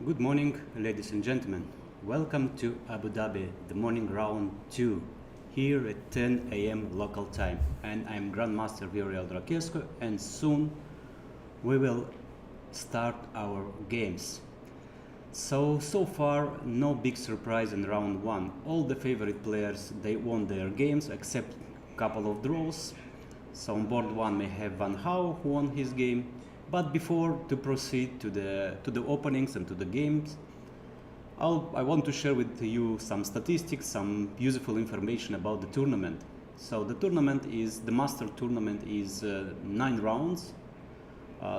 Good morning, ladies and gentlemen. Welcome to Abu Dhabi, the morning round 2, here at 10 a.m. local time. And I'm Grandmaster Viorel Iordăchescu, and soon we will start our games. So far, no big surprise in round 1. All the favorite players, they won their games, except a couple of draws. So on board 1 may have Van Gaal, who won his game. But before to proceed to the openings and to the games, I want to share with you some statistics, some useful information about the tournament. So the Master Tournament is 9 rounds,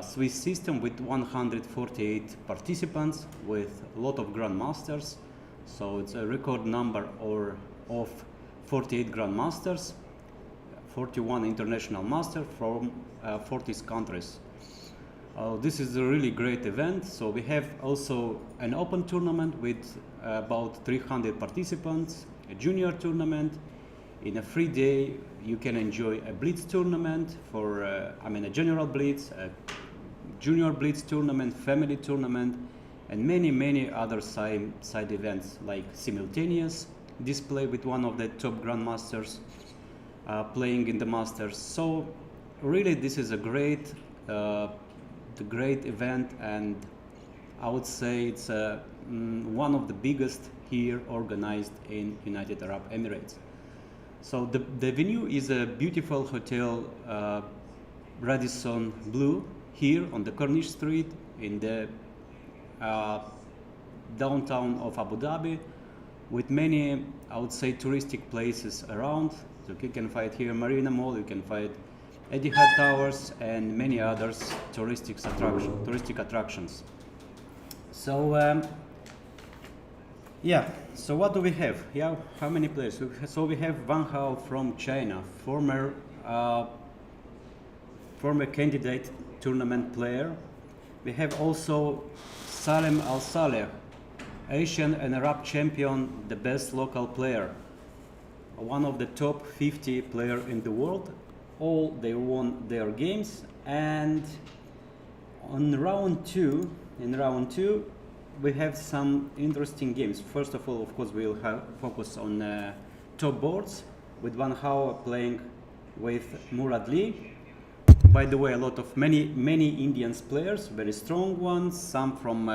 Swiss system with 148 participants with a lot of Grandmasters. So it's a record number of 48 Grandmasters, 41 international masters from 40 countries. This is a really great event. So we have also an open tournament with about 300 participants, a junior tournament. In a free day, you can enjoy a blitz tournament for, a general blitz, a junior blitz tournament, family tournament, and many other side events like simultaneous display with one of the top grandmasters playing in the Masters. So really, this is a great event, and I would say it's one of the biggest here organized in United Arab Emirates. So the venue is a beautiful hotel, Radisson Blue, here on the Corniche Street in the downtown of Abu Dhabi, with many, I would say, touristic places around. So you can find here Marina Mall, you can find Etihad Towers, and many others touristic attractions. So so what do we have? How many players? So we have Van Gaal from China, former candidate tournament player. We have also Salem Al Saleh, Asian and Arab champion, the best local player, one of the top 50 players in the world. All they won their games, and in round two we have some interesting games. First of all, of course, we'll focus on top boards with Van Gaal playing with Murad Lee. By the way, a lot of many Indian players, very strong ones, some from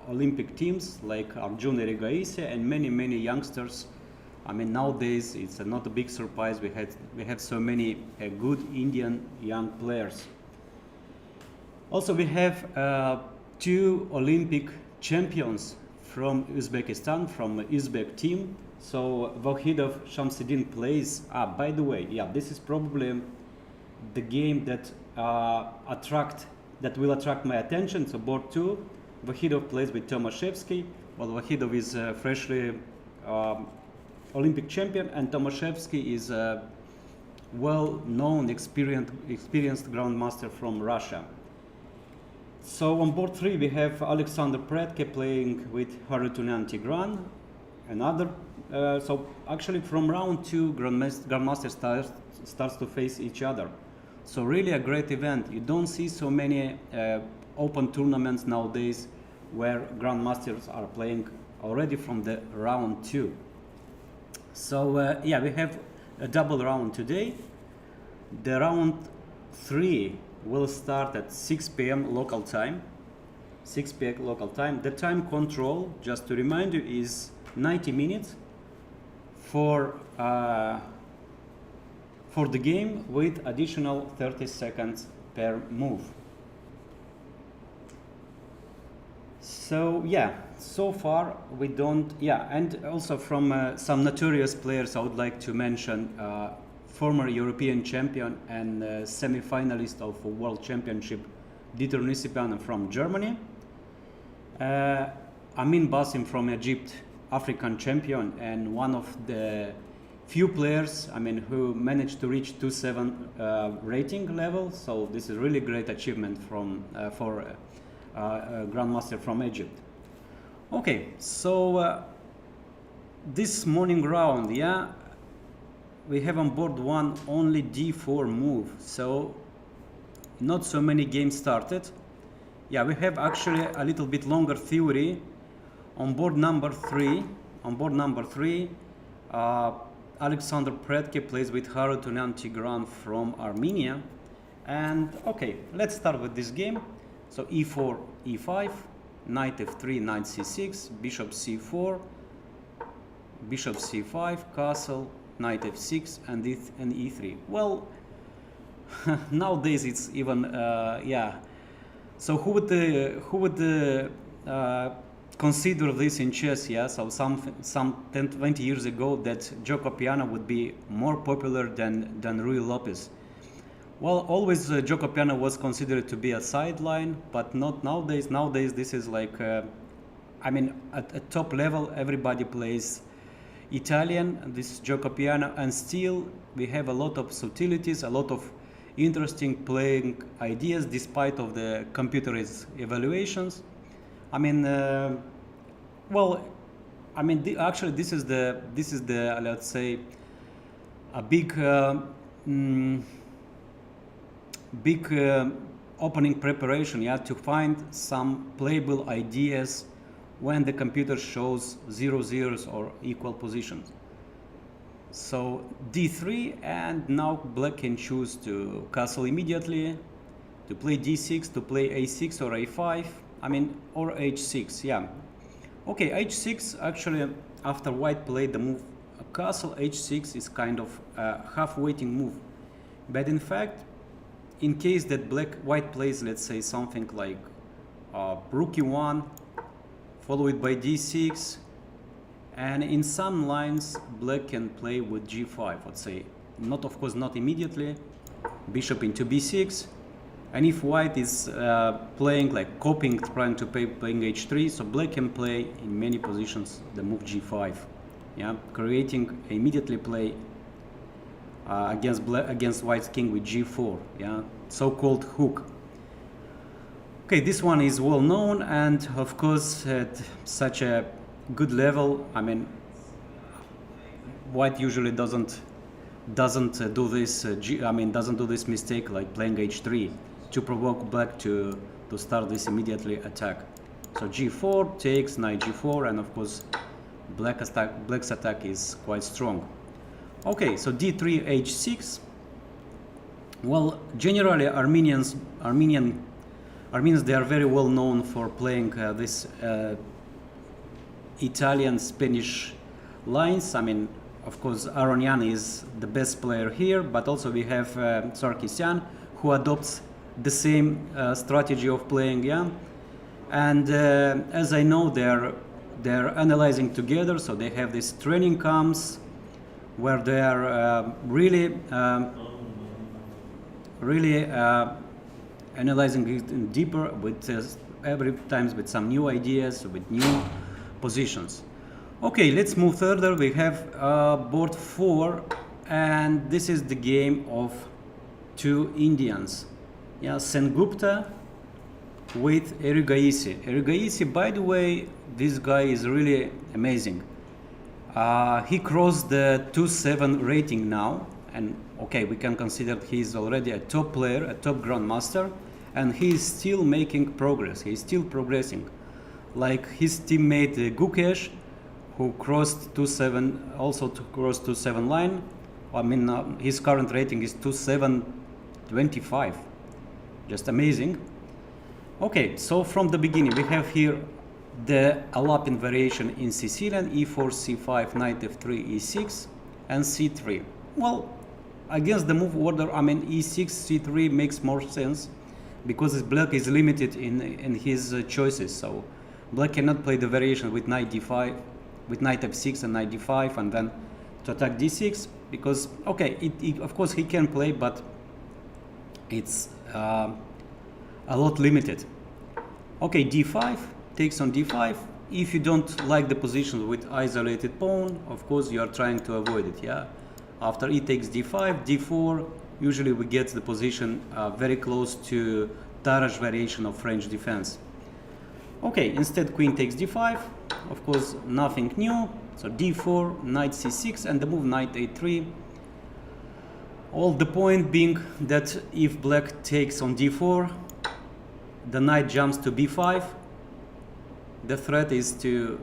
Olympic teams like Arjun Erigaise, and many youngsters. I mean, nowadays it's not a big surprise. We have so many good Indian young players. Also, we have 2 Olympic champions from Uzbekistan, from Uzbek team. So Vahidov Shamsuddin plays. By the way, this is probably the game that will attract my attention. So board 2, Vahidov plays with Tomaszewski. Well, Vahidov is freshly Olympic champion, and Tomaszewski is a well-known, experienced grandmaster from Russia. So on board 3 we have Alexander Predke playing with Harutyunyan Tigran. So actually from round 2, grandmasters starts to face each other. So really a great event. You don't see so many open tournaments nowadays where grandmasters are playing already from the round 2. So we have a double round today. The round 3 will start at 6 p.m. local time. 6 p.m. local time. The time control, just to remind you, is 90 minutes for the game, with additional 30 seconds per move. So far we don't, and also from some notorious players I would like to mention former European champion and semi-finalist of a World Championship, Dieter Nussbaum from Germany, Amin Basim from Egypt, African champion, and one of the few players, who managed to reach 2.7 rating level. So this is really great achievement for grandmaster from Egypt. Okay, so this morning round, we have on board 1 only d4 move, so not so many games started. We have actually a little bit longer theory On board number three, Alexander Predke plays with Harutyunyan Tigran from Armenia. And okay, let's start with this game. So e4, e5, knight f3, knight c6, bishop c4, bishop c5, castle, knight f6, and e3. Well, nowadays it's even yeah. So who would consider this in chess? Yeah. So some 10-20 years ago that Joko Piano would be more popular than Rui Lopez. Well, always Joko Piano was considered to be a sideline, but not nowadays. Nowadays this is like, I mean, at top level everybody plays Italian, this Joko Piano, and still we have a lot of subtleties, a lot of interesting playing ideas despite of the computerized evaluations. I mean, well, I mean, actually this is the let's say a big opening preparation, yeah, to find some playable ideas when the computer shows 0 zeros or equal positions. So d3, and now black can choose to castle immediately, to play d6, to play a6 or a5, I mean, or h6, yeah. Okay, h6, actually, after white played the move castle, h6 is kind of a half-waiting move. But in fact, in case that white plays, let's say, something like rook e1, followed by d6, and in some lines black can play with g5, let's say, not, of course, not immediately, bishop into b6, and if white is playing like copying, trying to playing h3, so black can play in many positions the move g5, yeah, creating immediately play against white's king with g4, yeah, so-called hook. Okay, this one is well known, and of course at such a good level, I mean, white usually doesn't do this doesn't do this mistake like playing h3 to provoke black to start this immediately attack. So g4 takes, knight g4, and of course black's attack is quite strong. Okay, so d3 h6. Well, generally Armenians, they are very well known for playing this Italian-Spanish lines. I mean, of course, Aronian is the best player here, but also we have Sarkisian, who adopts the same strategy of playing, yeah. And as I know, they're analyzing together, so they have these training camps where they are really analyzing it deeper with every time with some new ideas, with new positions. Okay, let's move further. We have board 4, and this is the game of two Indians. Yeah, Sengupta with Erigaisi. Erigaisi, by the way, this guy is really amazing. He crossed the 2-7 rating now, and okay, we can consider he's already a top player, a top grandmaster, and he's still making progress. He's still progressing. Like his teammate Gukesh, who crossed 2-7, also to cross 2-7 line. I mean, his current rating is 2-7-25. Just amazing. Okay, so from the beginning we have here the Alapin variation in Sicilian: e4, c5, knight f3, e6, and c3. Well, against the move order, I mean, e6, c3 makes more sense because black is limited in his choices. So black cannot play the variation with knight d5, with knight f6 and knight d5, and then to attack d6, because okay, of course he can play, but it's a lot limited. Okay, d5 takes on d5. If you don't like the position with isolated pawn, of course you are trying to avoid it, yeah. After e takes d5, d4, usually we get the position very close to Tarrasch variation of French defense. Okay, instead queen takes d5, of course nothing new, so d4, knight c6, and the move knight a3. All the point being that if black takes on d4, the knight jumps to b5, the threat is to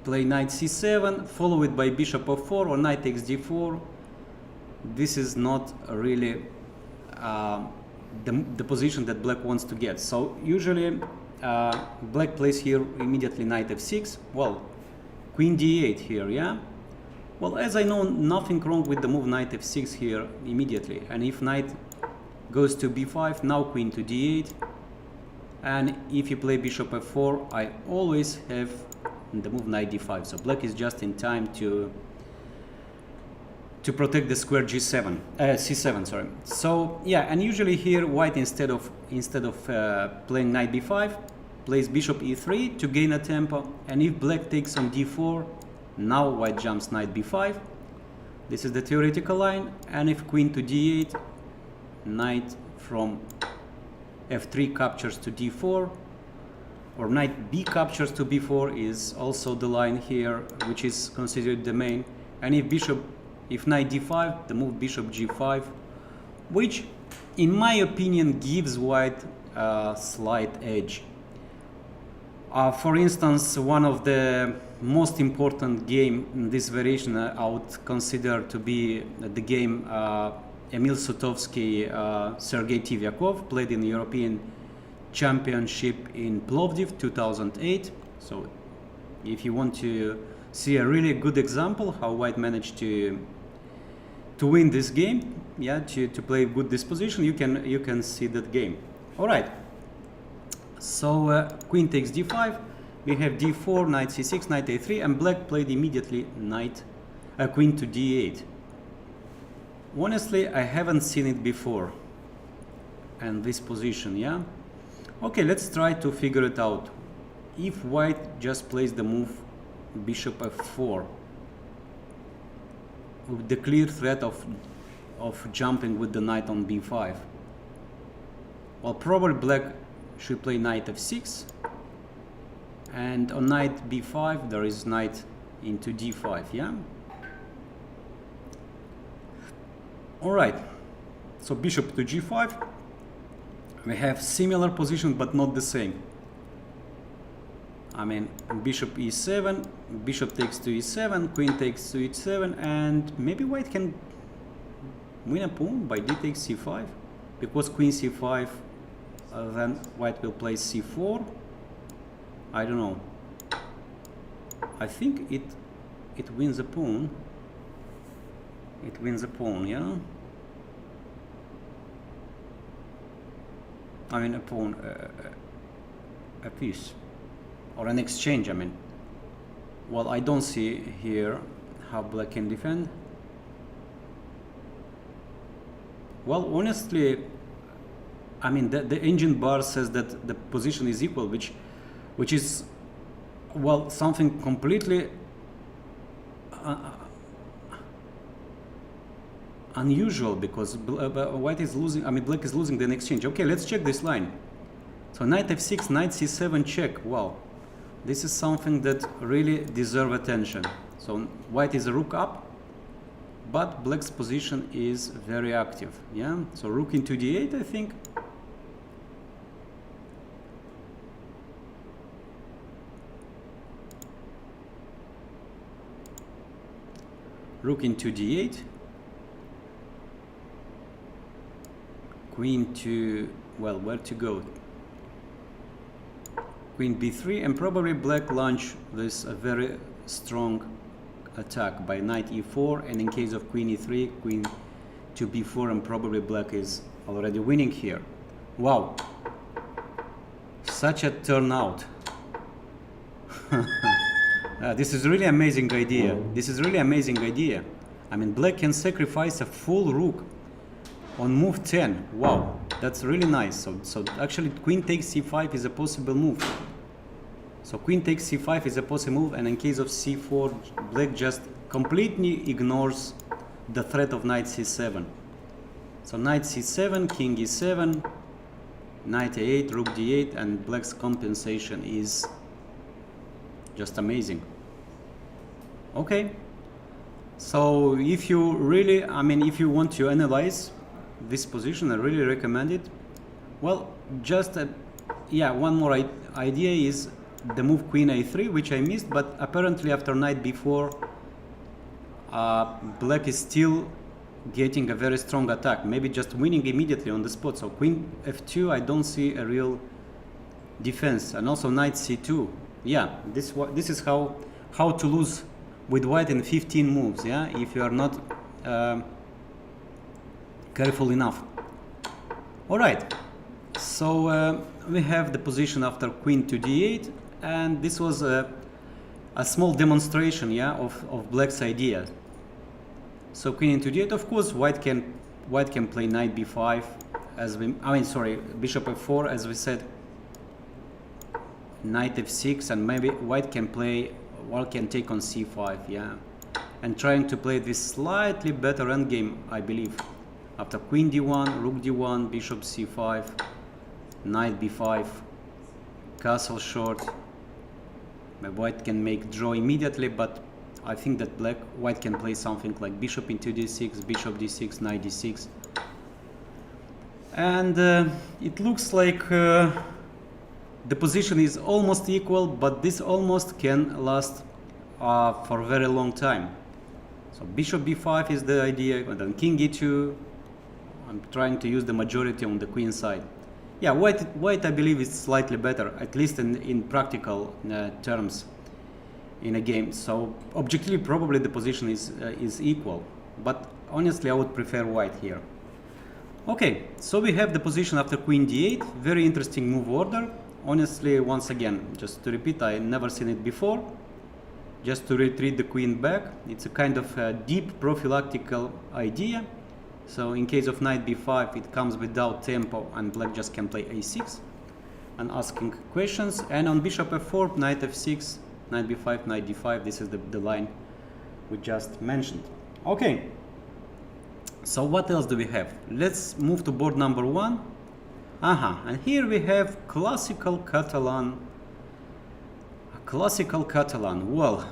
play knight c7, follow it by bishop f4 or knight takes d4. This is not really the position that black wants to get. So usually black plays here immediately knight f6. Well, queen d8 here, yeah? Well, as I know, nothing wrong with the move knight f6 here immediately. And if knight goes to b5, now queen to d8. And if you play bishop f4, I always have the move knight d5. So black is just in time to protect the square g7, c7, sorry. So yeah, and usually here white instead of playing knight b5, plays bishop e3 to gain a tempo. And if black takes on d4, now white jumps knight b5. This is the theoretical line. And if queen to d8, knight from f3 captures to d4, or knight b captures to b4 is also the line here, which is considered the main. And if knight d5, the move bishop g5, which in my opinion gives white a slight edge. For instance, one of the most important game in this variation I would consider to be the game Emil Sutovsky, Sergei Tivyakov, played in the European Championship in Plovdiv 2008. So if you want to see a really good example how white managed to win this game, yeah, to play good disposition, you can see that game. All right. So queen takes d5. We have d4, knight c6, knight a3, and black played immediately queen to d8. Honestly, I haven't seen it before. And this position, yeah. Okay, let's try to figure it out. If white just plays the move bishop f4, with the clear threat of jumping with the knight on b5, well, probably black should play knight f6, and on knight b5 there is knight into d5, yeah. All right, so bishop to g5. We have similar position but not the same. I mean, bishop e7, bishop takes to e7, queen takes to e7, and maybe white can win a pawn by d takes c5, because queen c5, then white will play c4. I don't know. I think it wins a pawn. It wins a pawn, yeah. I mean, a pawn, a piece, or an exchange. I mean, well, I don't see here how black can defend. Well, honestly, I mean, the engine bar says that the position is equal, which is, well, something completely unusual, because white is losing, I mean, black is losing the exchange. Okay, let's check this line. So knight f6, knight c7 check. Wow, this is something that really deserves attention. So white is a rook up, but black's position is very active, yeah. So rook into d8, I think. Rook into d8. Queen to, well, where to go? Queen b3, and probably black launch this very strong attack by knight e4, and in case of queen e3, queen to b4, and probably black is already winning here. Wow, such a turnout. This is really amazing idea. This is really amazing idea. I mean, black can sacrifice a full rook on move 10. Wow, that's really nice. So actually queen takes c5 is a possible move. So queen takes c5 is a possible move, and in case of c4, black just completely ignores the threat of knight c7. So knight c7, king e7, knight a8, rook d8, and black's compensation is just amazing. Okay, so if you really, I mean, if you want to analyze this position, I really recommend it. Well, just yeah, one more idea is the move queen a3, which I missed, but apparently after knight b4, black is still getting a very strong attack, maybe just winning immediately on the spot. So queen f2, I don't see a real defense, and also knight c2. Yeah, this is how to lose with white in 15 moves. Yeah, if you are not careful enough. All right, so we have the position after queen to d8, and this was a small demonstration, yeah, of black's idea. So queen into d8. Of course, white can play knight b5, bishop f4, as we said, knight f6, and maybe white can take on c5, yeah, and trying to play this slightly better endgame, I believe. After queen d1, rook d1, bishop c5, knight b5, castle short. White can make draw immediately, but I think that white can play something like bishop into d6, bishop d6, knight d6, and it looks like the position is almost equal, but this almost can last for a very long time. So bishop b5 is the idea, and then king e2. I'm trying to use the majority on the queen side. Yeah, white I believe is slightly better, at least in practical terms in a game. So objectively, probably the position is equal, but honestly, I would prefer white here. Okay, so we have the position after queen d8. Very interesting move order. Honestly, once again, just to repeat, I never seen it before. Just to retreat the queen back. It's a kind of deep prophylactical idea. So in case of knight b5, it comes without tempo, and black just can play a6 and asking questions. And on bishop f4, knight f6, knight b5, knight d5. This is the line we just mentioned. Okay, so what else do we have? Let's move to board number 1. And here we have classical Catalan. Well,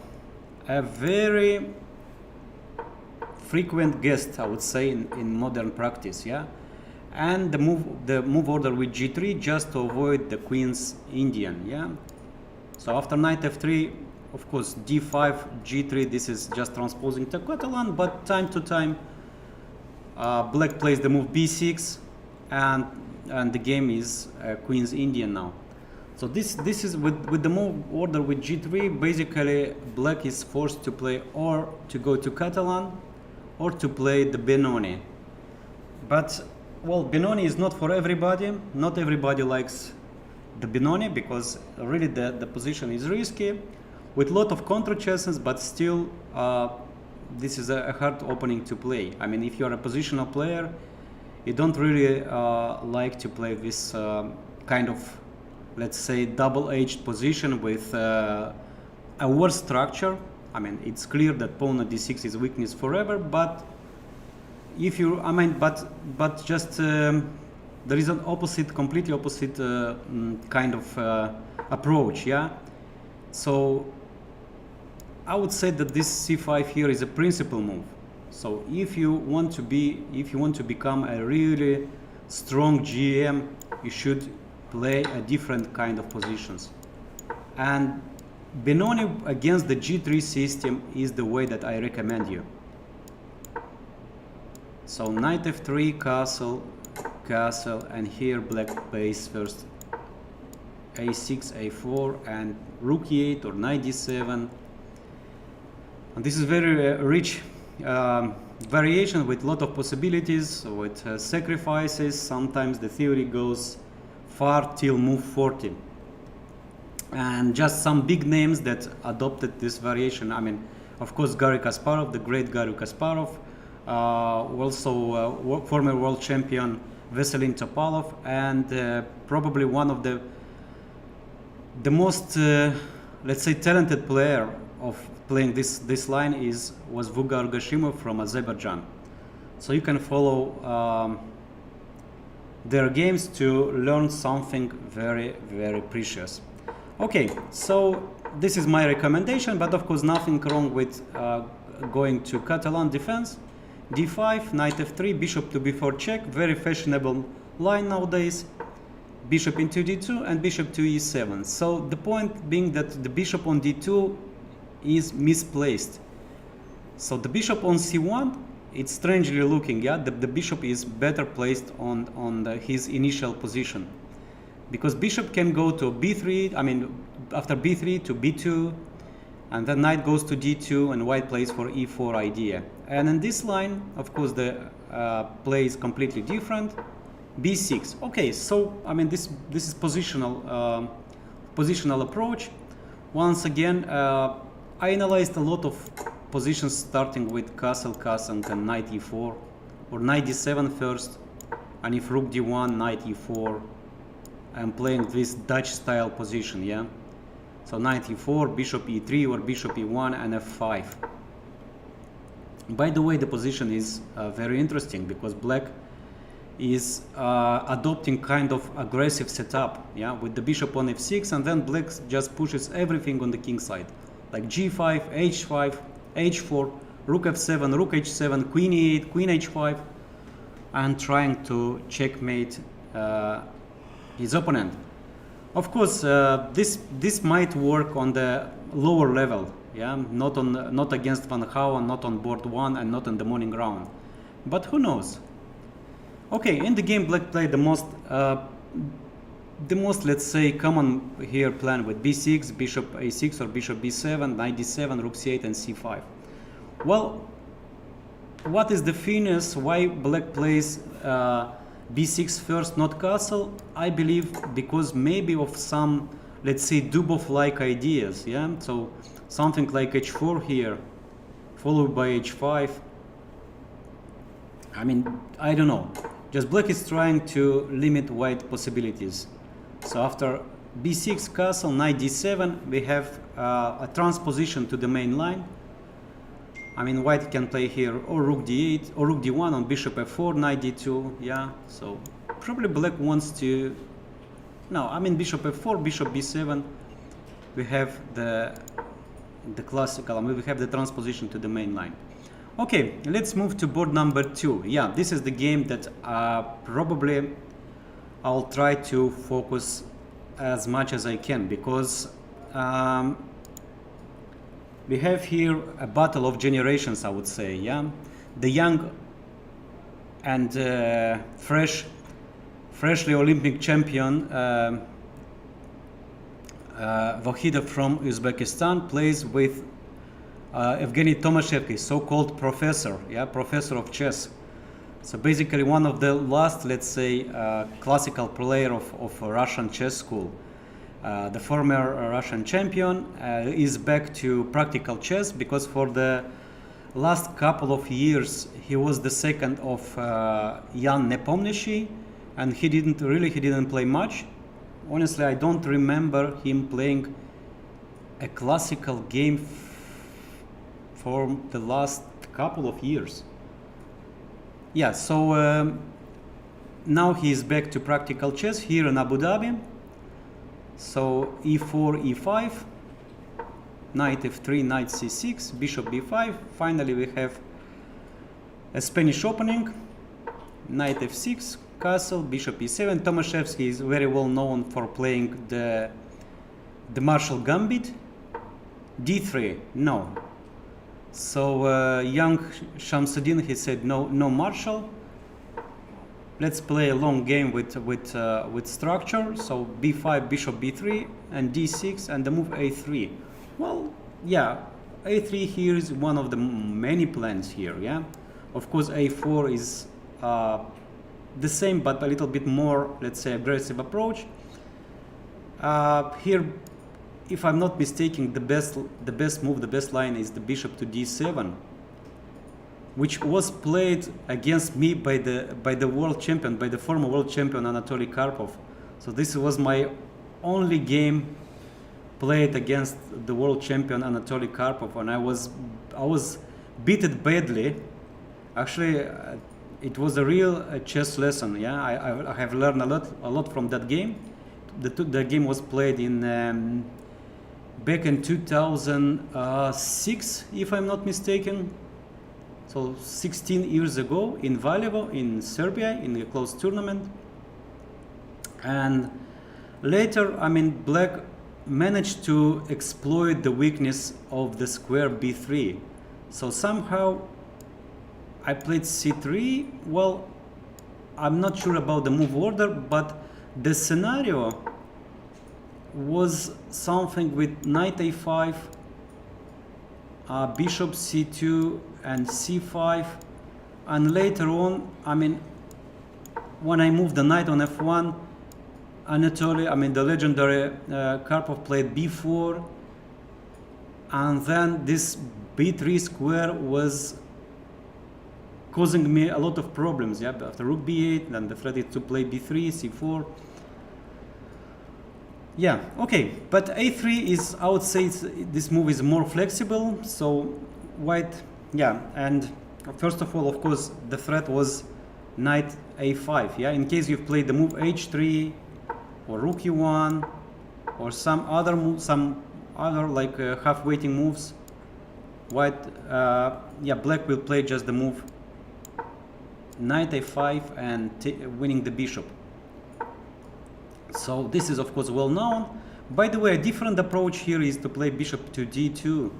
a very frequent guest, I would say, in modern practice, yeah. And the move order with g3, just to avoid the queen's Indian, yeah. So after knight f3, of course, d5, g3. This is just transposing to Catalan, but time to time, black plays the move b6, and the game is queen's Indian now. So this is with the move order with g3. Basically, black is forced to play or to go to Catalan, or to play the Benoni. But, well, Benoni is not for everybody. Not everybody likes the Benoni, because really the position is risky, with a lot of counter chances, but still this is a hard opening to play. I mean, if you're a positional player, you don't really like to play this kind of, let's say, double-edged position with a worse structure. I mean, it's clear that pawn at d6 is weakness forever, but if you, but just there is an completely opposite kind of approach, yeah. So I would say that this c5 here is a principal move. So if you want to become a really strong GM, you should play a different kind of positions. And Benoni against the g3 system is the way that I recommend you. So knight f3, castle, and here black plays first a6, a4, and rook e8 or knight d7. And this is very rich variation with a lot of possibilities, with sacrifices. Sometimes the theory goes far till move 40. And just some big names that adopted this variation. I mean, of course, Garry Kasparov, the great Garry Kasparov, also former world champion Veselin Topalov, and probably one of the most, let's say, talented player of playing this line was Vugar Gashimov from Azerbaijan. So you can follow their games to learn something very, very precious. Okay, so this is my recommendation, but of course nothing wrong with going to Catalan defense. d5, knight f3, bishop to b4 check, very fashionable line nowadays. bishop into d2 and bishop to e7. So the point being that the bishop on d2 is misplaced. So the bishop on c1, it's strangely looking, yeah, the bishop is better placed on his initial position, because bishop can go to b3, I mean after b3 to b2, and then knight goes to d2 and white plays for e4 idea. And in this line, of course, the play is completely different. b6. Okay, so I mean this is positional approach. Once again, I analyzed a lot of positions starting with castle and knight e4, or knight d7 first, and if rook d1, knight e4. I'm playing this Dutch style position, yeah. So knight e4, bishop e3, or bishop e1 and f5. By the way, the position is very interesting because black is adopting kind of aggressive setup, yeah, with the bishop on f6, and then black just pushes everything on the king side, like g5, h5, h4, rook f7, rook h7, queen e8, queen h5, and trying to checkmate his opponent. Of course, this might work on the lower level, yeah, not against Van Houwen, not on board 1, and not in the morning round, but who knows. Okay, in the game, black played the most, let's say, common here plan with b6, bishop a6, or bishop b7, knight d7, rook c8, and c5. Well, what is the finesse? Why black plays b6 first, not castle? I believe because maybe of some, let's say, Dubov-like ideas, yeah? So something like h4 here, followed by h5. I mean, I don't know. Just black is trying to limit white possibilities. So after b6 castle, knight d7, we have a transposition to the main line. I mean, white can play here or rook d8 or rook d1 on bishop f4, knight d2, yeah. So probably black wants to, no, I mean bishop f4, bishop b7. We have the classical, I mean, we have the transposition to the main line. Okay, let's move to board number 2. Yeah, this is the game that probably I'll try to focus as much as I can, because we have here a battle of generations, I would say, yeah. The young and freshly Olympic champion Vahidov from Uzbekistan plays with Evgeny Tomashevsky, so-called professor, yeah, professor of chess. So basically one of the last, let's say, classical player of a Russian chess school. The former Russian champion is back to practical chess, because for the last couple of years he was the second of Jan Nepomniachtchi, and he didn't play much. Honestly, I don't remember him playing a classical game for the last couple of years. Yeah, so now he is back to practical chess here in Abu Dhabi. So e4, e5, knight f3, knight c6, bishop b5. Finally we have a Spanish opening, knight f6, castle, bishop e7. Tomaszewski is very well known for playing the Marshall Gambit. d3, no. So young Shamsuddin, he said no Marshall. Let's play a long game with structure. So b5, bishop b3, and d6, and the move a3. Well, yeah, a3 here is one of the many plans here, yeah. Of course, a4 is the same, but a little bit more, let's say, aggressive approach. Here, if I'm not mistaken, the best move, the best line is the bishop to d7, which was played against me by the world champion, by the former world champion Anatoly Karpov. So this was my only game played against the world champion Anatoly Karpov, and I was beaten badly. Actually, it was a real chess lesson. Yeah, I have learned a lot from that game. The game was played in back in 2006, if I'm not mistaken. So 16 years ago in Valjevo in Serbia, in a close tournament. And later, I mean, black managed to exploit the weakness of the square b3. So somehow I played c3. Well, I'm not sure about the move order, but the scenario was something with knight a5, bishop c2 and c5, and later on, I mean, when I moved the knight on f1, Anatoly, I mean the legendary Karpov played b4, and then this b3 square was causing me a lot of problems. Yeah, after rook b8, then the threat is to play b3, c4. Yeah, okay, but a3 is, I would say, this move is more flexible. So white, yeah, and first of all, of course, the threat was knight a5. Yeah, in case you've played the move h3 or rook e1 or some other move, some other like half waiting moves, white, yeah, black will play just the move knight a5 and winning the bishop. So this is of course well known. By the way, a different approach here is to play bishop to d2,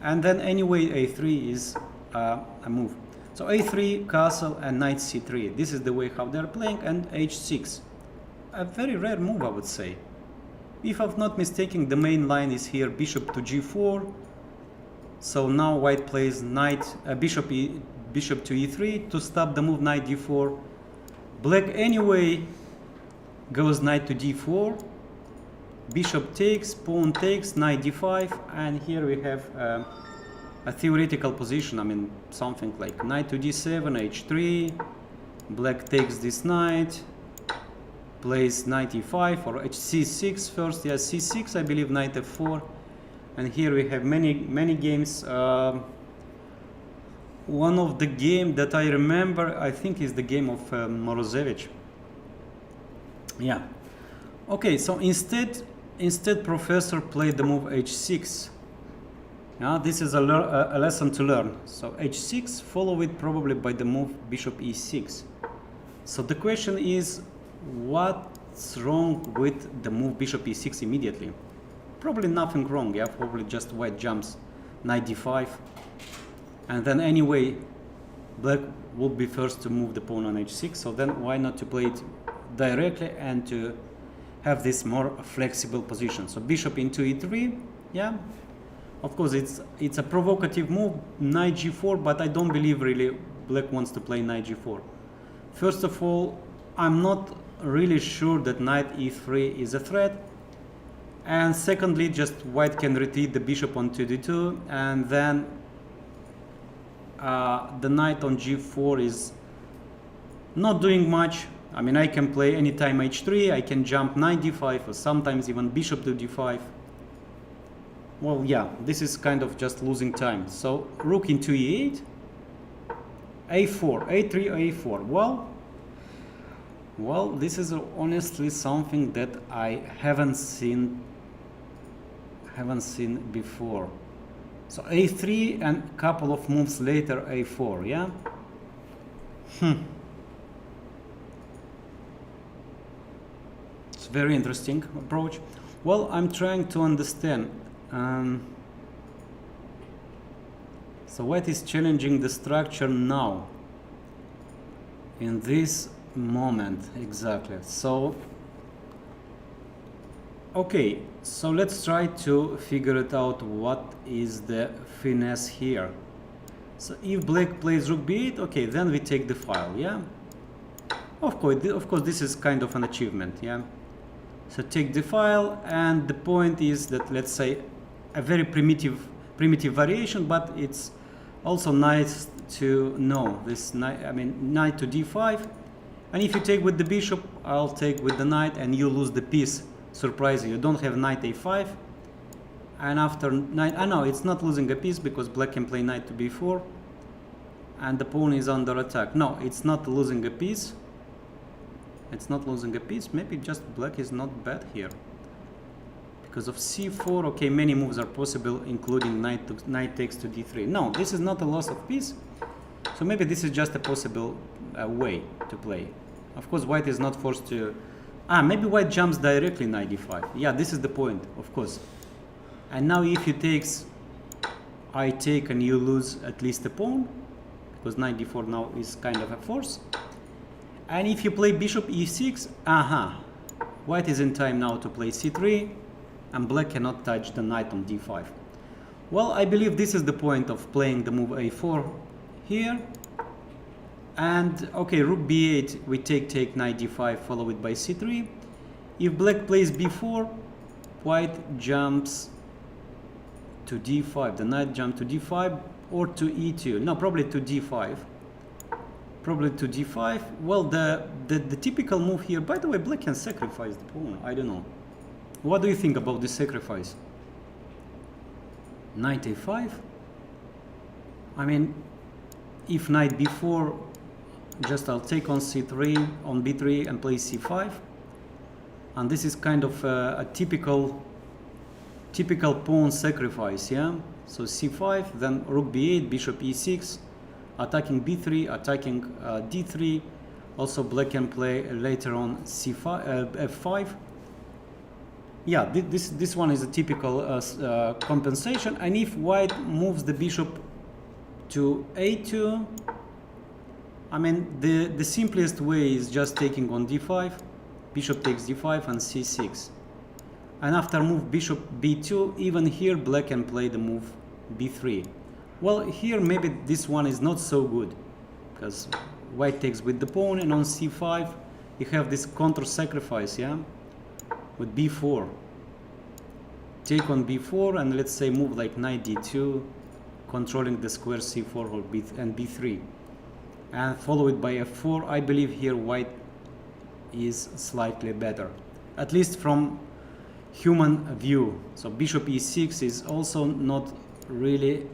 and then anyway a3 is a move. So a3, castle, and knight c3. This is the way how they're playing, and h6. A very rare move, I would say. If I'm not mistaken, the main line is here bishop to g4. So now white plays bishop to e3 to stop the move knight d4. Black anyway goes knight to d4. Bishop takes, pawn takes, knight d5, and here we have a theoretical position. I mean something like knight to d7, h3. Black takes this knight, plays knight e5 or c6 first. Yeah, c6, I believe, knight f4, and here we have many games. One of the game that I remember, I think, is the game of Morozevich. Yeah. Okay, so instead Professor played the move h6. Now this is a lesson to learn. So h6, follow it probably by the move bishop e6. So the question is, what's wrong with the move bishop e6 immediately? Probably nothing wrong. Yeah, probably just white jumps knight d5, and then anyway black would be first to move the pawn on h6. So then why not to play it directly and to have this more flexible position? So bishop into e3. Yeah, of course it's a provocative move, knight g4, but I don't believe really black wants to play knight g4. First of all, I'm not really sure that knight e3 is a threat, and secondly, just white can retreat the bishop on 2d2, and then the knight on g4 is not doing much. I mean, I can play anytime h3, I can jump knight d5, or sometimes even bishop to d5. Well, yeah, this is kind of just losing time. So rook into e8, a4, a3, a4. Well, this is honestly something that I haven't seen before. So a3 and a couple of moves later a4. Yeah. It's a very interesting approach. Well, I'm trying to understand. So white is challenging the structure now, in this moment exactly. So okay, so let's try to figure it out. What is the finesse here? So if black plays rook b8, okay, then we take the file. Yeah, of course this is kind of an achievement. Yeah, so take the file, and the point is that, let's say, a very primitive variation, but it's also nice to know this knight. I mean, knight to d5, and if you take with the bishop, I'll take with the knight, and you lose the piece. Surprising, you don't have knight a5, and after knight, no, it's not losing a piece because black can play knight to b4, and the pawn is under attack. No, it's not losing a piece. It's not losing a piece. Maybe just black is not bad here. Because of c4, okay, many moves are possible, including knight takes to d3. No, this is not a loss of piece. So maybe this is just a possible way to play. Of course, white is not forced to Maybe white jumps directly knight d5. Yeah, this is the point, of course. And now if you takes, I take, and you lose at least a pawn, because knight d4 now is kind of a force. And if you play bishop e6, white is in time now to play c3, and black cannot touch the knight on d5. Well, I believe this is the point of playing the move a4 here. And okay, rook b8, we take knight d5, follow it by c3. If black plays b4, white jumps to d5. The knight jumps to d5 or to e2. No, probably to d5. Probably to d5. Well, the typical move here, by the way, black can sacrifice the pawn. I don't know. What do you think about this sacrifice? Knight a5. I mean, if knight b4, just I'll take on c3, on b3 and play c5. And this is kind of a typical pawn sacrifice, yeah? So c5, then rook b8, bishop e6, attacking b3, attacking d3. Also black can play later on c5, f5. Yeah, this one is a typical compensation. And if white moves the bishop to a2, I mean, the simplest way is just taking on d5, bishop takes d5 and c6. And after move bishop b2, even here black can play the move b3. Well, here maybe this one is not so good, because white takes with the pawn, and on c5 you have this counter sacrifice, yeah, with b4. Take on b4 and let's say move like knight d2, controlling the square c4 or and b3. And follow it by f4. I believe here white is slightly better, at least from human view. So bishop e6 is also not really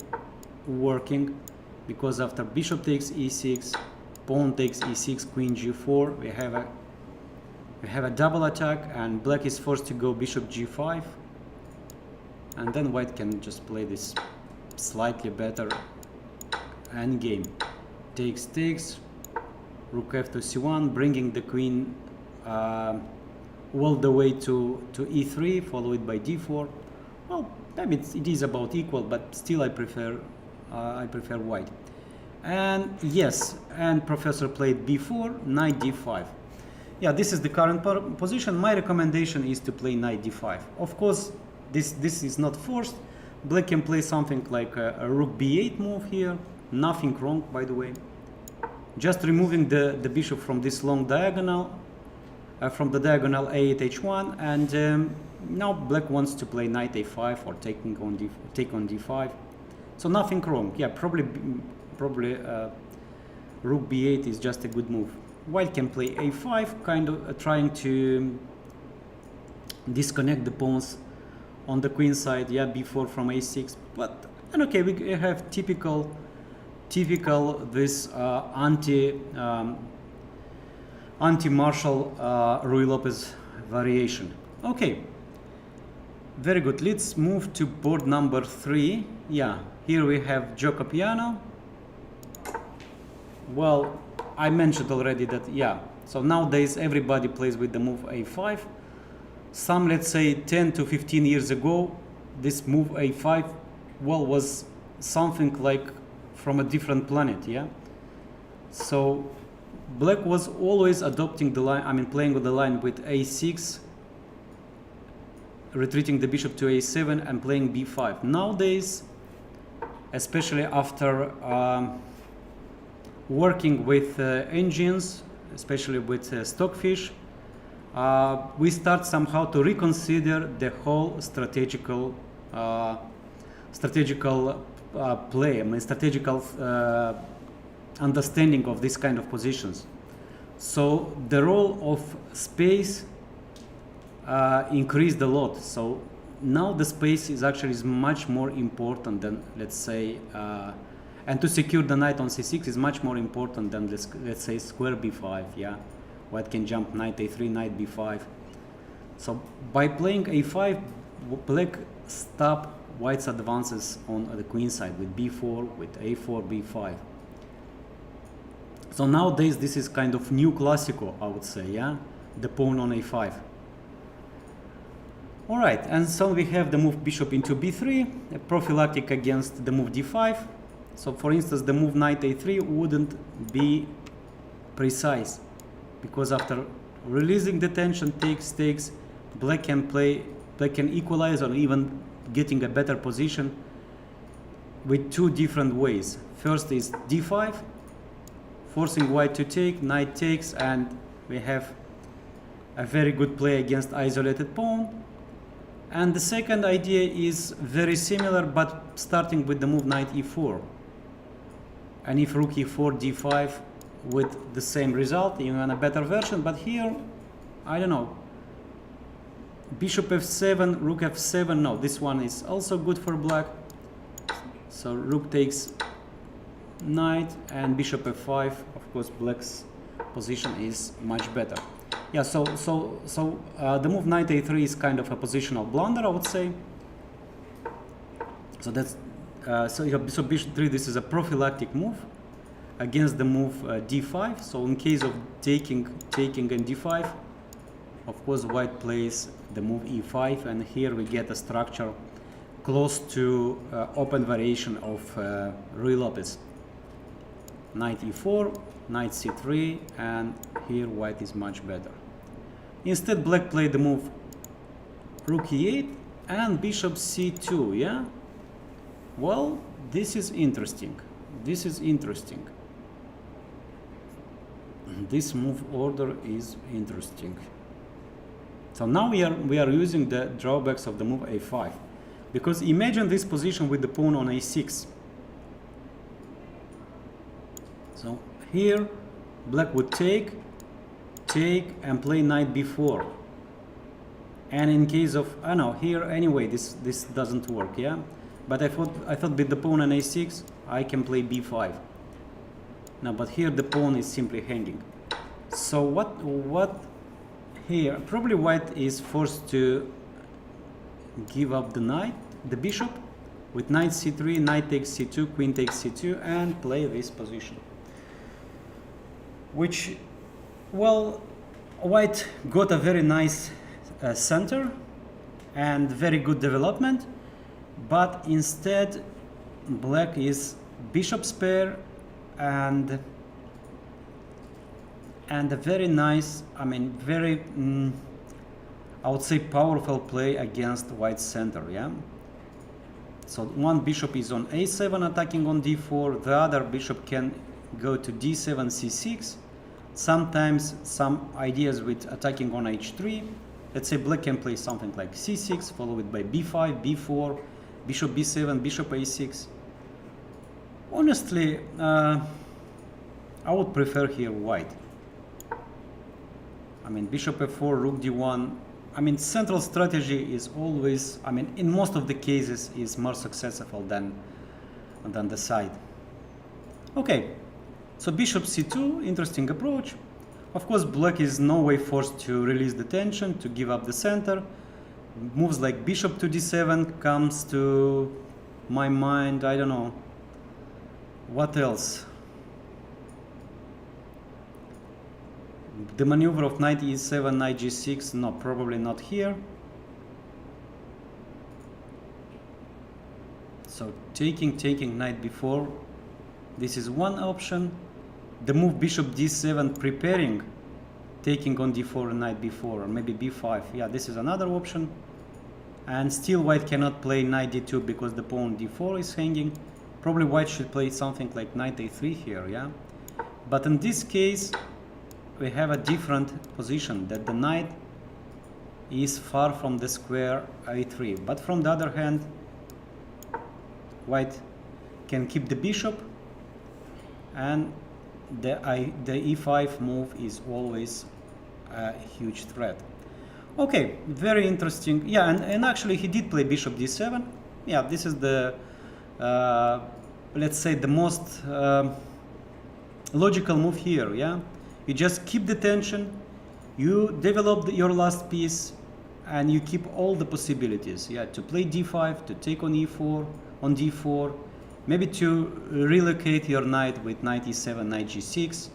working, because after bishop takes e6, pawn takes e6, queen g4, we have a double attack, and black is forced to go bishop g5, and then white can just play this slightly better endgame. Takes, rook f to c1, bringing the queen all the way to e3, followed by d4. Well, I mean, it is about equal, but still I prefer white. And yes, and professor played b4, knight d5. Yeah, this is the current position. My recommendation is to play knight d5. Of course, this is not forced. Black can play something like a rook b8 move here. Nothing wrong, by the way. Just removing the bishop from this long diagonal, from the diagonal a8 h1, and now black wants to play knight a5 or take on d5. So nothing wrong. Yeah, probably rook b8 is just a good move. White can play a5, kind of trying to disconnect the pawns on the queen side. Yeah, b4 from a6, but and okay, we have typical this anti-Marshall Ruy Lopez variation. Okay, very good. Let's move to board number 3. Yeah, here we have gioco piano. Well, I mentioned already that, yeah, so nowadays everybody plays with the move a5. Some, let's say 10 to 15 years ago, this move a5, well, was something like from a different planet, yeah? So black was always adopting the line, I mean playing with the line with a6, retreating the bishop to a7 and playing b5. Nowadays, especially after working with engines, especially with Stockfish, we start somehow to reconsider the whole strategical play, I mean strategical understanding of this kind of positions. So the role of space increased a lot. So now the space is actually much more important than, let's say, and to secure the knight on c6 is much more important than let's say square b5. Yeah, white can jump knight a3, knight b5. So by playing a5, black stop white's advances on the queen side with b4, with a4, b5. So nowadays this is kind of new classical, I would say, yeah, the pawn on a5. Alright, and so we have the move bishop into b3, a prophylactic against the move d5. So for instance, the move knight a3 wouldn't be precise, because after releasing the tension, takes, black can equalize or even getting a better position with two different ways. First is d5, forcing white to take, knight takes, and we have a very good play against isolated pawn. And the second idea is very similar, but starting with the move knight e4. And if rook e4, d5 with the same result, even a better version. But here, I don't know. Bishop f7, rook f7. No, this one is also good for black. So rook takes knight and bishop f5. Of course, black's position is much better. Yeah, so the move knight a3 is kind of a positional blunder, I would say. So that's so bishop 3. This is a prophylactic move against the move d5. So in case of taking and d5, of course, white plays the move e5, and here we get a structure close to open variation of Ruy Lopez. Knight e4, knight c3, and here white is much better. Instead, black played the move rook e8 and bishop c2. Yeah, well, this is interesting. This is interesting. This move order is interesting. So now we are using the drawbacks of the move a5, because imagine this position with the pawn on a6. So here black would take and play knight b4, and in case of here anyway this doesn't work, yeah, but I thought with the pawn on a6 I can play b5 now, but here the pawn is simply hanging. So what here, probably white is forced to give up the bishop with knight c3, knight takes c2, queen takes c2, and play this position, which, well, white got a very nice center and very good development, but instead black is bishop pair and a very nice, I would say powerful play against white's center, yeah. So one bishop is on a7 attacking on d4, the other bishop can go to d7, c6. Sometimes some ideas with attacking on h3. Let's say black can play something like c6, followed by b5, b4, bishop b7, bishop a6. Honestly, I would prefer here white. Bishop f4, rook d1. Central strategy is always, in most of the cases, is more successful than the side. Okay. So bishop c2, interesting approach. Of course, black is no way forced to release the tension, to give up the center. Moves like bishop to d7 comes to my mind. I don't know. What else? The maneuver of knight e7, knight g6, no, probably not here. So taking knight b4, this is one option. The move bishop d7 preparing taking on d4 and knight b4, or maybe b5. Yeah, this is another option. And still white cannot play knight d2 because the pawn d4 is hanging. Probably white should play something like knight a3 here, yeah. But in this case, we have a different position, that the knight is far from the square a3. But from the other hand, white can keep the bishop, and the e5 move is always a huge threat. Okay, very interesting. Yeah, and actually he did play bishop d7. Yeah, this is the let's say the most logical move here. Yeah, you just keep the tension, you develop your last piece, and you keep all the possibilities. Yeah, to play d5, to take on e4, on d4, maybe to relocate your knight with knight e7, knight g6.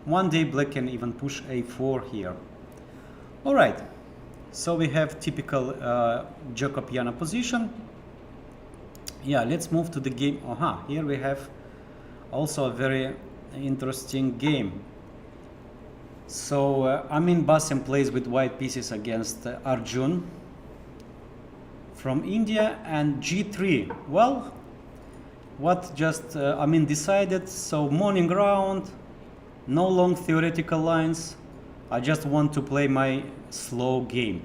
One day black can even push a4 here. All right, so we have typical Jacobiana position. Yeah, let's move to the game. Here we have also a very interesting game. So Amin Basim plays with white pieces against Arjun from India, and G3. Well, what just Amin decided, so morning round, no long theoretical lines, I just want to play my slow game.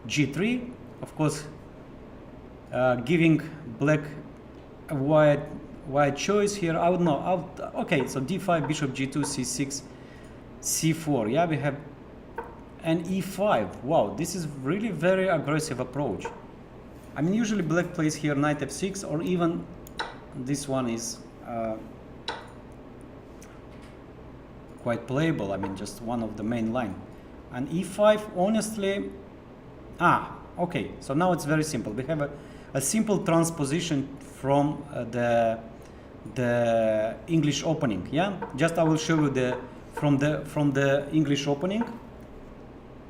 G3, of course, giving black a wide choice here. I would know. Okay, so D5, Bishop G2, C6, C4. Yeah, we have an E5. Wow, this is really very aggressive approach. I mean, usually black plays here Knight F6, or even this one is quite playable. I mean, just one of the main line. And E5, honestly, okay. So now it's very simple. We have a simple transposition from the English opening. Yeah, just I will show you from the English opening.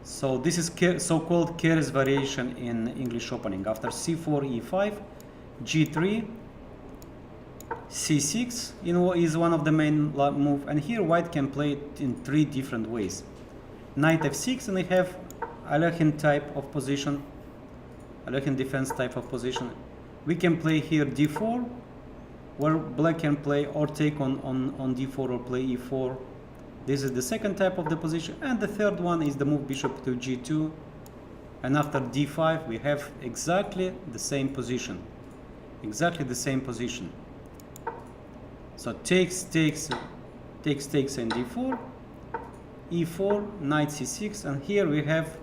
So this is so-called Keres variation in English opening. After C4, E5, G3, C6 is one of the main move, and here white can play it in 3 different ways. Knight F6, and we have Alekhine type of position, Alekhine defense type of position. We can play here D4, where black can play or take on D4 or play E4. This is the second type of the position, and the third one is the move bishop to G2, and after D5 we have exactly the same position. Exactly the same position. So takes and D4, E4, Knight C6, and here we have,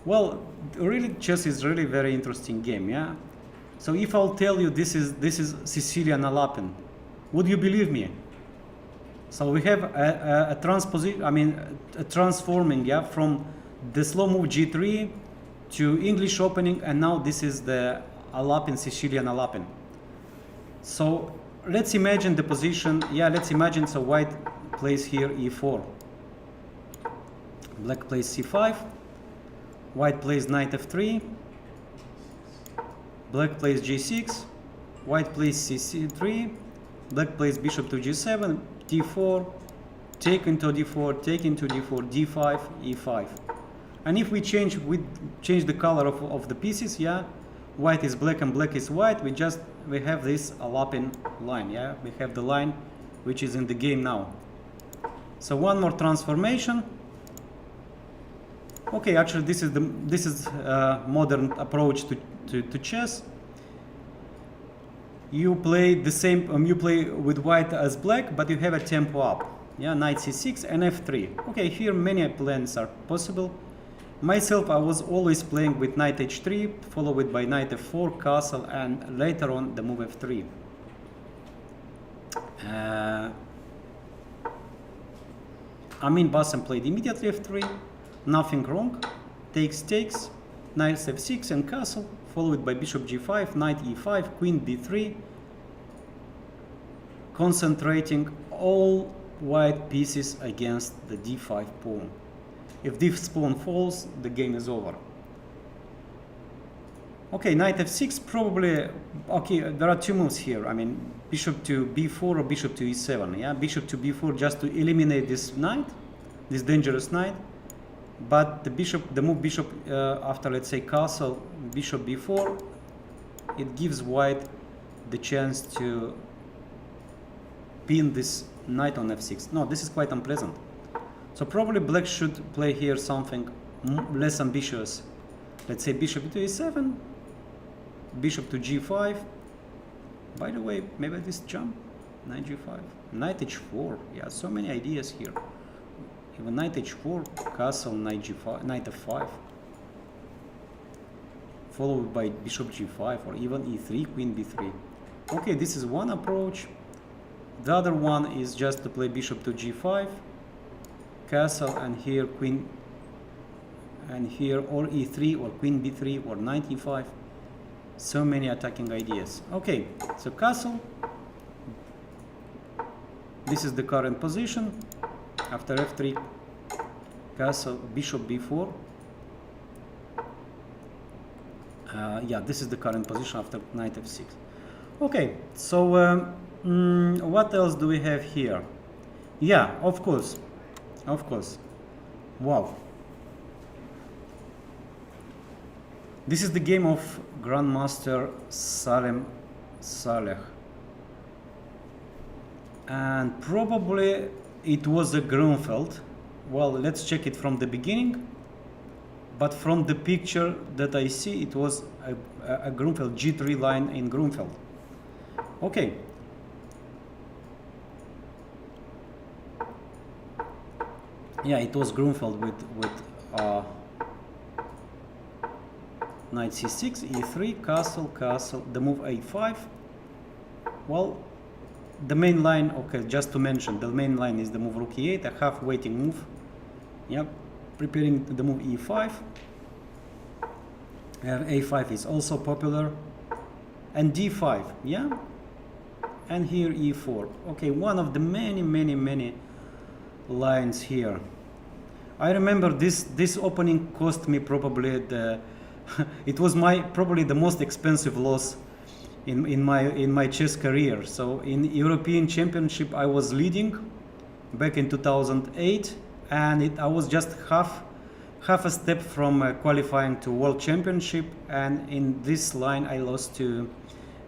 well, really chess is really very interesting game, yeah. So if I'll tell you this is Sicilian Alapin, would you believe me? So we have a transposition, I mean a transforming, yeah, from the slow move G3 to English opening, and now this is the Alapin, Sicilian Alapin. So let's imagine the position. Yeah, let's imagine, so white plays here E4, black plays C5, white plays Knight F3, black plays G6, white plays C3, black plays bishop to G7, D4, take into D4, take into D4, D5, E5. And if we change the color of the pieces, yeah, white is black and black is white, we have this Alapin line, yeah, we have the line which is in the game now. So one more transformation. Okay, actually this is modern approach to chess. You play the same, you play with white as black, but you have a tempo up. Yeah, Knight C6 and F3. Okay, here many plans are possible. Myself, I was always playing with Knight H3, followed by Knight F4, castle, and later on the move F3. Amin Basim played immediately F3, nothing wrong. Takes, Knight F6 and castle, followed by bishop G5, Knight E5, Queen B3, concentrating all white pieces against the D5 pawn. If this pawn falls, the game is over. Okay, Knight F6 probably, okay, there are 2 moves here. I mean, bishop to B4 or bishop to E7, yeah? Bishop to B4 just to eliminate this knight, this dangerous knight. But the move bishop after, let's say, castle, bishop B4, it gives white the chance to pin this knight on F6. No, this is quite unpleasant. So probably black should play here something less ambitious. Let's say bishop to E7, bishop to G5. By the way, maybe this jump, Knight G5, Knight H4. Yeah, so many ideas here. Even Knight H4, castle, Knight G5, Knight F5, followed by bishop G5, or even E3, Queen B3. Okay, this is one approach. The other one is just to play bishop to G5, castle, and here queen, and here or E3 or Queen B3 or Knight E5. So many attacking ideas. Okay, so castle. This is the current position. After F3, castle, bishop B4, Yeah, this is the current position after knight f6. Okay, so what else do we have here? Yeah, of course. Wow. This is the game of Grandmaster Salem Saleh. And probably it was a Grunfeld. Well, let's check it from the beginning. But from the picture that I see, it was a Grunfeld, G3 line in Grunfeld. Okay. Yeah, it was Grunfeld with knight c6, e3, castle, the move a5. Well, the main line, okay, just to mention, the main line is the move rook e8, a half waiting move. Yep, preparing the move e5. a5 is also popular. And d5, yeah? And here e4. Okay, one of the many lines here. I remember this opening cost me probably it was probably the most expensive loss in my chess career. So in European Championship I was leading back in 2008, and I was just half a step from qualifying to World Championship, and in this line I lost to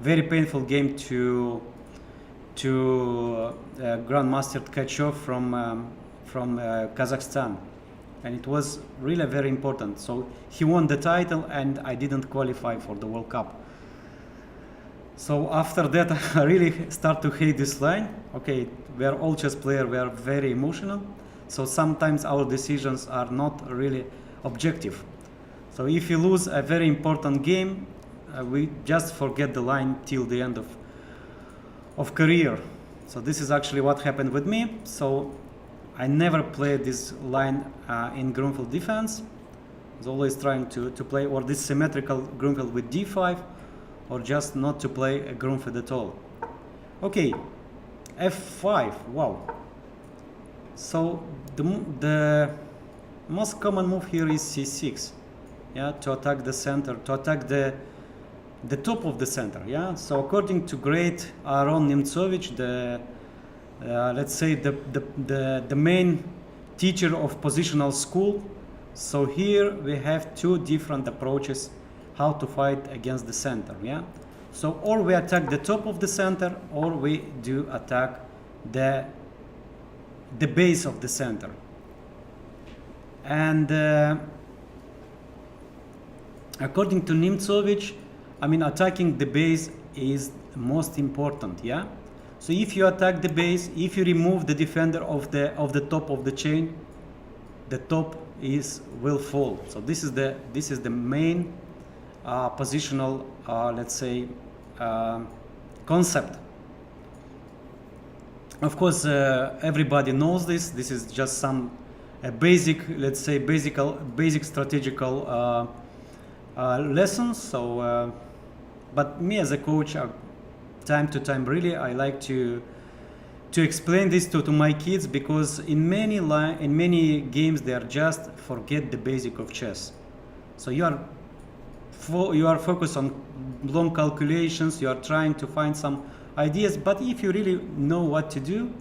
very painful game to Grandmaster Tkachov from Kazakhstan, and it was really very important. So he won the title and I didn't qualify for the World Cup. So after that I really start to hate this line. Okay, we are all chess players, we are very emotional, so sometimes our decisions are not really objective. So if you lose a very important game, we just forget the line till the end of career. So this is actually what happened with me. So I never played this line in Grunfeld defense. I was always trying to play or this symmetrical Grunfeld with d5, or just not to play a Grunfeld at all. Okay, f5, wow. So the most common move here is c6, yeah, to attack the center, to attack the top of the center, yeah. So according to great Aaron Nemtsovich, let's say the main teacher of positional school, so here we have two different approaches how to fight against the center, yeah. So or we attack the top of the center, or we do attack the base of the center. And according to Nemtsovich, I mean, attacking the base is most important, yeah. So if you attack the base, if you remove the defender of the top of the chain, the top will fall. So this is the main positional, let's say, concept. Of course, everybody knows this. This is just some basic, let's say, basic strategical lessons. So, but me as a coach, time to time, really, I like to explain this to my kids, because in many games they are just forget the basic of chess. So you are focused on long calculations, you are trying to find some ideas, but if you really know what to do,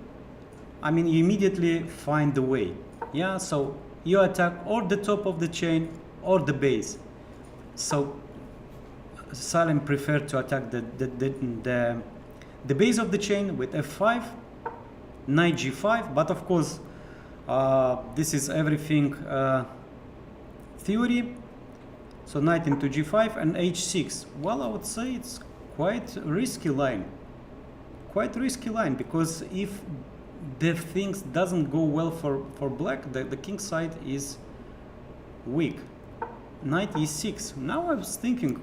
I mean, you immediately find the way, yeah. So you attack or the top of the chain or the base. So Salem preferred to attack the base of the chain with f5, knight g5, but of course this is everything theory. So knight into g5 and h6. Well, I would say it's quite risky line. Because if the things doesn't go well for black, the king side is weak. Knight e6. Now I was thinking,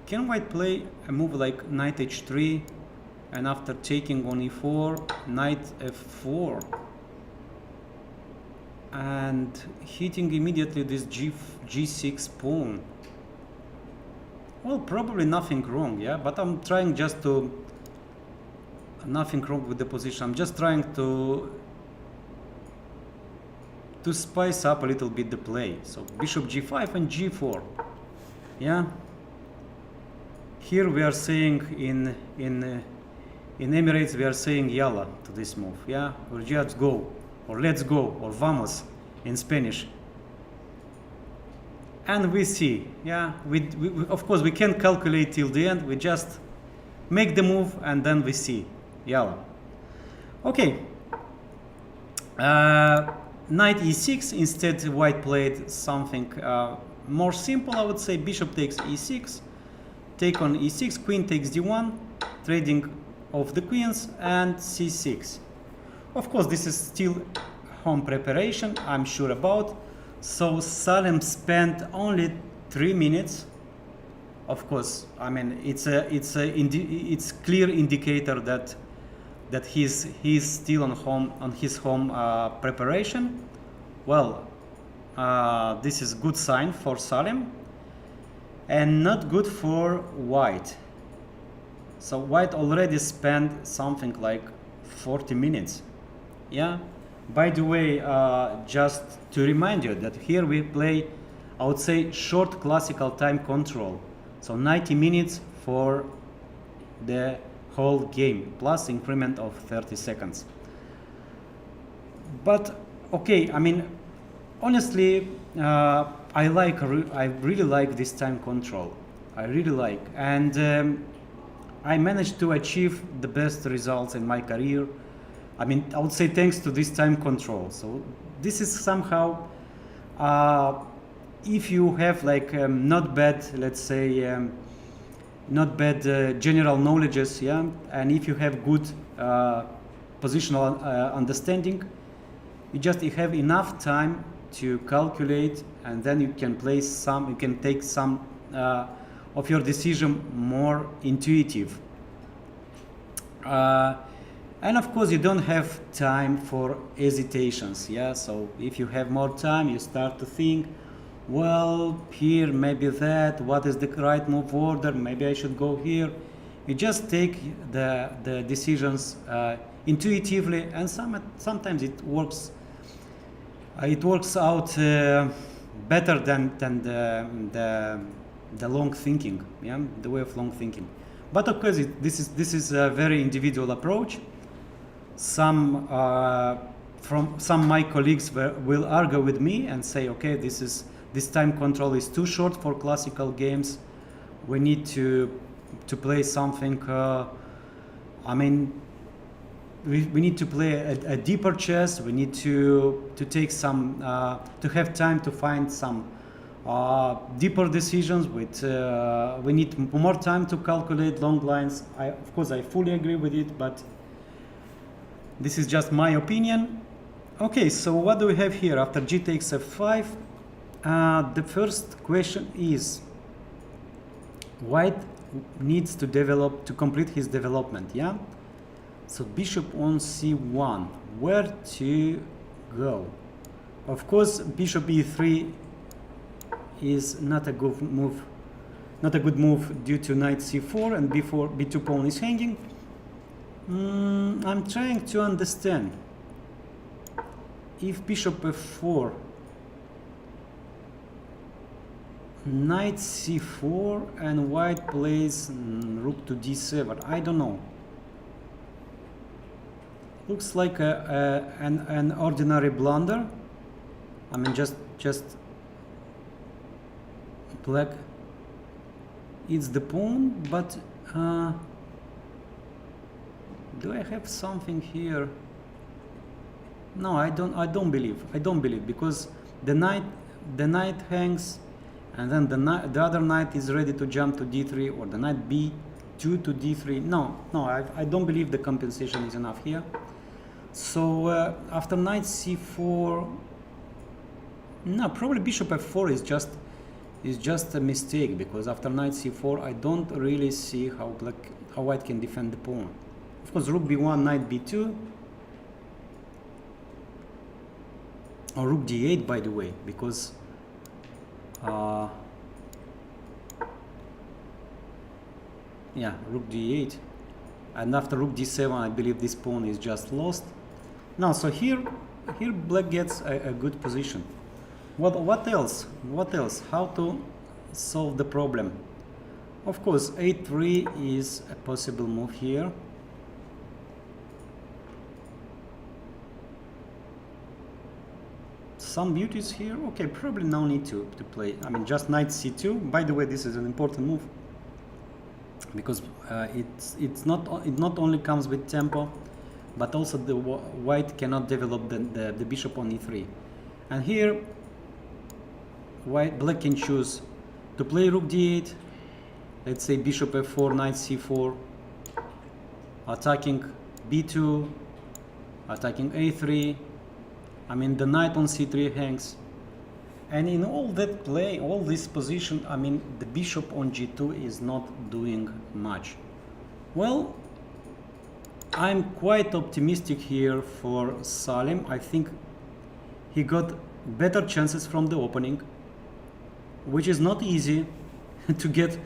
can white play a move like knight h3, and after taking on e4, knight f4, and hitting immediately this g6 pawn? Well, probably nothing wrong, yeah, but I'm trying just to, nothing wrong with the position. I'm just trying to spice up a little bit the play. So bishop g5 and g4. Yeah. Here we are saying in Emirates we are saying yalla to this move. Yeah, or just go, or let's go, or vamos in Spanish. And we see, yeah, we of course we can't calculate till the end. We just make the move and then we see, yalla. Okay. Knight e6. Instead, white played something more simple. I would say bishop takes e6, take on e6, queen takes d1, trading of the queens, and c6. Of course, this is still home preparation, I'm sure about. So Salem spent only 3 minutes. Of course, I mean it's clear indicator that he's still on his home preparation. Well, this is good sign for Salem, and not good for white. So white already spent something like 40 minutes. Yeah. By the way, just to remind you that here we play, I would say, short classical time control. So 90 minutes for the whole game, plus increment of 30 seconds. But okay, I mean, honestly, I really like this time control. I really like, and I managed to achieve the best results in my career. I mean, I would say thanks to this time control. So this is somehow, if you have like not bad, let's say, not bad general knowledges, yeah, and if you have good positional understanding, you have enough time to calculate, and then you can take some of your decision more intuitive. And of course, you don't have time for hesitations. Yeah, so if you have more time, you start to think, well, here, maybe that, what is the right move order? Maybe I should go here. You just take the decisions intuitively, and sometimes it works. It works out better than the long thinking. Yeah, the way of long thinking. But of course, this is a very individual approach. Some my colleagues will argue with me and say, okay, this time control is too short for classical games. We need to play something. I mean, we need to play a deeper chess. We need to take some to have time to find some deeper decisions. We need more time to calculate long lines. Of course, I fully agree with it, but this is just my opinion. Okay, so what do we have here? After g takes f5, the first question is, white needs to complete his development, yeah? So bishop on c1, where to go? Of course, bishop e3 is not a good move. Not a good move due to knight c4, and b2 pawn is hanging. I'm trying to understand if bishop f4, knight c4, and white plays rook to d7. I don't know. Looks like an ordinary blunder. I mean, just black eats the pawn, but do I have something here? No, I don't believe, because the knight hangs, and then the other knight is ready to jump to d3, or the knight b2 to d3. No, I don't believe the compensation is enough here. So after knight c4, no, probably bishop f4 is just a mistake, because after knight c4 I don't really see how white can defend the pawn. Of course, rook b1, knight b2, or rook d8, by the way, because yeah, rook d8, and after rook d7 I believe this pawn is just lost. Now, so here black gets a good position. What else? How to solve the problem. Of course, a3 is a possible move here. Some beauties here. Okay, probably no need to play. I mean, just knight c2. By the way, this is an important move because it not only comes with tempo, but also the white cannot develop the bishop on e3. And here, black can choose to play rook d8. Let's say bishop f4, knight c4, attacking b2, attacking a3. I mean, the knight on c3 hangs. And in all that play, all this position, I mean, the bishop on g2 is not doing much. Well, I'm quite optimistic here for Salim. I think he got better chances from the opening, which is not easy to get,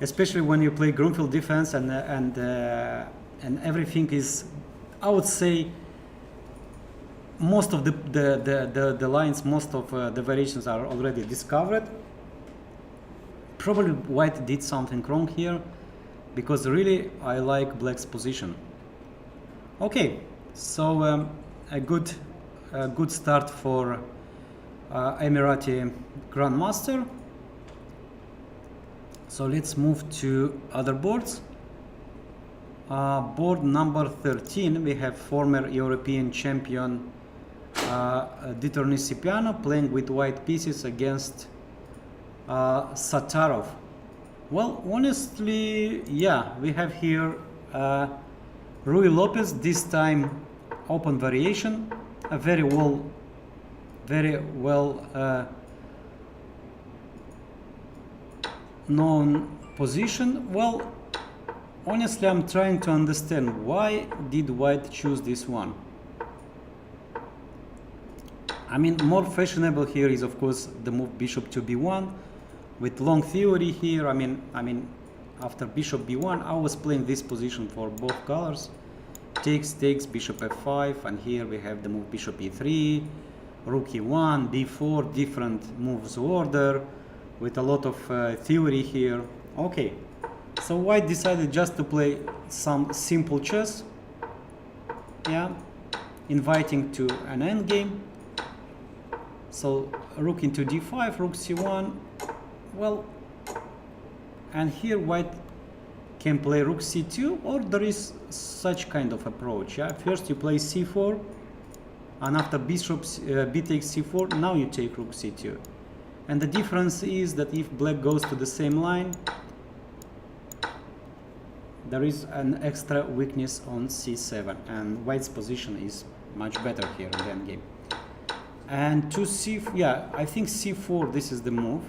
especially when you play Grunfeld defense and everything is, I would say, most of the lines, most of the variations are already discovered. Probably white did something wrong here, because really I like black's position. Okay, so a good start for Emirati Grandmaster. So let's move to other boards. Board number 13, we have former European champion Dieter Nisipiano playing with white pieces against Satarov. Well, honestly, yeah, we have here Rui Lopez, this time open variation, a very well known position. Well, honestly, I'm trying to understand why did white choose this one. I mean, more fashionable here is of course the move bishop to b1 with long theory here. I mean after bishop b1 I was playing this position for both colors. Takes bishop f5, and here we have the move bishop e3, rook e1, b4, different moves order with a lot of theory here. Okay, so white decided just to play some simple chess, yeah, inviting to an endgame. So rook into d5, rook c1, well, and here white can play rook c2, or there is such kind of approach, yeah. First you play c4, and after bishop b takes c4, now you take rook c2. And the difference is that if black goes to the same line, there is an extra weakness on c7, and white's position is much better here in the endgame. And to c4, yeah, I think c4, this is the move.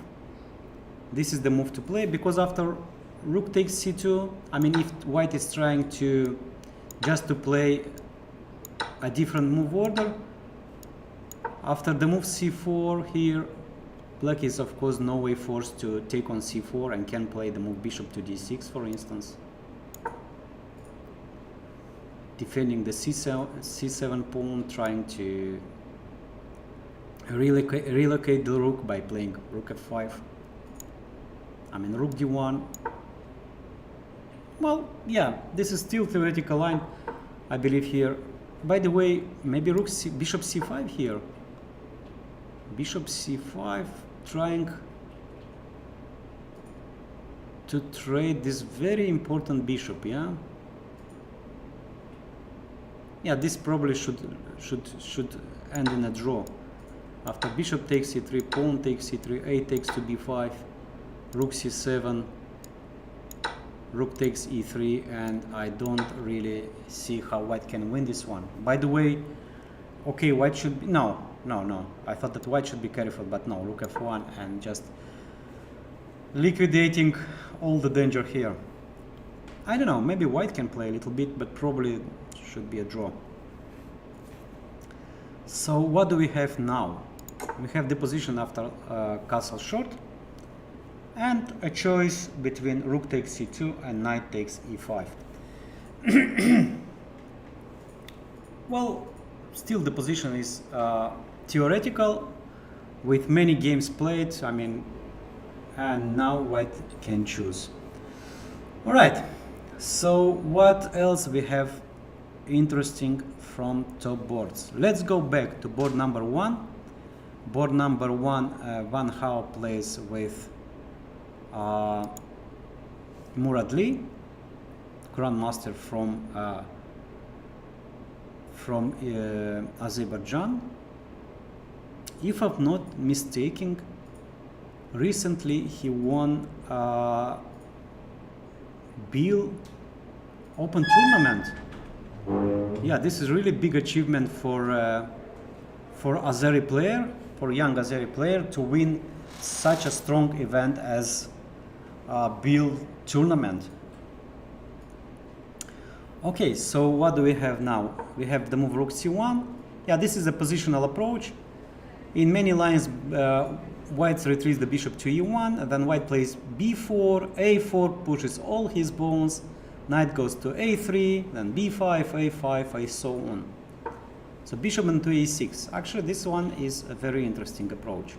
This is the move to play, because after rook takes c2, I mean, if white is trying to just to play a different move order, after the move c4 here, black is of course no way forced to take on c4 and can play the move bishop to d6, for instance, defending the c7 pawn, trying to relocate the rook by playing rook f5. I mean, rook d1. Well, yeah, this is still theoretical line, I believe here. By the way, maybe bishop c5 here. Bishop c5, trying to trade this very important bishop, yeah. Yeah, this probably should end in a draw. After bishop takes c3, pawn takes c3, a takes to b5, rook c7, rook takes e3, and I don't really see how white can win this one. By the way, okay, white should be, no, I thought that white should be careful, but no, rook f1 and just liquidating all the danger here. I don't know, maybe white can play a little bit, but probably should be a draw. So what do we have now? We have the position after castle short, and a choice between rook takes c2 and knight takes e5. Well, still the position is theoretical, with many games played. I mean, and now white can choose. All right, so what else we have interesting from top boards? Let's go back to board number 1. Board number 1, Van Hao plays with Murad Lee, grandmaster from Azerbaijan. If I'm not mistaken, recently he won Bill Open Tournament. Yeah, this is really big achievement for Azeri player, for young Azeri player to win such a strong event as Bill Tournament. Okay, so what do we have now? We have the move Rook C1. Yeah, this is a positional approach. In many lines, white retreats the bishop to E1, and then white plays B4, A4, pushes all his pawns, knight goes to A3, then B5, A5, and so on. So bishop into E6. Actually, this one is a very interesting approach.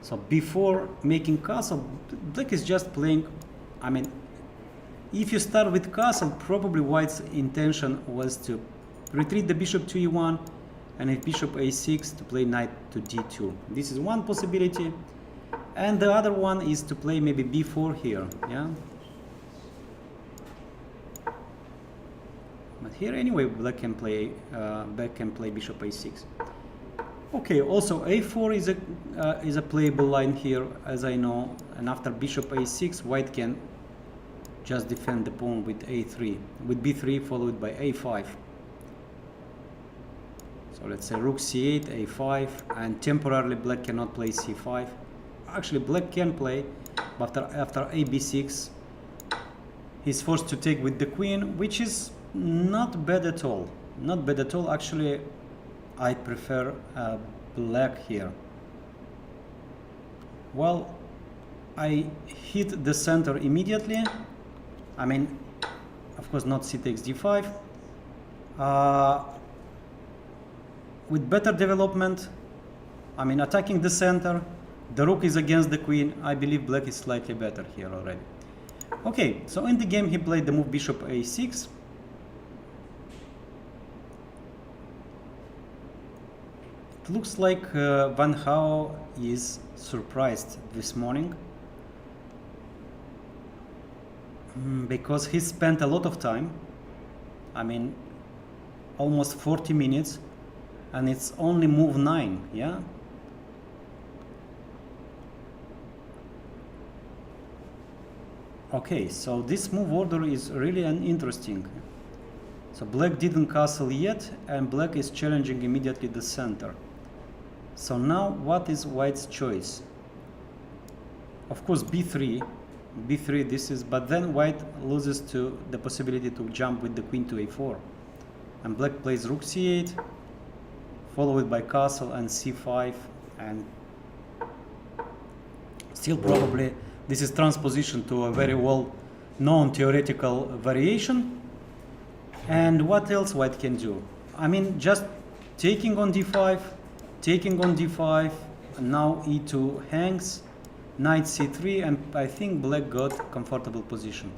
So before making castle, black is just playing, I mean, if you start with castle, probably white's intention was to retreat the bishop to E1, and if bishop A6 to play knight to D2. This is one possibility, and the other one is to play maybe B4 here, yeah. But here anyway, black can play bishop A6. Okay, also A4 is a playable line here, as I know, and after bishop A6, white can just defend the pawn with A3, with B3 followed by A5. So let's say rook C8, A5, and temporarily black cannot play C5. Actually, black can play, but after A B6, he's forced to take with the queen, which is not bad at all. Not bad at all. Actually, I prefer black here. Well, I hit the center immediately. I mean, of course, not c takes d5. With better development, I mean, attacking the center, the rook is against the queen. I believe black is slightly better here already. Okay, so in the game he played the move bishop a6. It looks like Van Hao is surprised this morning because he spent a lot of time, I mean almost 40 minutes, and it's only move 9, yeah? Okay, so this move order is really interesting. So black didn't castle yet, and black is challenging immediately the center. So now what is white's choice? Of course b3, this is, but then white loses to the possibility to jump with the queen to a4. And black plays rook c8, followed by castle and c5, and still probably this is transposition to a very well known theoretical variation. And what else white can do? I mean, just taking on d5, and now e2 hangs, knight c3, and I think black got comfortable position.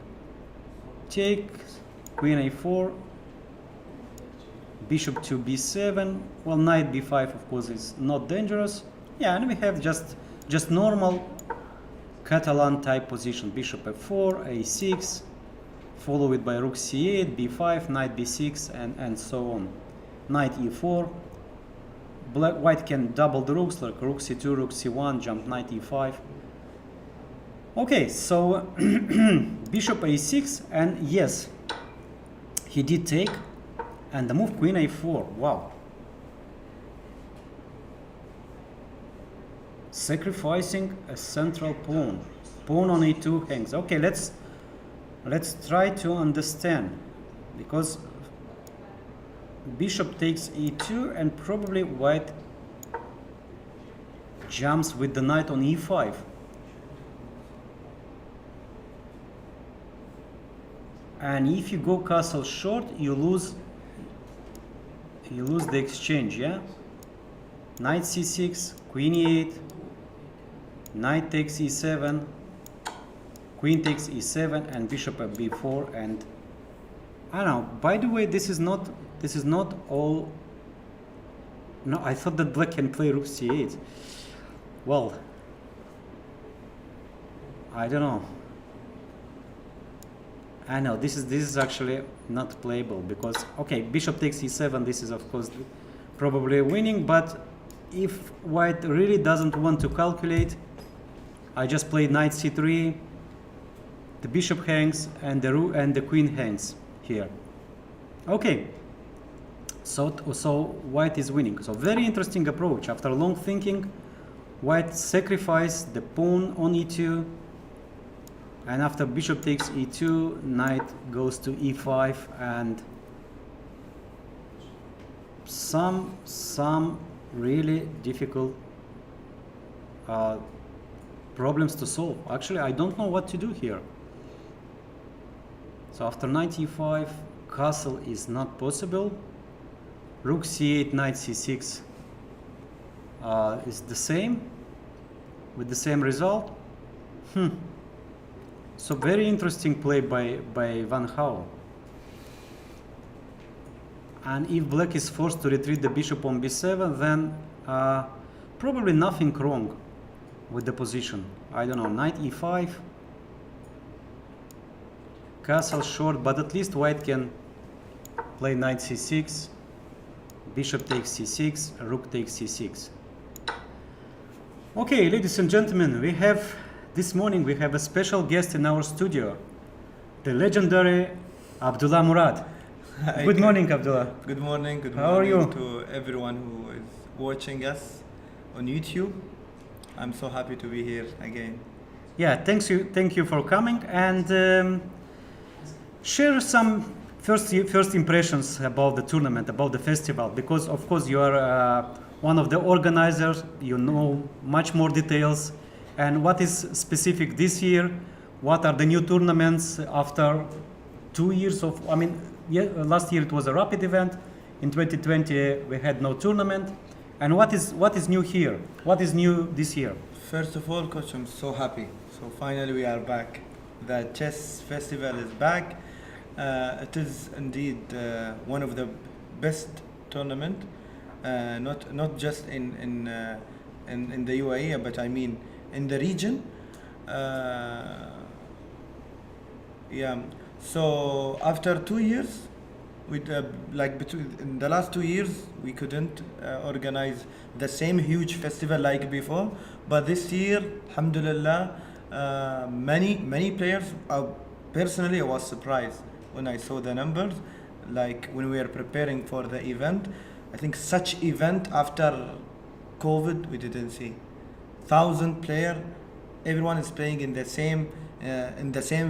Take, queen a4, bishop to b7, well, knight b5 of course is not dangerous. Yeah, and we have just normal Catalan type position, bishop f4, a6, followed by rook c8, b5, knight b6, and so on. Knight e4. White can double the rooks, like rook c2, rook c1, jump knight e5. Okay, so bishop a6, and yes, he did take, and the move queen a4. Wow. Sacrificing a central pawn. Pawn on a2 hangs. Okay, let's try to understand, because bishop takes e2, and probably white jumps with the knight on e5. And if you go castle short, you lose the exchange, yeah? Knight c6, queen e8, knight takes e7, queen takes e7, and bishop at b4, and I don't know. By the way, this is not all. No, I thought that black can play rook c8. Well, I don't know. I know this is actually not playable because okay, bishop takes e7. This is of course probably winning, but if white really doesn't want to calculate, I just play knight c3. The bishop hangs and the queen hangs here. Okay. So white is winning. So very interesting approach. After long thinking, white sacrificed the pawn on e2, and after bishop takes e2, knight goes to e5, and some really difficult problems to solve. Actually, I don't know what to do here. So after knight e5, castle is not possible. Rook c8, knight c6 is the same, with the same result. So very interesting play by Van Gaal. And if black is forced to retreat the bishop on b7, then probably nothing wrong with the position. I don't know, knight e5, castle short, but at least white can play knight c6, bishop takes c6, rook takes c6. Okay, ladies and gentlemen, this morning we have a special guest in our studio, the legendary Abdullah Murad. Good morning, Abdullah. Good morning. Good How are morning you? to everyone who is watching us on YouTube. I'm so happy to be here again. Yeah, thank you for coming, and share some first impressions about the tournament, about the festival, because of course you are one of the organizers, you know much more details. And what is specific this year? What are the new tournaments after 2 years of, last year it was a rapid event, in 2020 we had no tournament. And what is new here? What is new this year? First of all, Coach, I'm so happy. So finally we are back. The chess festival is back. It is indeed one of the best tournament, not just in the UAE, but I mean in the region. So after 2 years, in the last 2 years, we couldn't organize the same huge festival like before. But this year, alhamdulillah, many players. Personally, I was surprised when I saw the numbers. Like when we were preparing for the event, I think such event after COVID we didn't see. 1,000 players, everyone is playing in the same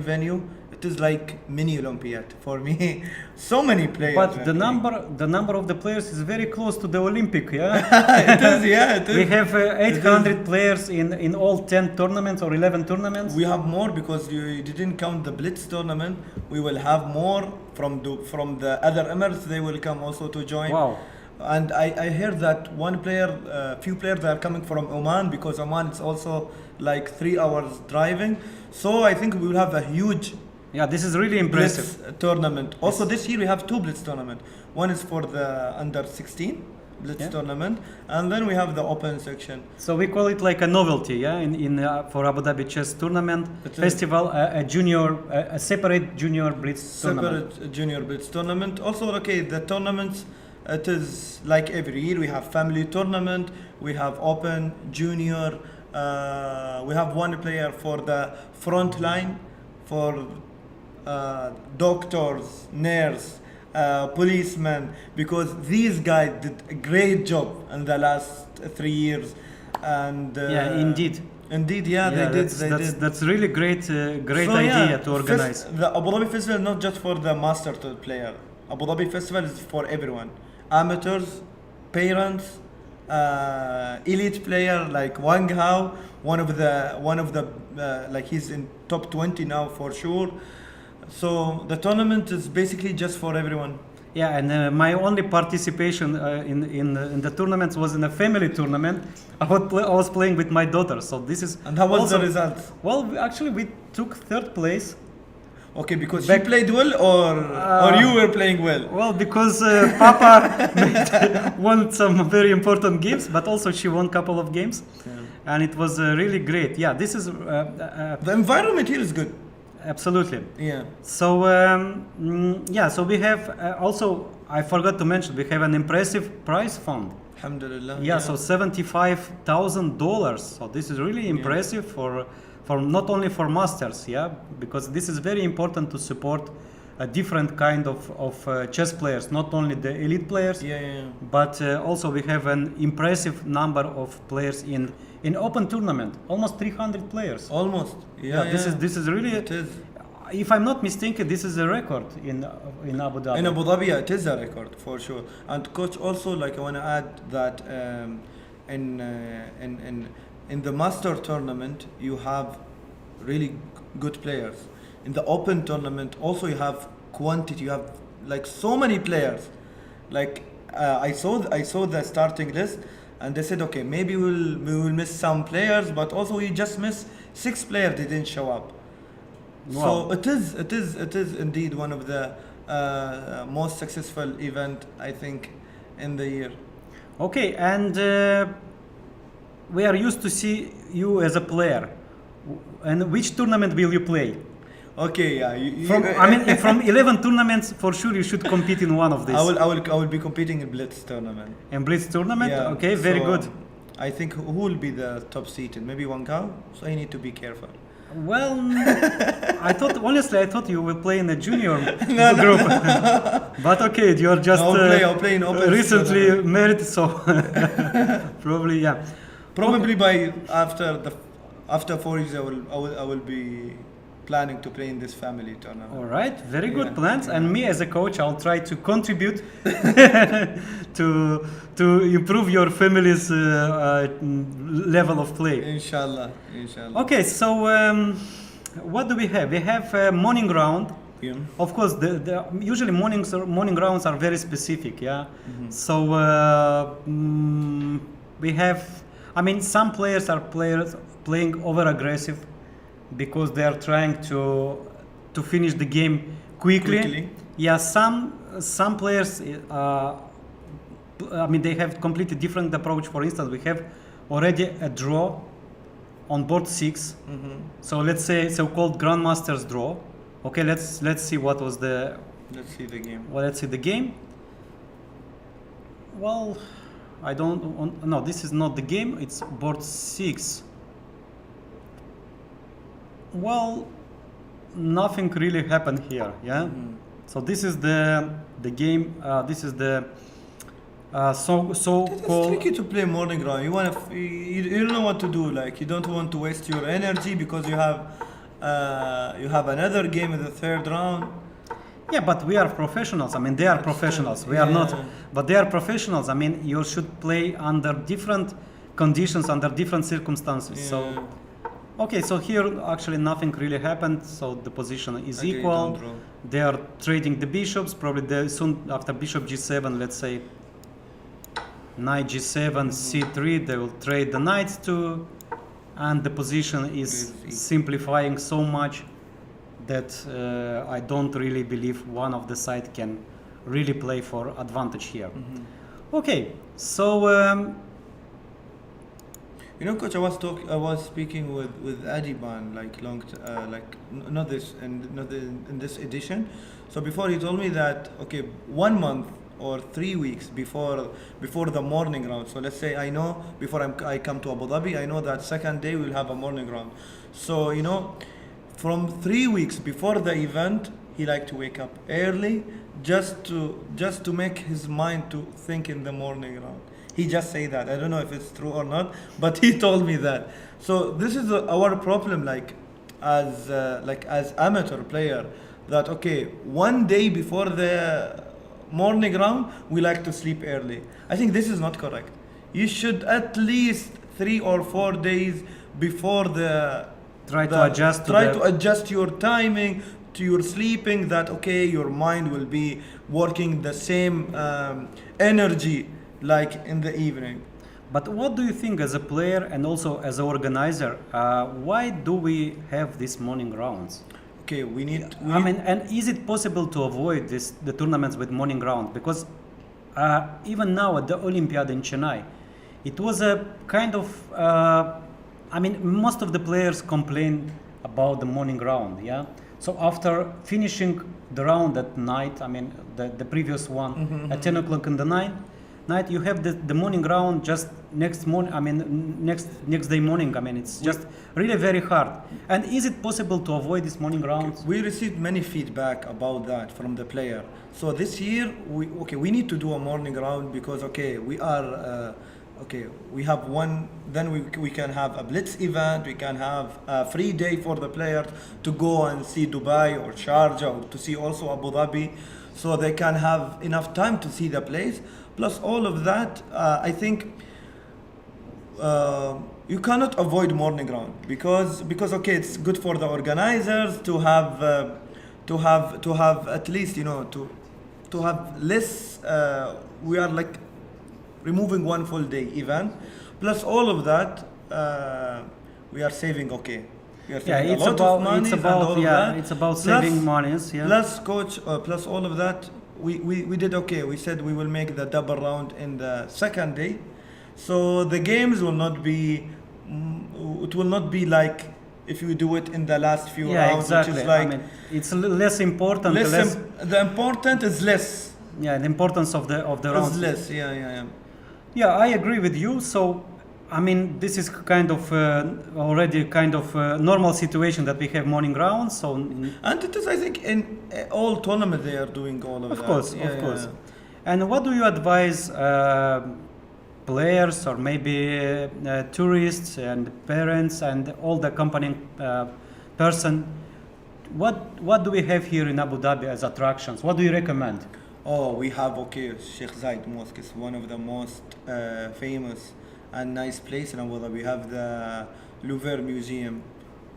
venue. It is like mini Olympiad for me. So many players. But the number of the players is very close to the Olympic, yeah. It is, yeah. It is. We have 800 players in all 10 tournaments or 11 tournaments. We have more because you didn't count the Blitz tournament. We will have more from the other Emirates. They will come also to join. Wow. And I heard that few players are coming from Oman, because Oman is also like 3 hours driving. So I think we will have a huge this is really impressive Blitz tournament. Also this year we have 2 Blitz tournament. One is for the under 16 Blitz tournament, and then we have the open section. So we call it like a novelty, for Abu Dhabi Chess Tournament Festival, a separate junior Blitz tournament. Separate junior Blitz tournament. Also, the tournaments, it is like every year. We have family tournament, we have open, junior, we have one player for the front line, for doctors, nurse, policemen, because these guys did a great job in the last 3 years. And Indeed, they did. That's really great idea to organize. The Abu Dhabi Festival is not just for the master player. Abu Dhabi Festival is for everyone. Amateurs, parents, elite player like Wang Hao, one of the like he's in top 20 now for sure. So the tournament is basically just for everyone. Yeah, and my only participation in the tournaments was in a family tournament. I was playing with my daughter, so this is. And how was also, the results? Well, actually, we took third place. Okay, because Back- she played well, or you were playing well. Well, because Papa won some very important games, but also she won a couple of games, and it was really great. Yeah, this is The environment here is good. absolutely. Yeah. So yeah, so we have also. I forgot to mention we have an impressive prize fund. Alhamdulillah. Yeah, so $75,000. So this is really impressive for not only for masters, yeah, because this is very important to support a different kind of chess players, not only the elite players, Yeah. but also we have an impressive number of players in open tournament, almost 300 players. Almost. Yeah, this is really. It is. If I'm not mistaken, this is a record in Abu Dhabi. In Abu Dhabi, it is a record for sure. And coach, also like I want to add that in the master tournament you have really good players. In the open tournament also you have quantity. You have like so many players. Like I saw the starting list, and they said, okay, maybe we will miss some players, but also we just miss 6 players. They didn't show up. Wow. So it is indeed one of the most successful event, I think, in the year. Okay, and we are used to see you as a player. And which tournament will you play? Okay, yeah. From 11 tournaments, for sure you should compete in one of these. I will be competing in Blitz tournament. In Blitz tournament? Yeah, Okay, very so good. I think who will be the top seated? Maybe Wangao. So I need to be careful. Well, I thought you will play in the junior group. But okay, you're just I'll play in open recently tournament. married, so probably, yeah. Probably after 4 years, I will be planning to play in this family tournament. All right, very good Yeah, plans. yeah. And me as a coach, I'll try to contribute to improve your family's level of play. Inshallah. Okay, so what do we have? We have morning round. Yeah. Of course, the usually morning rounds are very specific. Yeah. So we have. I mean, some players are playing over aggressive because they are trying to finish the game quickly. Yeah, some players, I mean, they have completely different approach. For instance, we have already a draw on board 6. So let's say so-called grandmaster's draw. Okay, let's see what was the. Let's see the game. Well, let's see the game. Well, I don't. No, this is not the game. It's board 6. Well, nothing really happened here. Yeah. So this is the game. This is the It's so-called. tricky to play morning round. You don't know what to do. Like you don't want to waste your energy because you have another game in the third round. Yeah, but we are professionals. I mean, they are professionals. We are not, but they are professionals. I mean, you should play under different conditions, under different circumstances. Yeah. So, okay, so here actually nothing really happened. So the position is Okay, equal. don't draw. They are trading the bishops. Probably soon after bishop g7, let's say knight g7, c3. They will trade the knights too, and the position is simplifying so much that I don't really believe one of the side can really play for advantage here. Okay, so You know, coach, I was speaking with Adiban not in this edition. So before he told me that 1 month or 3 weeks before the morning round. So let's say I know before I come to Abu Dhabi, I know that second day we'll have a morning round. So you know, from 3 weeks before the event, he liked to wake up early just to make his mind to think in the morning round. He just say that. I don't know if it's true or not, but he told me that. So this is our problem, as amateur player, that one day before the morning round we like to sleep early. I think this is not correct. You should at least 3 or 4 days before try to adjust to adjust your timing to your sleeping, that okay, your mind will be working the same energy like in the evening. But what do you think as a player and also as an organizer? Why do we have these morning rounds? Okay, we need. I mean, and is it possible to avoid the tournaments with morning round? Because even now at the Olympiad in Chennai, it was a kind of. I mean, most of the players complained about the morning round. Yeah. So after finishing the round at night, I mean the previous one at 10 o'clock in the night, you have the morning round just next morning. I mean next day morning. I mean it's just really very hard. And is it possible to avoid this morning rounds? We received many feedback about that from the player. So this year we need to do a morning round because we are we have one. Then we can have a blitz event. We can have a free day for the players to go and see Dubai or Sharjah or to see also Abu Dhabi, so they can have enough time to see the place. Plus all of that, I think you cannot avoid morning round because it's good for the organizers to have at least to have less. We are like removing one full day event. Plus all of that, we are saving. We are saving it's a lot about of money. it's about saving monies. Yeah. Plus coach, plus all of that. We did okay. We said we will make the double round in the second day, so the games will not be. It will not be like if you do it in the last few rounds, exactly. which is like I mean, it's less important. the important is less. Yeah, the importance of the rounds is less. Yeah. Yeah, I agree with you. So, I mean, this is kind of already kind of normal situation that we have morning rounds. So, and it is, I think, in all tournaments they are doing all of that. Of course. And what do you advise players or maybe tourists and parents and all the accompanying person? What do we have here in Abu Dhabi as attractions? What do you recommend? Oh, we have Sheikh Zayed Mosque is one of the most famous and nice place in Abu Dhabi. We have the Louvre Museum,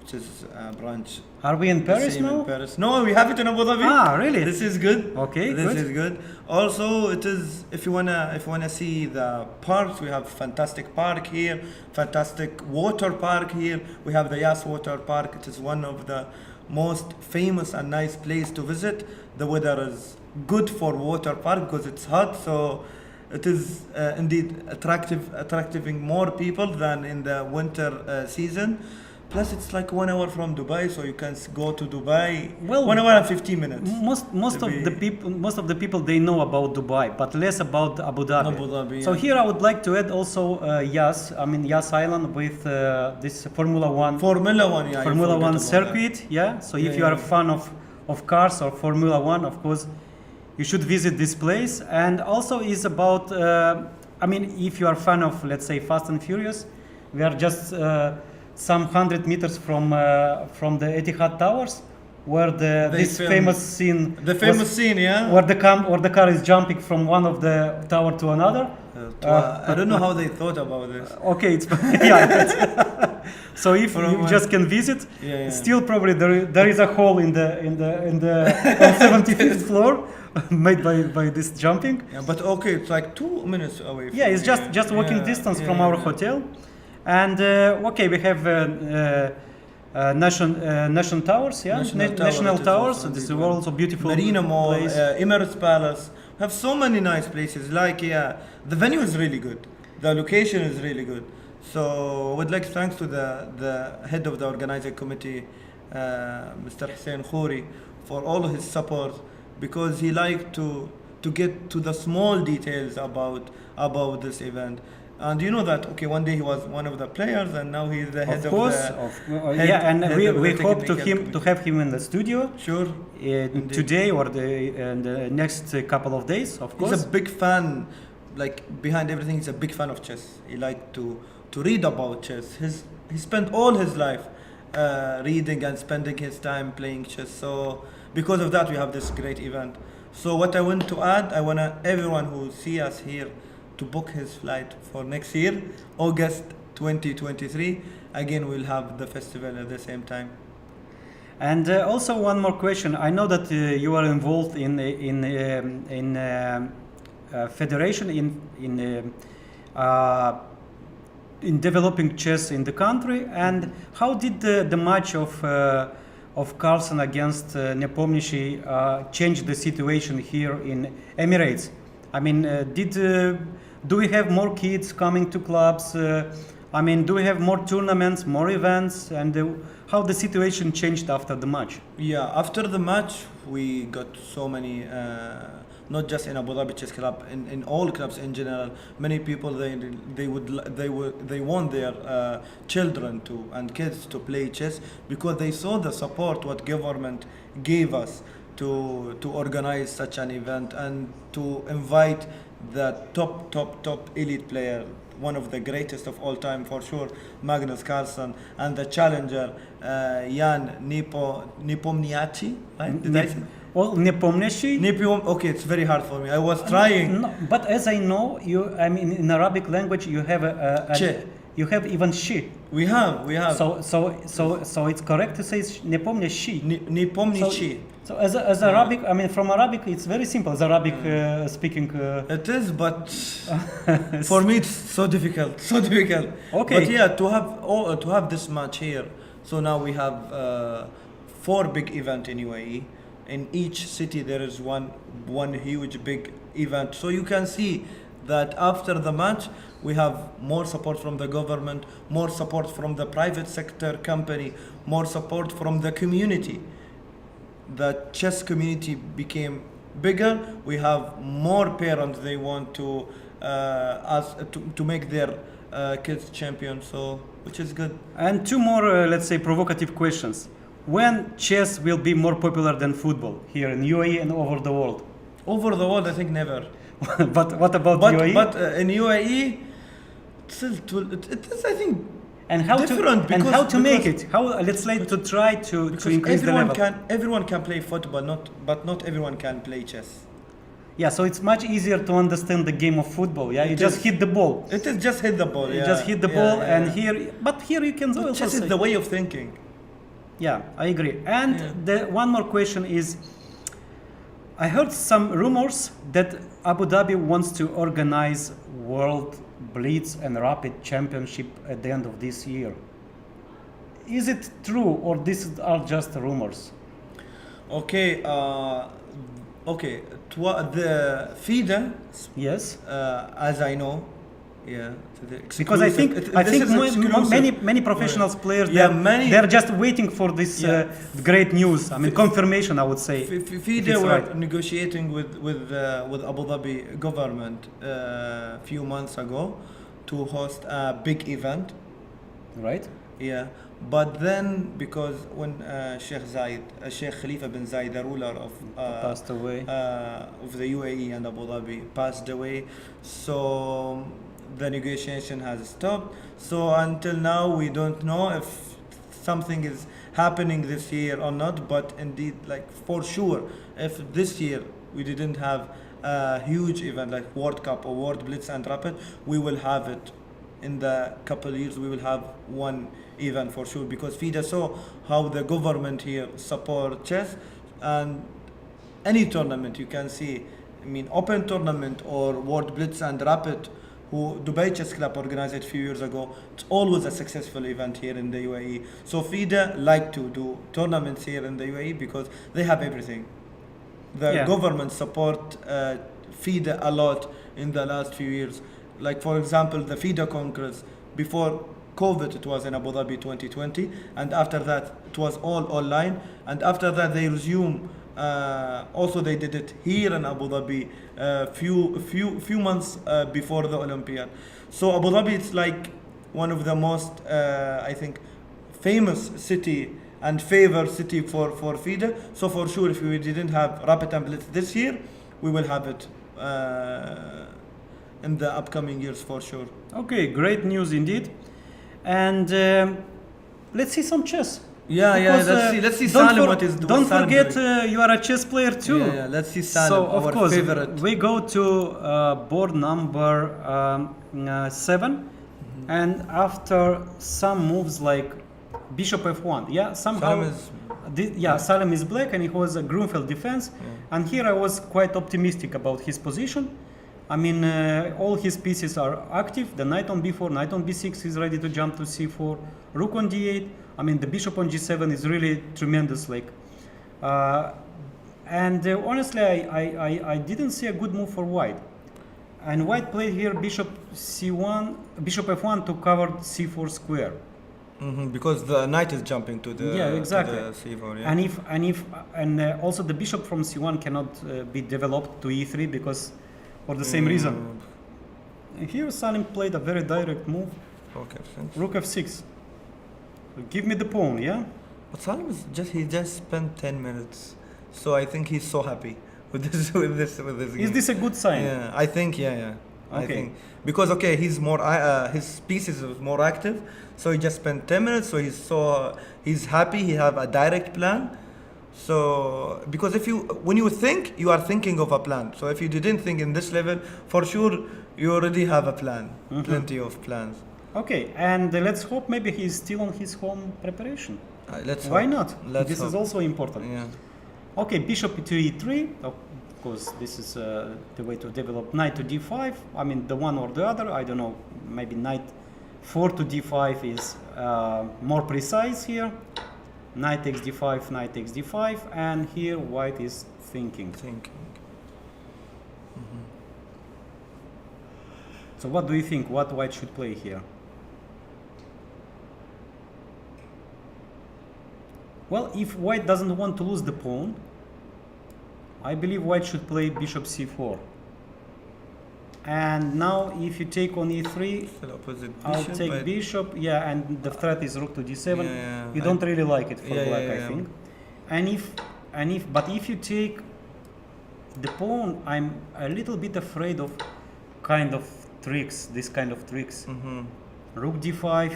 which is a branch. Are we in Paris now? In Paris. No, we have it in Abu Dhabi. Ah, really? This is good. Okay, this is good. Also, it is if you wanna see the parks, we have fantastic park here, fantastic water park here. We have the Yas Water Park. It is one of the most famous and nice place to visit. The weather is good for water park because it's hot, so it is indeed attracting more people than in the winter season. Plus it's like 1 hour from Dubai, so you can go to Dubai. Well, 1 hour and 15 minutes. Most of the people they know about Dubai, but less about Abu Dhabi. So here I would like to add also Yas Island with this Formula One circuit. Yeah. So if you are a fan of cars or Formula One, of course, you should visit this place. And also is about, if you are a fan of, let's say, Fast and Furious, we are just some 100 meters from the Etihad Towers, where this famous scene. The famous scene, yeah. Where the car is jumping from one of the tower to another. I don't know how they thought about this. Okay, it's so if you just can visit, still probably there is a hole in the 75th floor made by this jumping. Yeah, but it's like 2 minutes away. Yeah, it's just walking distance from our hotel, and we have Nation Towers, National Towers. This is also beautiful. Marina Mall, place. Emirates Palace. Have so many nice places. Like the venue is really good. The location is really good. So I would like to thanks to the head of the organizing committee, Mr. Hussein Khouri, for all his support, because he liked to get to the small details about this event. And you know that one day he was one of the players, and now he is the head we hope to have him in the studio. Sure. Today or in the next couple of days, of course. He's a big fan. Like behind everything, he's a big fan of chess. He liked to read about chess. He spent all his life reading and spending his time playing chess. So because of that, we have this great event. So what I want to add, I want everyone who see us here to book his flight for next year, August 2023. Again, we'll have the festival at the same time. And also one more question. I know that you are involved in federation in developing chess in the country. And how did the match of Carlsen against Nepomniachtchi change the situation here in Emirates? I mean, do we have more kids coming to clubs? I mean, do we have more tournaments, more events, and how the situation changed after the match? Yeah, after the match, we got so many, not just in Abu Dhabi Chess Club, in all clubs in general. Many people they want their children to and kids to play chess because they saw the support what government gave us to organize such an event and to invite the top elite player, one of the greatest of all time for sure, Magnus Carlsen, and the challenger Jan Nepomniachtchi, right? Did I say? Well, Nepomniachtchi. Okay, it's very hard for me. I was trying. No, but as I know, I mean, in Arabic language, you have you have even she. We have. So it's correct to say Nepomniachtchi. Nepomniachtchi. So as Arabic, I mean, from Arabic, it's very simple. As Arabic speaking. It is, but for me it's so difficult. Okay. But yeah, to have this match here. So now we have 4 big events in UAE. In each city there is one huge big event. So you can see that after the match we have more support from the government, more support from the private sector company, more support from the community. The chess community became bigger. We have more parents, they want to to make their kids champions, so which is good. And 2 more, let's say, provocative questions. When chess will be more popular than football here in UAE and over the world? Over the world, I think never. But what about UAE? But in UAE, it is, I think, and how different. And how to make it? How let's say to try to increase the level. Everyone can play football, but not everyone can play chess. Yeah, so it's much easier to understand the game of football. Yeah, you just hit the ball. It is just hit the ball. You just hit the ball, and here you can also chess is the way of thinking. Yeah, I agree. And the one more question is, I heard some rumors that Abu Dhabi wants to organize World Blitz and Rapid Championship at the end of this year. Is it true, or these are just rumors? Okay, the FIDE. Yes. As I know. Yeah, because I think many professional players they're just waiting for this great news. I mean, confirmation, I would say. FIDE were negotiating with Abu Dhabi government a few months ago to host a big event. Right. Yeah, but then because when Sheikh Khalifa bin Zayed, the ruler of passed away of the UAE and Abu Dhabi, passed away, so the negotiation has stopped. So until now we don't know if something is happening this year or not, but indeed, like for sure, if this year we didn't have a huge event like World Cup or World Blitz and Rapid, we will have it in the couple of years. We will have one event for sure, because FIDE saw how the government here support chess, and any tournament you can see, I mean, open tournament or World Blitz and Rapid, who Dubai Chess Club organized it a few years ago, it's always a successful event here in the UAE. So FIDE like to do tournaments here in the UAE because they have everything. The government support FIDE a lot in the last few years. Like for example, the FIDE Congress, before COVID it was in Abu Dhabi 2020, and after that it was all online, and after that they resume. Also they did it here in Abu Dhabi few months before the Olympiad. So Abu Dhabi is like one of the most I think famous city and favored city for FIDE. So for sure, if we didn't have Rapid and Blitz this year, we will have it in the upcoming years for sure. Okay, great news indeed. And let's see some chess. Let's see Salim what is doing. Don't forget you are a chess player too. Let's see Salim, so of our course favorite. We go to board number 7, and after some moves like Bishop F1, somehow Salem is black and he was a Grunfeld defense. And here I was quite optimistic about his position. I mean, all his pieces are active. The knight on b4, knight on b6 is ready to jump to c4, rook on d8. I mean, the bishop on g7 is really tremendous. Honestly, I didn't see a good move for white. And white played here bishop c1, bishop f1 to cover c4 square. Because the knight is jumping to the exactly. to the c4. Yeah. And also the bishop from c1 cannot be developed to e3 because for the same reason. Here Salim played a very direct move. Rook f6. Give me the pawn, yeah? But Salim just spent 10 minutes, so I think he's so happy with this game. Is this a good sign? Yeah, I think Okay. I think because he's more his pieces is more active, so he just spent 10 minutes, so he's happy. He have a direct plan. So because when you think, you are thinking of a plan. So if you didn't think in this level, for sure you already have a plan, plenty of plans. Okay, and let's hope maybe he's still on his home preparation. Why not? This is also important. Yeah. Okay, bishop to e3. Of course, this is the way to develop knight to d5. I mean, the one or the other. I don't know. Maybe knight 4 to d5 is more precise here. Knight takes d5, knight takes d5, and here white is thinking. So what do you think? What white should play here? Well, if white doesn't want to lose the pawn, I believe white should play bishop c4. And now if you take on e3, I'll take bishop, and the threat is rook to d7. You don't really like it for black, I think. But if you take the pawn, I'm a little bit afraid of this kind of tricks. Rook d5,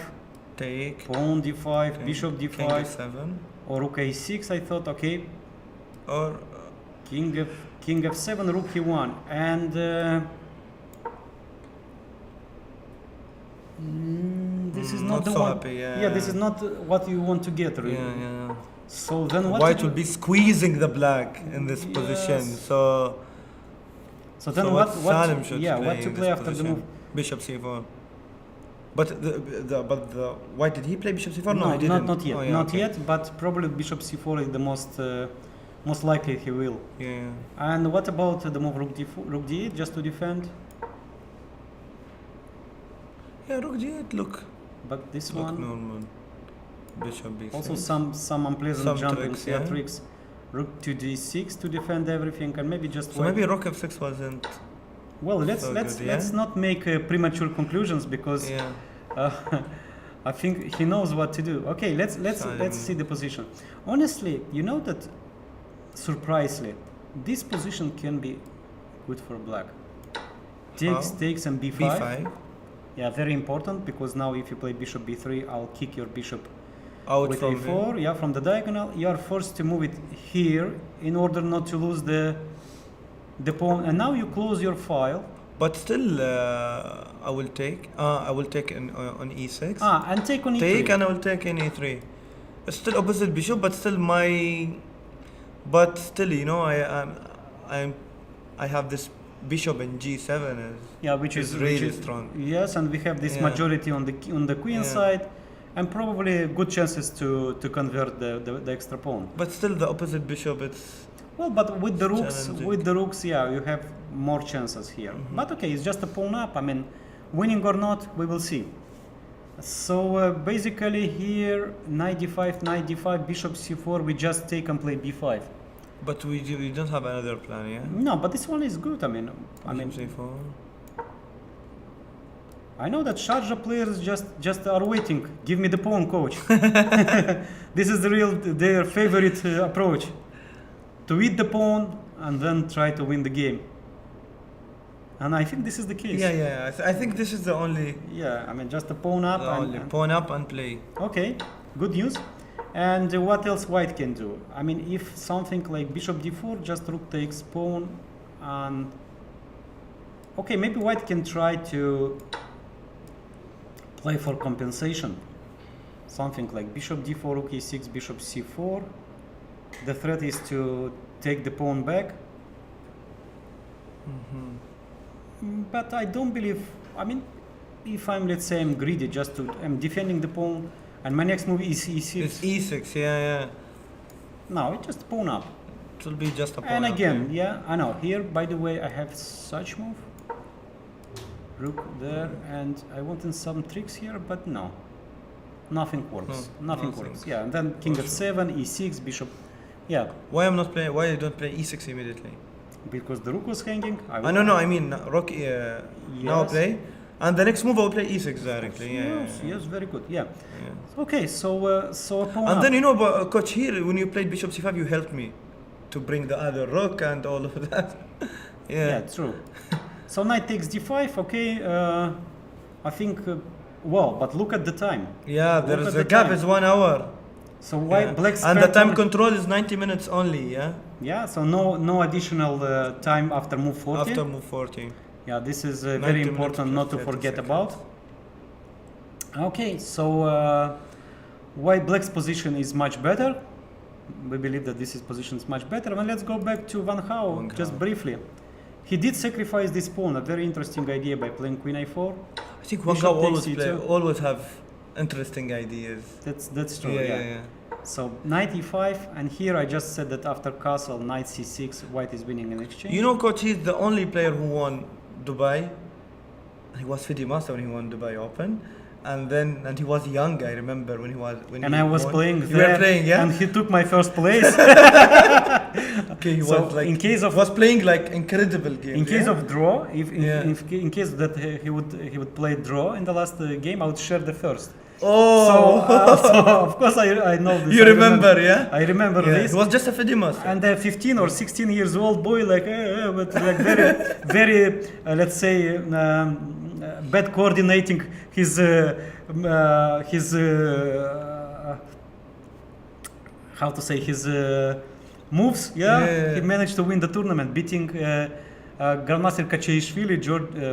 take, pawn d5, bishop d5, king f7, or rook a6. I thought, okay, or king f7, rook e1, and this is not the so one. Happy, This is not what you want to get, really. So then what? White will be squeezing the black in this position. So then what? Salim should play what to play after position. the move? Bishop c4. But the white, did he play bishop c4? No, he didn't. Not yet. Not yet. But probably bishop c4 is the most likely he will. Yeah. And what about the move rook d8 just to defend? Yeah, rook d8. Look. But this look one. Normal. Bishop b6. Also some unpleasant jumping tricks, tricks. Rook to d6 to defend everything, and maybe just. So maybe rook f6 wasn't. Well, let's not make premature conclusions because I think he knows what to do. Okay, let's see the position. Honestly, you know that surprisingly, this position can be good for black. Takes and b5. b5. Yeah, very important because now if you play bishop b3, I'll kick your bishop out with from a4. here. Yeah, from the diagonal. You are forced to move it here in order not to lose the pawn, and now you close your file. But still, I will take on e6. And take on e3. Take and I will take in e3. It's still opposite bishop, but still you know, I have this bishop in g7 which is really strong. Yes, and we have this majority on the queen side, and probably good chances to convert the extra pawn. But still, the opposite bishop, it's. Well, but with the rooks, you have more chances here. But okay, it's just a pawn up. I mean, winning or not, we will see. So basically here, knight d5, bishop c4. We just take and play b5. But we don't have another plan, yeah. No, but this one is good. I mean, c4. I know that Sharjah players just are waiting. Give me the pawn, coach. This is their favorite approach. To eat the pawn and then try to win the game. And I think this is the case. I think this is the only. Yeah, I mean just a pawn up. Pawn up and play. Okay, good news. And what else white can do? I mean, if something like bishop d4, just rook takes pawn, and okay, maybe white can try to play for compensation. Something like bishop d4, rook e6, bishop c4. The threat is to take the pawn back. But I don't believe. I mean, if I'm, let's say, I'm greedy, I'm defending the pawn, and my next move is e6. It's e6, yeah. No, it's just pawn up. It will be just a pawn And up, again, yeah, I know. Here, by the way, I have such move. Rook there, and I wanted some tricks here, but no. Nothing works. Nothing works. Yeah, and then king f7, e6, bishop. Yeah, Why I'm not playing? Why I don't play e6 immediately? because the rook was hanging. No. I mean, rook. Now Yes. play, and the next move I'll play e6 directly. Yes, very good. Yeah. Yeah. Okay, so pawn And up. then coach, here when you played bishop c5, you helped me to bring the other rook and all of that. Yeah, true. So knight takes d5. Okay, I think. Wow, but look at the time. Yeah, there Look is at a the gap time. is 1 hour. So why Yeah. black And the spent time only- control is 90 minutes only. Yeah. Yeah, so no additional time after move 40. After move 40. Yeah, this is 90 very minutes important plus not to 30 forget seconds. about. Okay, so white black's position is much better. We believe that this is position is much better. And let's go back to Van Gaal Van just Gaal. briefly. He did sacrifice this pawn, a very interesting idea by playing queen a4. I think Van Bishop Gaal takes e2. always have interesting ideas. That's true. Yeah. So knight e5, and here I just said that after castle, knight c6, white is winning an exchange. You know, coach, he's the only player who won Dubai. He was FIDE master when he won Dubai Open, and he was young. I remember when he was and I was won. playing You there, were playing, yeah. and he took my first place. Okay, he So was like in case of- he was playing like incredible games. In case yeah? of draw, if Yeah. in case that he would play draw in the last game, I would share the first. Oh, So of course I know this. you I remember, yeah? I remember Yeah, this. He was just a FIDE master. And a 15 or 16 years old boy, like, but like very, very, let's say, bad coordinating his how to say his moves. Yeah. He managed to win the tournament, beating Grandmaster Kacheishvili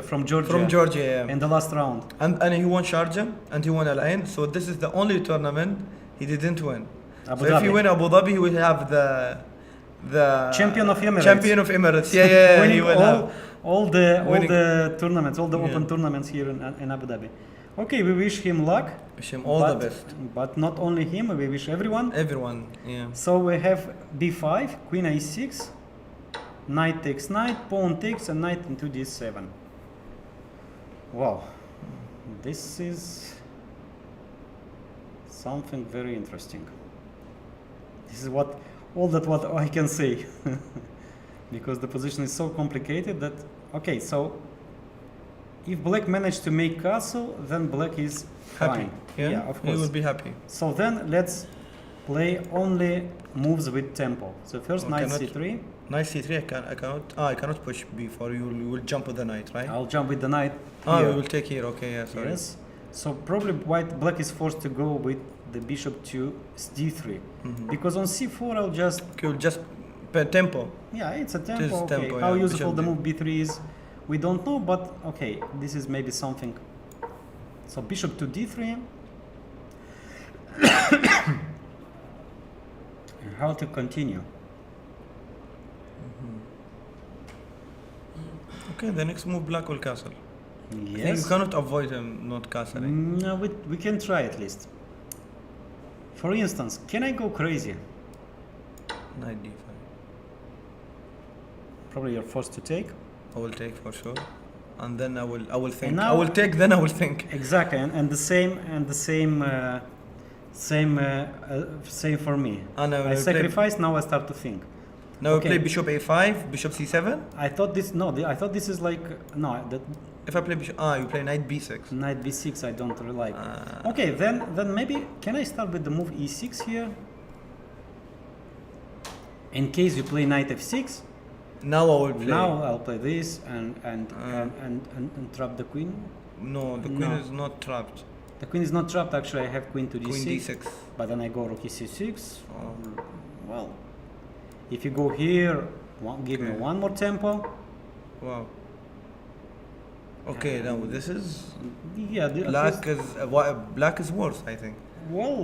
from Georgia. From Georgia, yeah. In the last round. And he won Sharjah and he won Al Ain. So this is the only tournament he didn't win. Abu So if he Dhabi. win Abu Dhabi, he will have the Champion of Emirates. Champion of Emirates. Yeah, he Winning will have. all the tournaments, all the Yeah. open tournaments here in Abu Dhabi. Okay, we wish him luck. Wish him all but, the best. But not only him, we wish everyone. Everyone, yeah. So we have b5, queen a6, knight takes knight, pawn takes, and knight into d7. Wow, this is something very interesting. This is what I can say. Because the position is so complicated that, okay, so if black managed to make castle, then black is Happy. fine. Yeah, of he course. will be happy. So then let's play only moves with tempo. So first Oh, knight cannot- c3. Knight c3, I cannot push b4. You will jump with the knight, right? I'll jump with the knight Ah, here. we will take here. Okay, yeah, sorry. Yes. So probably black is forced to go with the bishop to d3. Mhm. Because on c4 I'll just, Okay, we'll just tempo. yeah, it's a It tempo. is Okay. tempo, How yeah, useful bishop the D. move b3 is, we don't know, but okay, this is maybe something. So bishop to d3. And how to continue? Okay, the next move, black will castle. I think Yes. you cannot avoid him not castling. No, we can try at least. For instance, can I go crazy? Knight d5. Probably you're forced to take. I will take for sure, and then I will think. now- I will take, then I will think. Exactly, and the same for me. And I I will play, sacrifice. Now I start to think. now we Okay. play bishop a5, bishop c7. I thought this. No, I thought this is like no. That If I play bishop, you play knight b6. knight b6. I don't really like. Ah. Okay, then maybe can I start with the move e6 here? In case you play knight f6, Now I will play. now I'll play this and trap the queen. No, the queen No. is not trapped. The queen is not trapped. Actually, I have queen to d6. Queen d6. But then I go rook e6. Oh. Well, if you go here, give me Okay. one more tempo. Wow. Okay, now this is Yeah, black is worse, I think. well,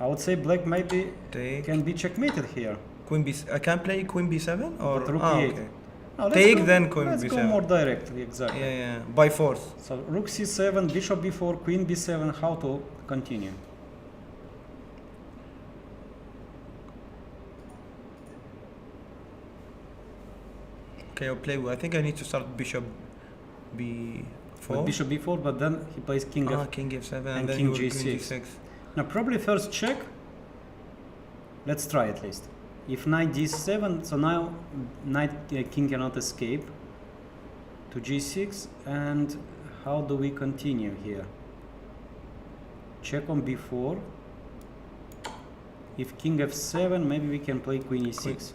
I would say black maybe Take. can be checkmated here. Queen b. I can't play queen b7 or But rook e8. okay. No, let's Take go, then queen let's go b7. more directly, exactly. Yeah, yeah. By force. So rook c7, bishop b4, queen b7. How to continue? Okay, I'll play. I think I need to start bishop b4. With bishop b4, but then he plays king f. King f7 and and then king you will queen g6. g6. Now probably first check. Let's try at least. If knight d7, so now knight king cannot escape to g6, and how do we continue here? Check on b4. If king f7, maybe we can play queen e6,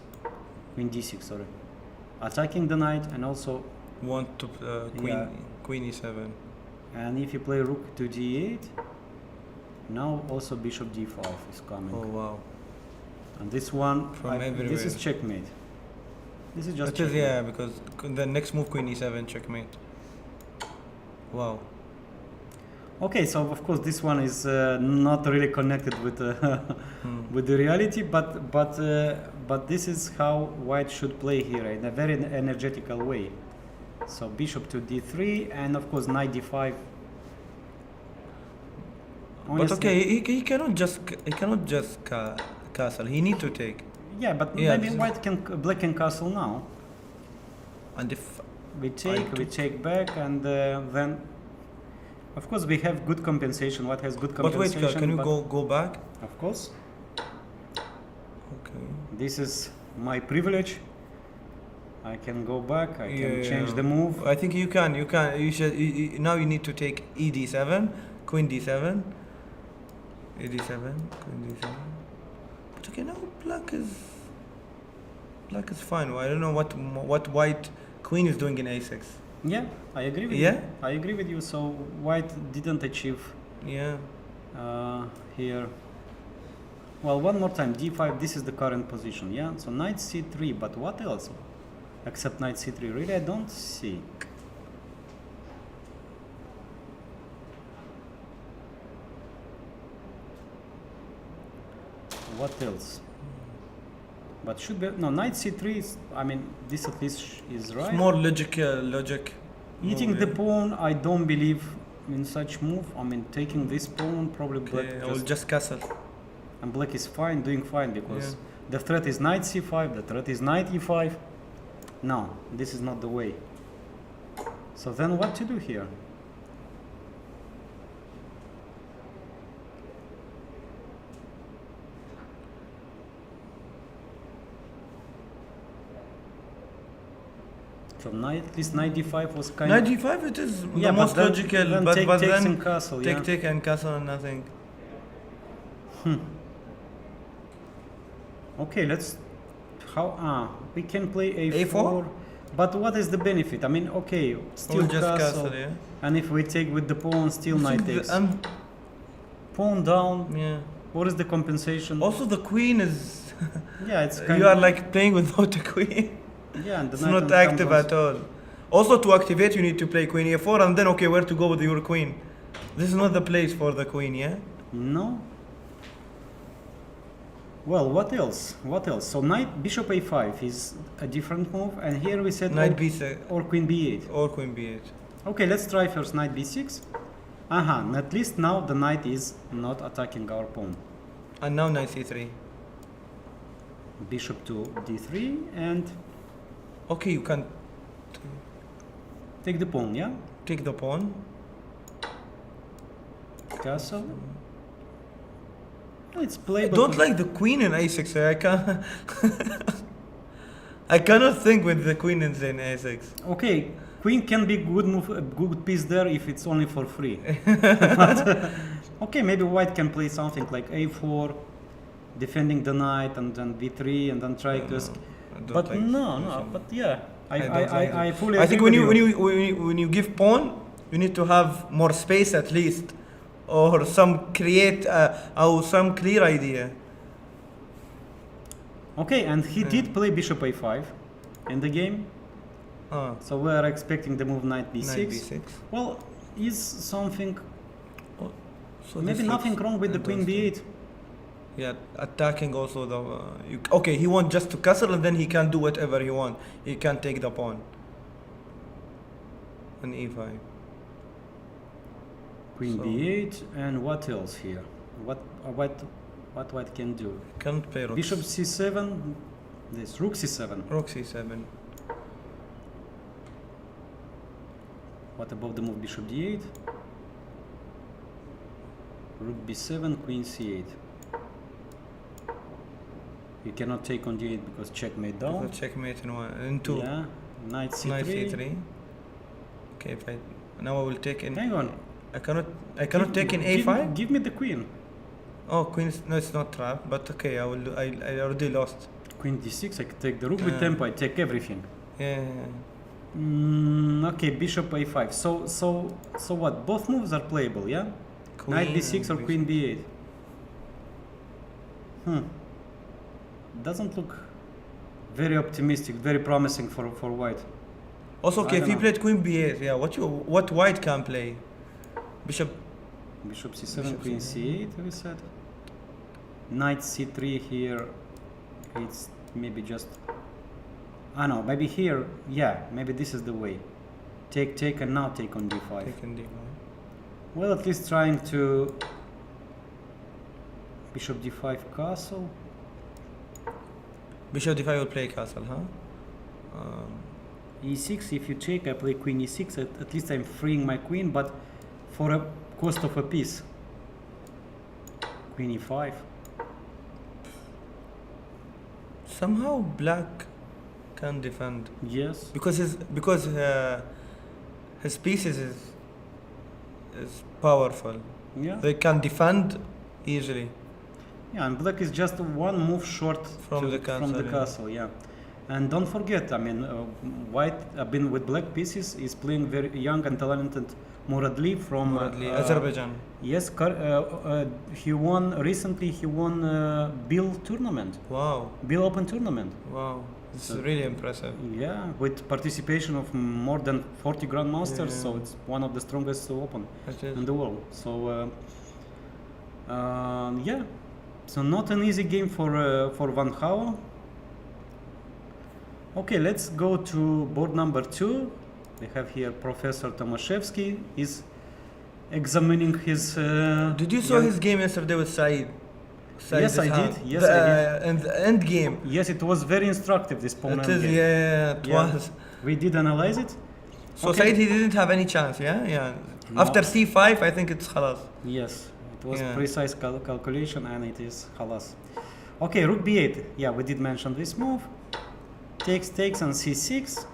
queen d6, sorry, attacking the knight, and also Want to queen e7. and if you play rook to d8, now also bishop d5 is coming. Oh wow. And this one, From this is everywhere. checkmate. This is just It is, checkmate. yeah, because the next move queen e7 checkmate. Wow. Okay, so of course this one is not really connected with with the reality, but this is how white should play here in a very energetical way. So bishop to d3, and of course knight d5. But Honestly- okay, he cannot just castle. He need to take. Yeah, but Yeah, maybe this is- white can black can castle now. And if We take back, and then, of course, we have good compensation. White has good but wait, compensation. can you but go back? Of course, Okay. this is my privilege. I can go back. I can Yeah, change the move. I think you can. You should. Now you need to take e d7, queen d7, e d7, queen d7. But okay, now black is fine. I don't know what white queen is doing in a6. Yeah, I agree with Yeah? you. I agree with you. So white didn't achieve Yeah. here. Well, one more time. d5. This is the current position. Yeah. So knight c3. But what else? Except knight c3. Really, I don't see. What else? But should be no knight c3 is. I mean, this at least is right. It's more logic. Eating move, the yeah. pawn, I don't believe in such move. I mean, taking this pawn, probably black Okay, I will just castle. and black is fine, doing fine, because Yeah. the threat is knight c5, the threat is knight e5. No, this is not the way. So then what to do here? So this knight d5 was kind Knight of... d5 it is Yeah, the but most then- logical, then but takes then and castle, yeah. take and castle and nothing. Okay, let's... we can play a4. A4? But what is the benefit? I mean, okay, still We'll just castle, castle, yeah. and if we take with the pawn, still knight takes. Pawn down, Yeah. what is the compensation? Also, the queen is. Yeah, it's kind You are of... like playing without a queen. Yeah, and the It's knight not on active comes at all. Also, to activate, you need to play queen e4, and then okay, where to go with your queen? This is not the place for the queen, yeah. No. Well, what else? What else? So knight, bishop a5 is a different move, and here we said Knight or, b6 or queen b8. or queen b8. Okay, let's try first knight b6. At least now the knight is not attacking our pawn. And now knight c3. Bishop to d3 and Okay, you can take the pawn, yeah? take the pawn. Castle. It's playable. Don't like the queen in a6. I can't. I cannot think with the queen in a6. Okay, queen can be good move, a good piece there if it's only for free. But, okay, maybe white can play something like a4, defending the knight, and then b3, and then try to. But no. But yeah, I fully. I think agree when with you when you give pawn, you need to have more space at least, or some some clear idea. Okay, and he did play bishop a5 in the game, so we are expecting the move knight b6. Knight b6. Well, is something So maybe this nothing looks wrong with the queen interesting. b8? Yeah, attacking also the. Okay, he wants just to castle and then he can do whatever he wants. He can take the pawn. And e5. Queen So- b8, and what else here? What white can do? Can't play rook. Bishop c7. This rook c7. Rook c7. What about the move bishop d8? Rook b7, queen c8. You cannot take on d8 because checkmate down. Because checkmate in one, in two. Yeah, knight c3. Knight c3. Okay, if I now I will take in. Hang on. I cannot take in a5. Give me the queen. Oh, queen. No, it's not trap. But okay, I will. I already lost. Queen d6. I can take the rook with tempo. I take everything. Yeah. Okay, bishop a5. So what? Both moves are playable, yeah? Knight b6 or and queen b8. Doesn't look very optimistic, very promising for white. Also, I okay, if don't he know. played queen b8, yeah, what white can play? Bishop. Bishop c7, Bishop queen c7. c8, we said. Knight c3 here. It's maybe just. Ah no, maybe here. Yeah, maybe this is the way. Take, and now take on d5. Taken d5. Well, at least trying to. Bishop d5 castle. Bishop d5 will play castle, huh? e6, if you take, I play queen e6, at least I'm freeing my queen, but for a cost of a piece. Queen e5. Somehow black can defend Yes. because his pieces is powerful. Yeah. They can defend easily. Yeah, and black is just one move short From the castle, yeah. castle, yeah. And don't forget, I mean, white, been with black pieces, is playing very young and talented Muradli from Azerbaijan. Yes, he won recently. He won Bill tournament, Wow, Bill Open tournament. wow, it's So- really impressive. Yeah, with participation of more than 40 grandmasters, Yeah. so it's one of the strongest open It is. in the world. So yeah, so not an easy game for Van Houwen. Okay, let's go to board number 2. We have here Professor Tomaszewski is examining his. Did you saw his game yesterday with Saeed? Yes, I did. Yes, I I did. And the end game. Yes, it was very instructive. This pawn It end is. game. Yeah, it Yeah. was. We did analyze it. So Okay. Saeed, he didn't have any chance. Yeah. No. After c5, I think it's khalas. Yes, it was Yeah. precise calculation, and it is halas. Okay, rook b8. Yeah, we did mention this move. Takes on c6,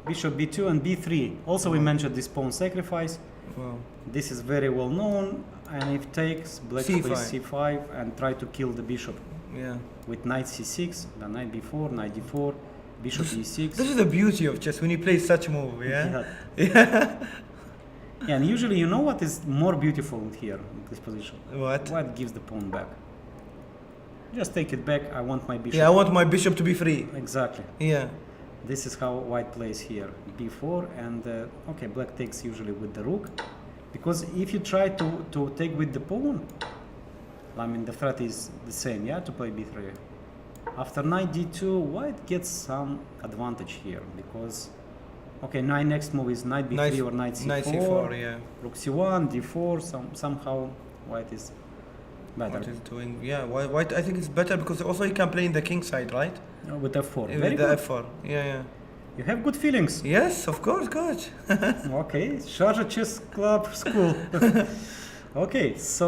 bishop b2 and b3. Also, we mentioned this pawn sacrifice. Wow. This is very well known. And if takes, black C5. plays c5 and try to kill the bishop Yeah. with knight c6, then knight b4, knight d4, bishop e6. This is the beauty of chess when you play such move. Yeah. Yeah, and usually, you know what is more beautiful here in this position? What? White gives the pawn back. Just take it back. I want my bishop. Yeah, I want my bishop to be free. Exactly. Yeah. This is how white plays here. b4 and okay, black takes usually with the rook, because if you try to take with the pawn, I mean the threat is the same, yeah, to play b3. After knight d2, white gets some advantage here because okay, next move is knight b3 or knight c4. Knight c4, yeah. Rook c1, d4. Somehow white is better. What is doing? Yeah, white. I think it's better because also he can play in the king side, right? With f4. With Very the good. f4. Yeah. You have good feelings. Yes, of course, coach. Okay, Sharjah Chess Club School. Okay, so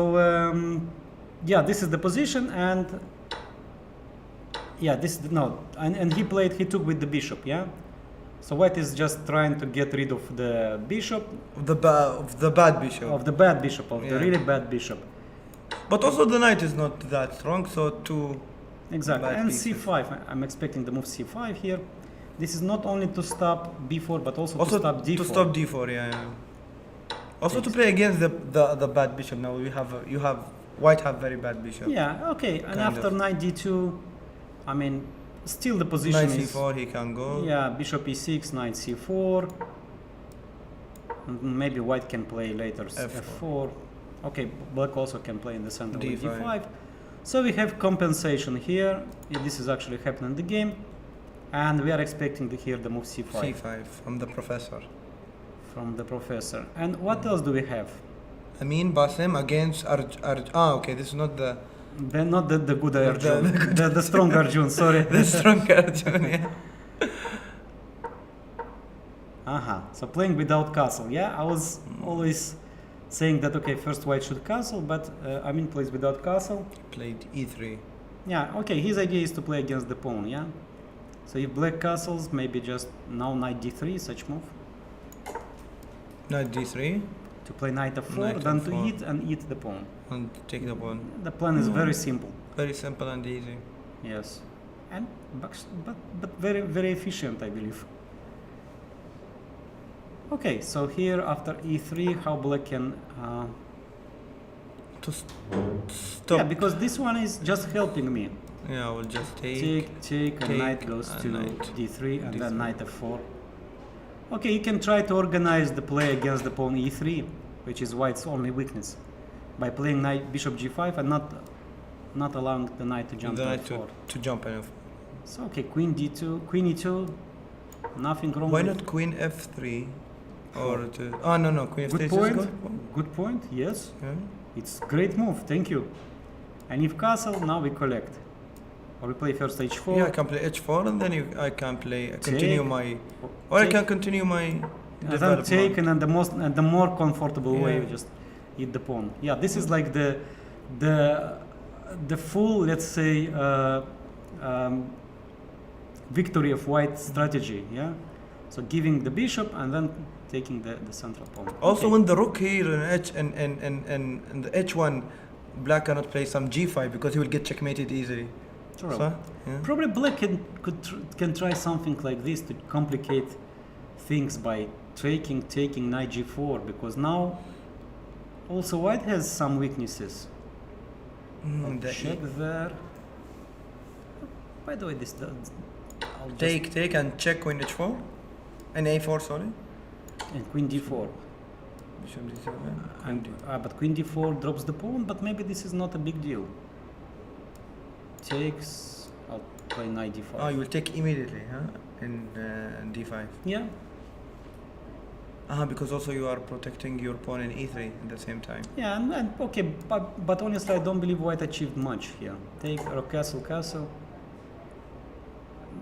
yeah, this is the position, and yeah, this no, and he took with the bishop, yeah. So white is just trying to get rid of the bishop, Of the bad bishop. of the bad bishop, of the Yeah. really bad bishop. But also the knight is not that strong, so to Exactly, bad and pieces. c5. I'm expecting the move c5 here. This is not only to stop b4, but also also to stop d4. to stop d4, yeah. Also to play against the bad bishop. Now you have white have very bad bishop. Yeah, okay, and Kind after of. knight d2, I mean, still the position Knight is c4 he can go. yeah, bishop e6, knight c4. And maybe white can play later F4. f4. Okay, black also can play in the center with D5. d5. So we have compensation here. Yeah, this is actually happening in the game, and we are expecting to hear the move c5 c5 from the professor. from the professor. And what else do we have? Amin Basim against okay, this is not the Then not the good the Arjun, the strong Arjun. Sorry. the strong Arjun, yeah. So playing without castle. Yeah, I was always saying that okay, first white should castle, but Amin plays without castle. Played e3. Yeah, okay. His idea is to play against the pawn. Yeah. So if black castles, maybe just now knight d3, such move Knight d3 to play knight f4, Knight then f4. to eat and eat the pawn. and take the pawn. The plan is very simple. Very simple and easy. Yes, and but very very efficient, I believe. Okay, so here after e3, how black can To stop. yeah, because this one is just helping me. Yeah, we'll just take. Take, and take, knight goes and to knight d3, and then d3. knight f4. Okay, you can try to organize the play against the pawn e3, which is white's only weakness, by playing knight bishop g5 and not allowing the knight to jump the to knight f4. to jump in. So okay, queen d2, queen e2, nothing wrong. Why with not queen f3? Or to, no, queen f3 Good is point. good. Good point. Yes, Yeah. it's great move. Thank you. And if castle, now we collect, or we play first h4. Yeah, I can play h4 and then I can play continue my, or I take, can continue my and then development. take, and then the more comfortable way, Yeah. we just eat the pawn. Yeah, this is like the full, let's say, victory of white strategy. Yeah, so giving the bishop and then taking the central pawn. Also, Okay. when the rook here in h and the h1, black cannot play some g5 because he will get checkmated easily. Sure. So, yeah. Probably black can try something like this to complicate things by taking knight g4, because now also white has some weaknesses. The Check there. By the way, this does. I'll just- take and check queen h4 and a4. Sorry. and queen d4. Bishop d7. But queen d4 drops the pawn. But maybe this is not a big deal. Takes. I'll play knight d5. Oh, you will take immediately, huh? In d5. Yeah. Because also you are protecting your pawn in e3 at the same time. Yeah, and okay, but honestly, I don't believe white achieved much here. Take rook castle.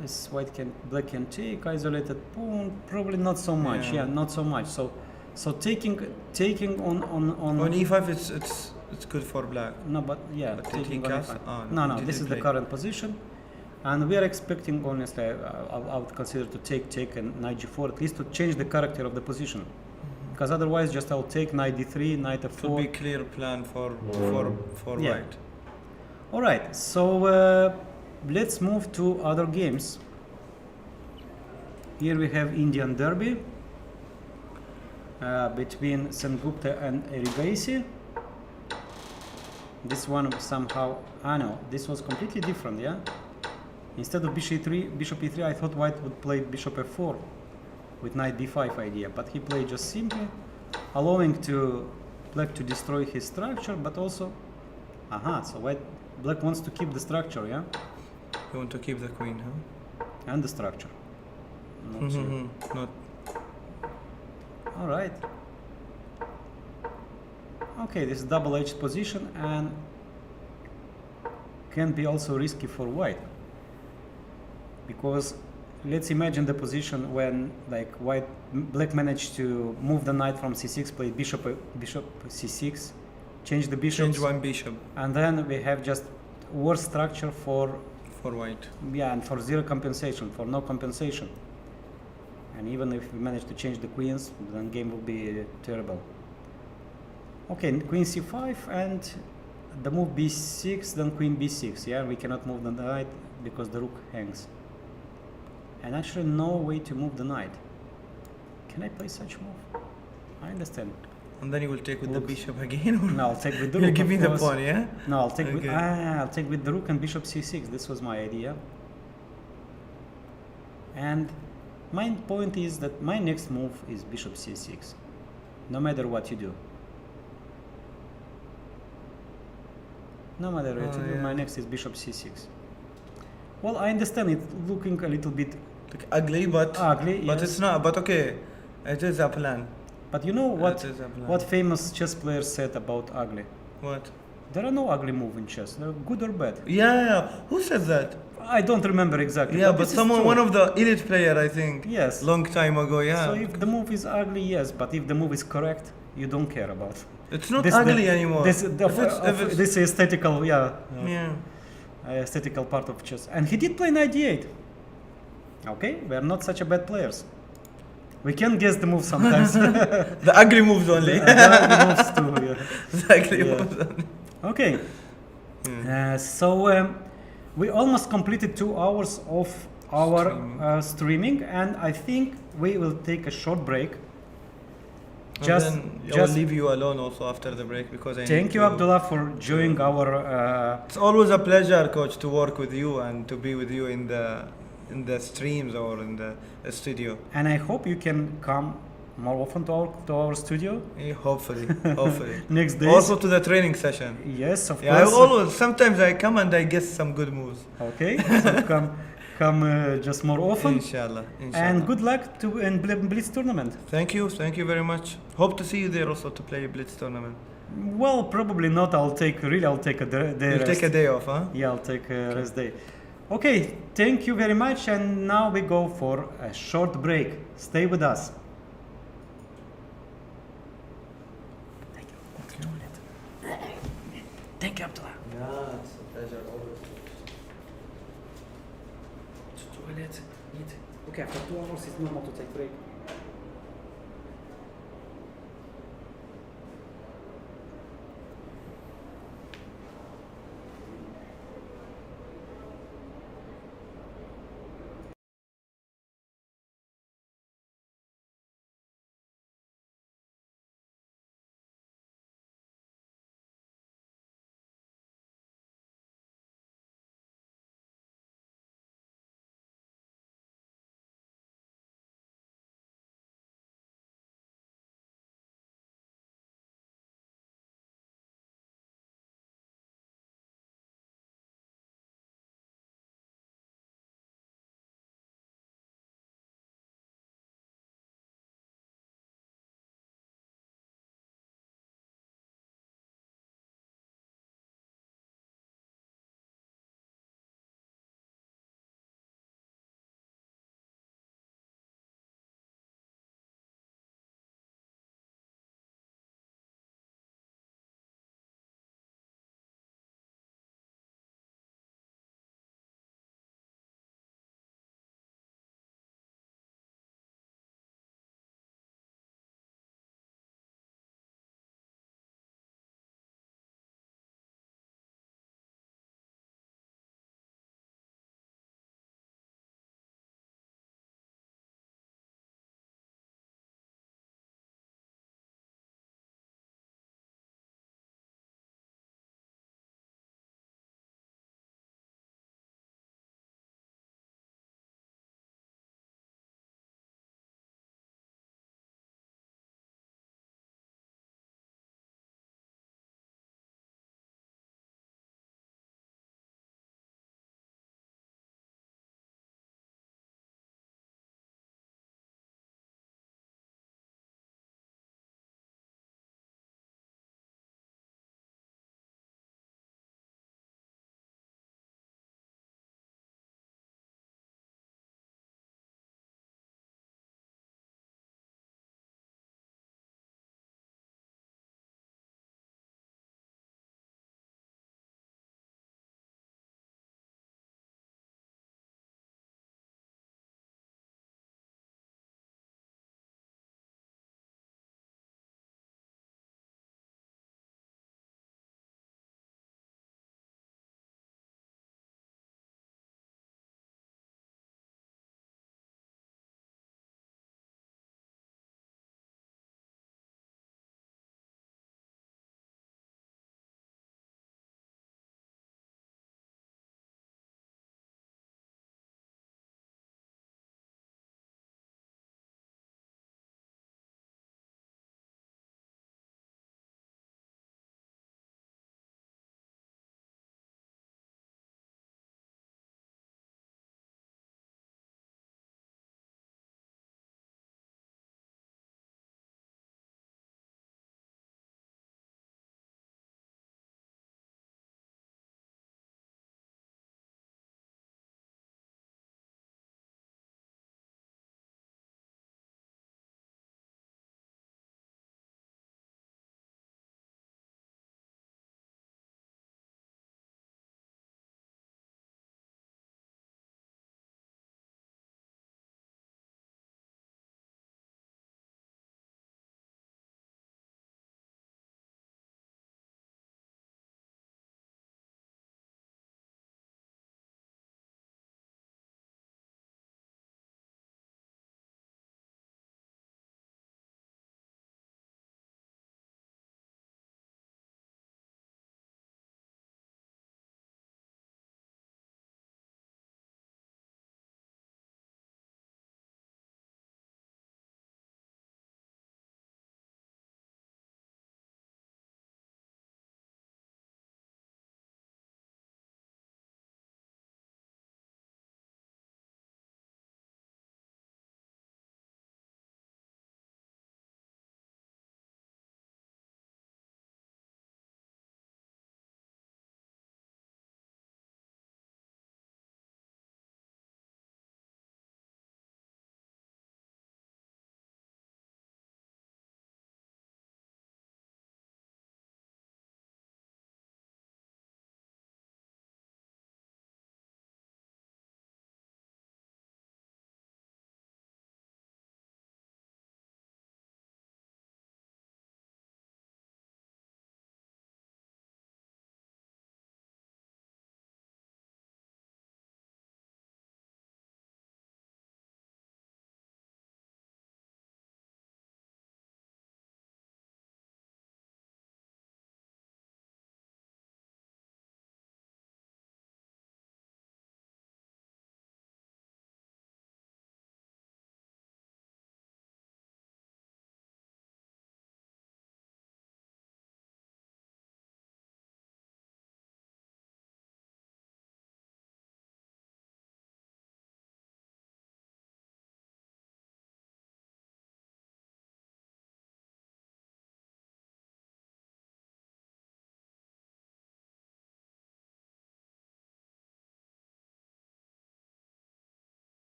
This black can take isolated pawn. Probably not so much. Yeah. Yeah, not so much. So taking on On e5, it's good for black. no, but yeah, But did taking he on cast? e5. Oh, No, did this he is the play? current position, and we are expecting honestly. I would consider to take and knight g4 at least to change the character of the position, because otherwise just I'll take knight d3, knight It will be f4. clear plan for Yeah. white. All right, so let's move to other games. Here we have Indian Derby between Sengupta and Erigaisi. This one somehow, no, this was completely different, yeah? Instead of bishop e3, I thought white would play bishop f4 with knight d5 idea, but he played just simply, allowing black to destroy his structure, but also, so black wants to keep the structure, yeah? You want to keep the queen, huh? And the structure. Not sure. Not. All right. Okay, this is double-edged position and can be also risky for white, because let's imagine the position when black managed to move the knight from c6, play bishop c6, change the bishop, Change one bishop and then we have just worse structure for white. and for zero compensation, for no compensation. And even if we manage to change the queens, then game will be terrible. Okay, queen c5 and the move b6, then queen b6. Yeah, we cannot move the knight because the rook hangs. And actually no way to move the knight. Can I play such move? I understand. And then you will take with the Looks- bishop again? Or No, I'll take with the you rook. give me of the course. pawn, yeah? No, I'll take Okay. I'll take with the rook and bishop c6. This was my idea. And my point is that my next move is bishop c6, no matter what you do. No matter. Oh, My yeah. next is bishop c6. Well, I understand it looking a little bit Like ugly, but ugly. but Yes. it's not. But okay, it is a plan. But you know what? It is a plan. What famous chess players said about ugly? What? There are no ugly moves in chess. They're good or bad. Yeah. Who said that? I don't remember exactly. Yeah, but this is someone, true. one of the elite player, I think. Yes. Long time ago. Yeah. So if the move is ugly, yes, but if the move is correct, you don't care about. It's not This- ugly the- anymore. This, If it's- this aesthetical, yeah. aesthetical part of chess. And he did play knight d8. Okay, we are not such a bad players. We can guess the move sometimes. The ugly moves only. The moves too, yeah. The ugly Yeah. moves only. Okay, so we almost completed 2 hours of our streaming, and I think we will take a short break. And then I will leave you alone also after the break because I thank need you, to- Abdullah, for joining our. It's always a pleasure, coach, to work with you and to be with you in the streams or in the studio. And I hope you can come more often to our studio Yeah, hopefully. next day. Also to the training session. Yes, of Yeah, I course. always sometimes I come and I guess some good moves. Okay, so come just more often. Inshallah. And good luck to in Blitz tournament. Thank you very much. Hope to see you there also to play Blitz tournament. Well, probably not. I'll take a day. You'll rest. take a day off, huh? Yeah, I'll take a rest day. Okay, thank you very much. And now we go for a short break. Stay with us. Thank you, Abdullah. Yeah, it's a pleasure always. Toilet, eat. Okay, after 2 hours it's normal to take break.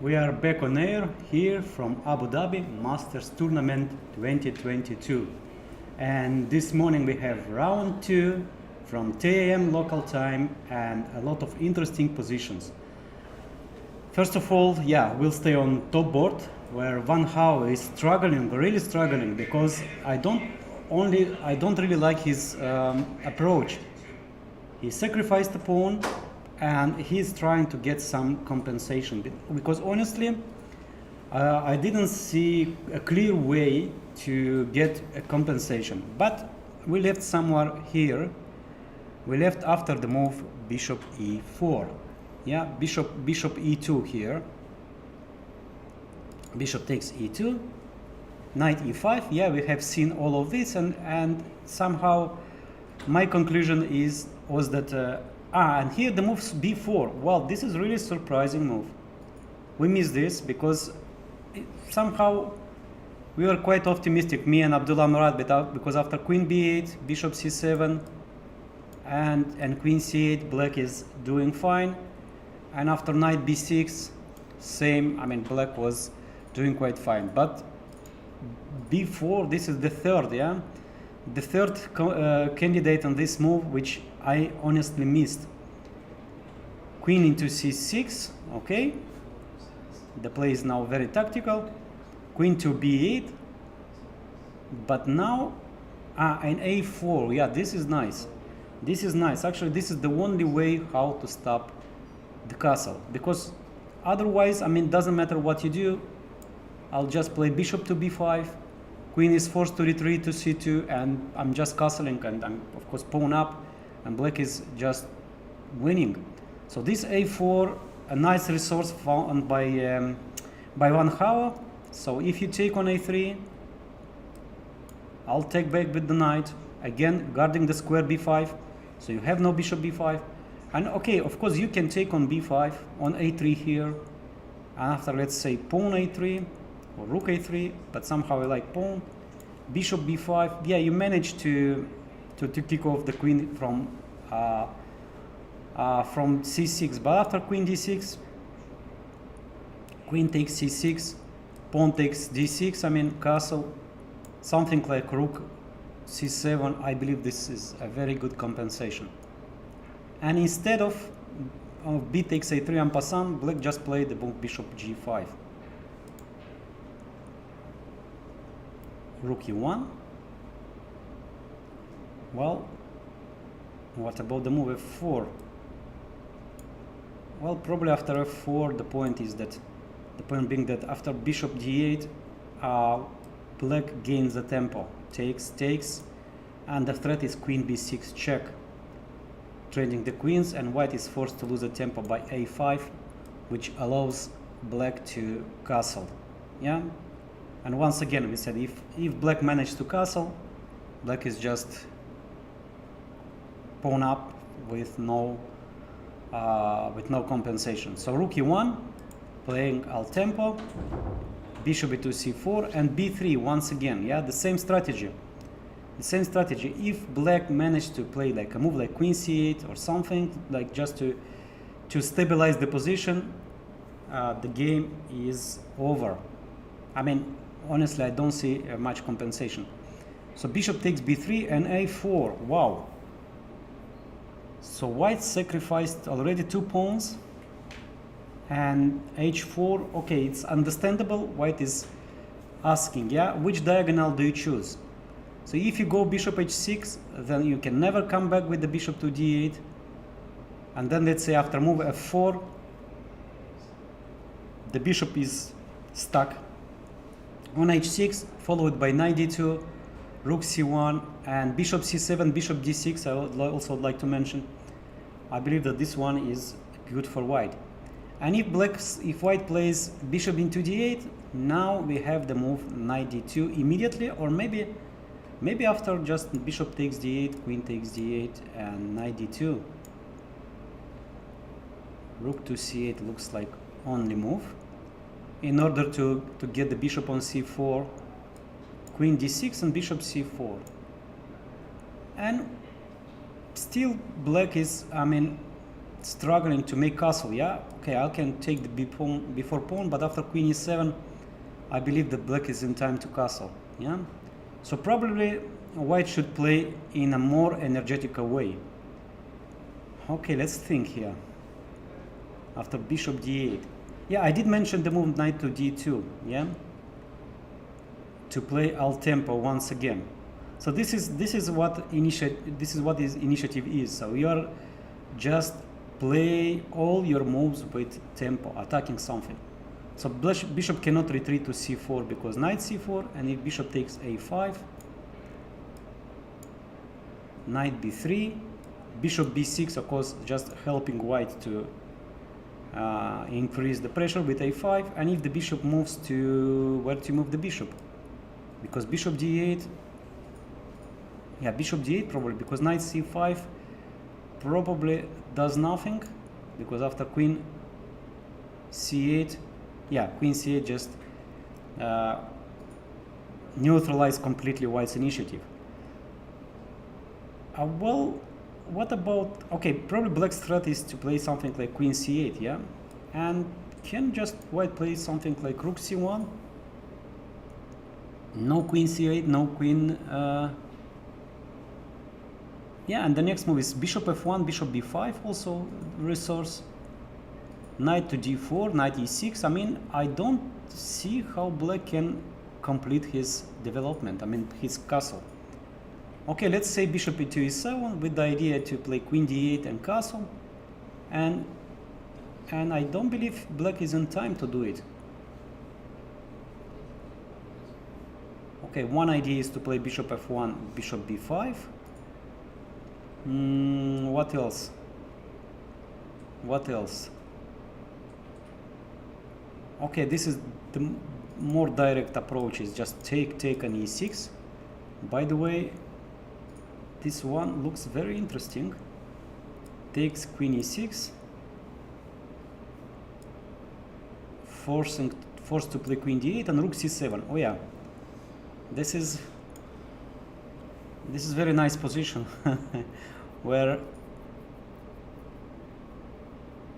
We are back on air here from Abu Dhabi Masters Tournament 2022. And this morning we have round 2 from 10 a.m. local time and a lot of interesting positions. First of all, we'll stay on top board where Van Hau is struggling, really struggling, because I don't really like his approach. He sacrificed the pawn and he's trying to get some compensation, because honestly I didn't see a clear way to get a compensation, but we left somewhere here. We left after the move bishop e4, bishop e2 here, bishop takes e2, knight e5. We have seen all of this, and somehow my conclusion was that and here the move's b4. Well, this is really surprising move. We missed this because somehow we were quite optimistic, me and Abdullah Murad, because after queen b8, bishop c7, and queen c8, black is doing fine, and after knight b6, same. I mean, black was doing quite fine, but b4, this is the third, the third candidate on this move, which I honestly missed. Queen into c6, okay. The play is now very tactical. Queen to b8, but now and a4. This is nice. This is nice. Actually, this is the only way how to stop the castle, because otherwise, I mean, doesn't matter what you do. I'll just play bishop to b5. Queen is forced to retreat to c2, and I'm just castling, and I'm of course pawn up, and black is just winning. So this a4, a nice resource found by Van Hau. So if you take on a3, I'll take back with the knight, again guarding the square b5, so you have no bishop b5. And okay, of course you can take on b5, on a3 here, and after, let's say, pawn a3 or rook a3, but somehow I like pawn, bishop b5. You manage to kick off the queen from c6, but after queen d6, queen takes c6, pawn takes d6, I mean castle, something like rook c7. I believe this is a very good compensation. And instead of b takes a3 en passant, black just played the move bishop g5. Rook e1. Well, what about the move f4? Well, probably after f4, the point being that after bishop d8, black gains the tempo, takes, and the threat is queen b6 check, trading the queens, and white is forced to lose the tempo by a5, which allows black to castle. And once again, we said if black managed to castle, black is just pawn up with no compensation. So rook e1, playing al tempo, bishop e2 c4, and b3 once again. The same strategy. If black managed to play like a move like queen c8 or something, like just to stabilize the position, the game is over. I mean, honestly, I don't see much compensation. So bishop takes b3 and a4. Wow. So white sacrificed already 2 pawns, and h4. Okay, it's understandable. White is asking, which diagonal do you choose? So if you go bishop h6, then you can never come back with the bishop to d8. And then let's say after move f4, the bishop is stuck on h6, followed by knight d2, rook c1, and bishop c7, bishop d6. I would also like to mention, I believe that this one is good for white. And if white plays bishop into d8, now we have the move knight d2 immediately, or maybe after just bishop takes d8, queen takes d8, and knight d2. Rook to c8 looks like only move. In order to get the bishop on c4, queen d6 and bishop c4. And still black is, I mean, struggling to make castle. Okay, I can take the before pawn, but after queen e7, I believe that black is in time to castle. Yeah, so probably white should play in a more energetical way. Okay, let's think here. After bishop d8, yeah, I did mention the move knight to d2. Yeah, to play al tempo once again. So this is what initiative is. So you are just play all your moves with tempo, attacking something. So bishop cannot retreat to c4 because knight c4, and if bishop takes a5, knight b3, bishop b6, of course, just helping white to increase the pressure with a5. And if the bishop moves to where to move the bishop, because bishop d8, yeah, bishop d8 probably, because knight c5 probably does nothing, because after queen c8, yeah, queen c8 just neutralize completely white's initiative. Well, what about, okay, probably black's threat is to play something like queen c8, yeah, and can just white play something like rook c1, no queen c8, no queen, yeah, and the next move is bishop f1, bishop b5, also resource, knight to d4, knight e6. I mean, I don't see how black can complete his development, I mean, his castle. Okay, let's say bishop e2 e7 with the idea to play queen d8 and castle, and I don't believe black is in time to do it. Okay, one idea is to play bishop f1, bishop b5. What else? What else? Okay, this is the more direct approach, is just take an e6. By the way, this one looks very interesting. Takes queen e6, forced to play queen d8 and rook c7. Oh yeah, this is very nice position where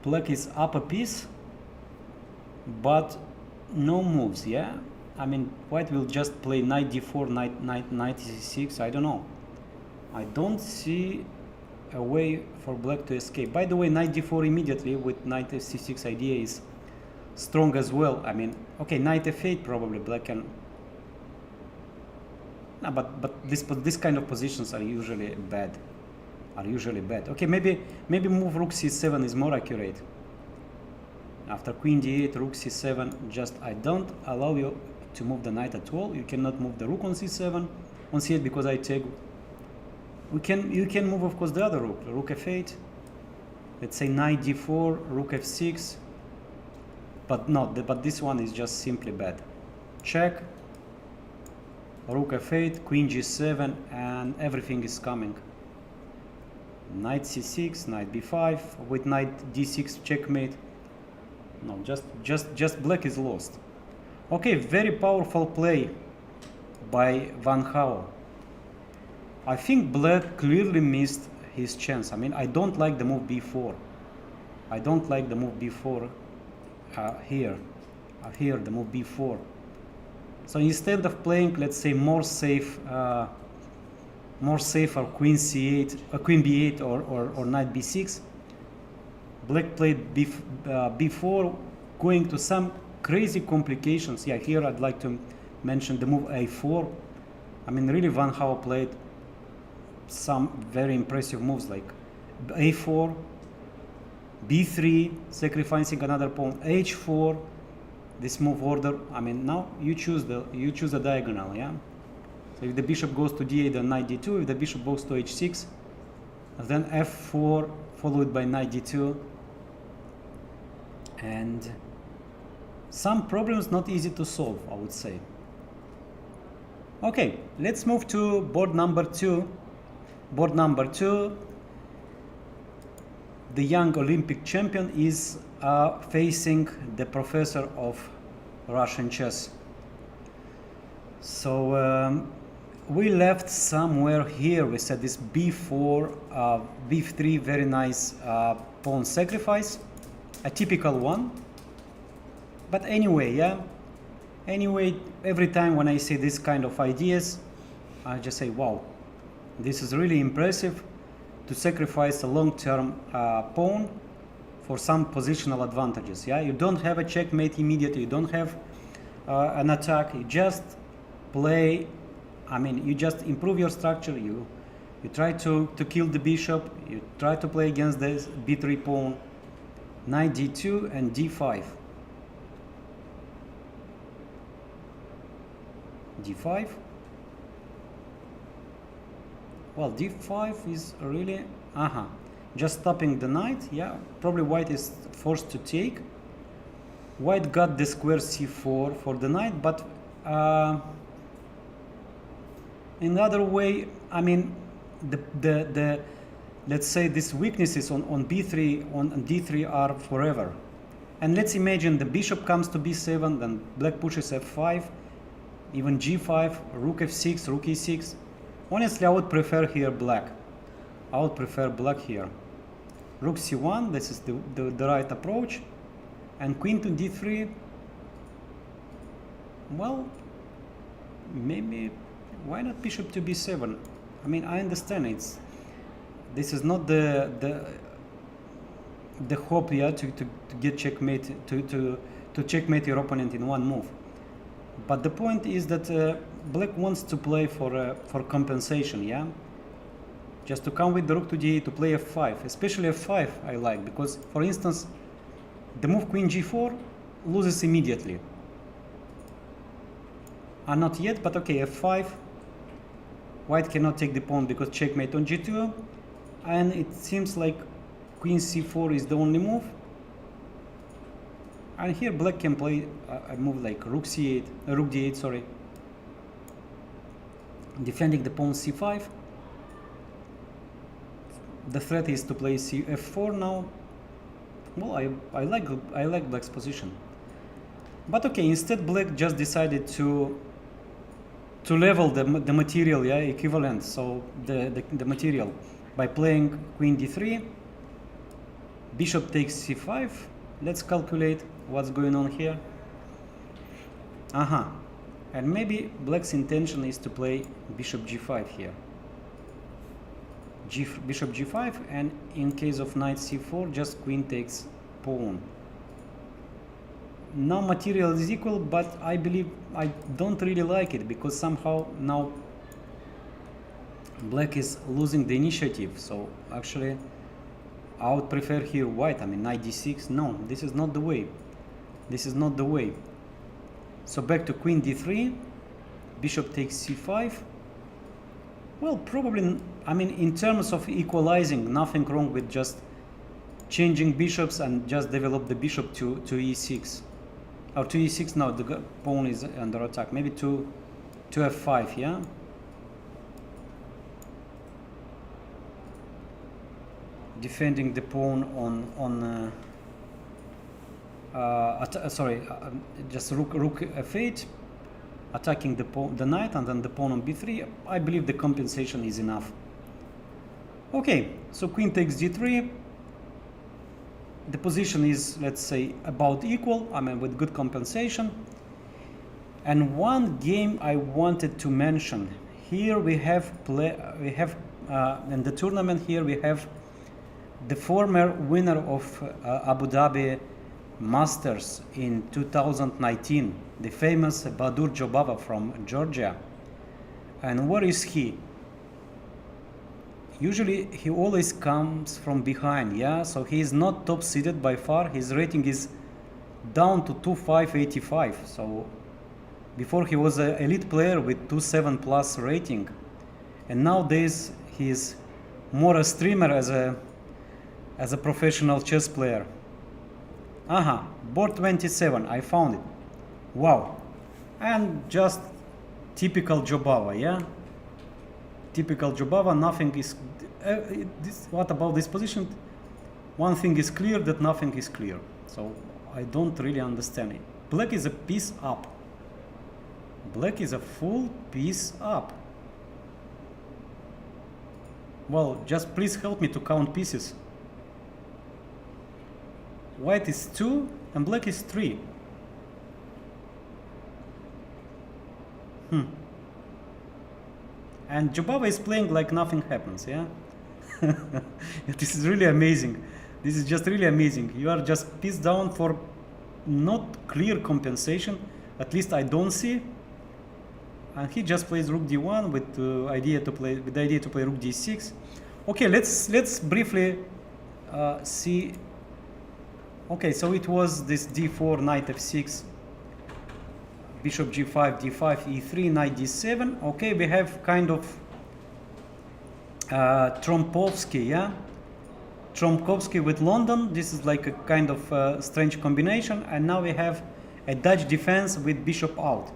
black is up a piece but no moves. Yeah, I mean, white will just play knight d4, knight c6. I don't know, I don't see a way for black to escape. By the way, knight d4 immediately with knight c6 idea is strong as well. I mean, okay, knight f8 probably black can. No, but this kind of positions are usually bad. Okay, maybe move rook c7 is more accurate. After queen d8, rook c7, just I don't allow you to move the knight at all. You cannot move the rook on c7, on c8, because I take. You can move, of course, the other rook, rook f8. Let's say knight d4, rook f6. But this one is just simply bad. Check. Rook f8, queen g7, and everything is coming. Knight c6, knight b5, with knight d6 checkmate. No, just black is lost. Okay, very powerful play by Van Gaal. I think black clearly missed his chance. I mean, I don't like the move b4. I don't like the move b4 here. Here, the move b4. So instead of playing, let's say, more safer queen c8, queen b8 or knight b6, black played b4, going to some crazy complications. Yeah, here I'd like to mention the move a4. I mean, really, Van Gaal played some very impressive moves like a4, b3, sacrificing another pawn, h4. This move order, I mean, now you choose the diagonal, yeah. So if the bishop goes to d8, then knight d2. If the bishop goes to h6, then f4 followed by knight d2, and some problems not easy to solve, I would say. Okay, let's move to board number 2. Board number 2. The young Olympic champion is facing the professor of Russian chess. So we left somewhere here. We said this b4, b3, very nice pawn sacrifice. a typical one. But anyway, yeah. Anyway, every time when I see this kind of ideas, I just say, wow, this is really impressive to sacrifice a long-term pawn for some positional advantages. Yeah, you don't have a checkmate immediately. You don't have an attack. You just play. I mean, you just improve your structure. You try to kill the bishop. You try to play against this b3 pawn, knight d2 and d5. d5. Well, d5 is really just stopping the knight. Yeah, probably white is forced to take. White got the square c4 for the knight, but in the other way, I mean, the let's say these weaknesses on b3 on d3 are forever. And let's imagine the bishop comes to b7, then black pushes f5, even g5, rook f6, rook e6. Honestly, I would prefer here black. I would prefer black here. Rook c1, this is the right approach. And queen to d3. Well, maybe, why not bishop to b7? I mean, I understand this is not the hope, yeah, to get checkmate, to checkmate your opponent in one move. But the point is that black wants to play for compensation, yeah? Just to come with the rook to d8 to play f5, especially f5 I like, because for instance the move queen g4 loses immediately. Not yet, but okay, f5. White cannot take the pawn because checkmate on g2, and it seems like queen c4 is the only move. And here black can play a move like rook c8, rook d8, sorry, defending the pawn c5. The threat is to play f4 now. Well, I like black's position, but okay. Instead, black just decided to level the material, yeah, equivalent. So the material by playing queen d3, bishop takes c5. Let's calculate what's going on here. And maybe black's intention is to play bishop g5 here. Bishop g5, and in case of knight c4, just queen takes pawn. Now material is equal, but I believe I don't really like it, because somehow now black is losing the initiative. So actually I would prefer here white. I mean, knight d6. No, this is not the way. This is not the way. So back to queen d3, bishop takes c5. Well, probably, I mean, in terms of equalizing, nothing wrong with just changing bishops and just develop the bishop to e6. Or to e6 now, the pawn is under attack. Maybe to f5, yeah? Defending the pawn on just rook f8, attacking the knight, and then the pawn on b3. I believe the compensation is enough. Okay, so queen takes d3. The position is, let's say, about equal. I mean, with good compensation. And one game I wanted to mention here, we have in the tournament here we have the former winner of Abu Dhabi Masters in 2019, the famous Badur Jobava from Georgia. And where is he? Usually he always comes from behind, yeah? So he is not top seeded by far. His rating is down to 2.585. So before he was an elite player with 2.7 plus rating. And nowadays he is more a streamer as a professional chess player. Board 27, I found it. Wow. And just typical Jobava, yeah? Typical Jobava, nothing is... what about this position? One thing is clear, that nothing is clear. So I don't really understand it. Black is a piece up. Black is a full piece up. Well, just please help me to count pieces. white is 2 and black is 3. And Jobava is playing like nothing happens, yeah? This is really amazing. This is just really amazing. You are just piece down for not clear compensation, at least I don't see. And he just plays rook d1 with the idea to play rook d6. Okay, let's briefly see. Okay, so it was this d4, knight f6, bishop g5, d5, e3, knight d7. Okay, we have kind of Trompovsky, yeah? Trompovsky with London. This is like a kind of strange combination. And now we have a Dutch defense with bishop out.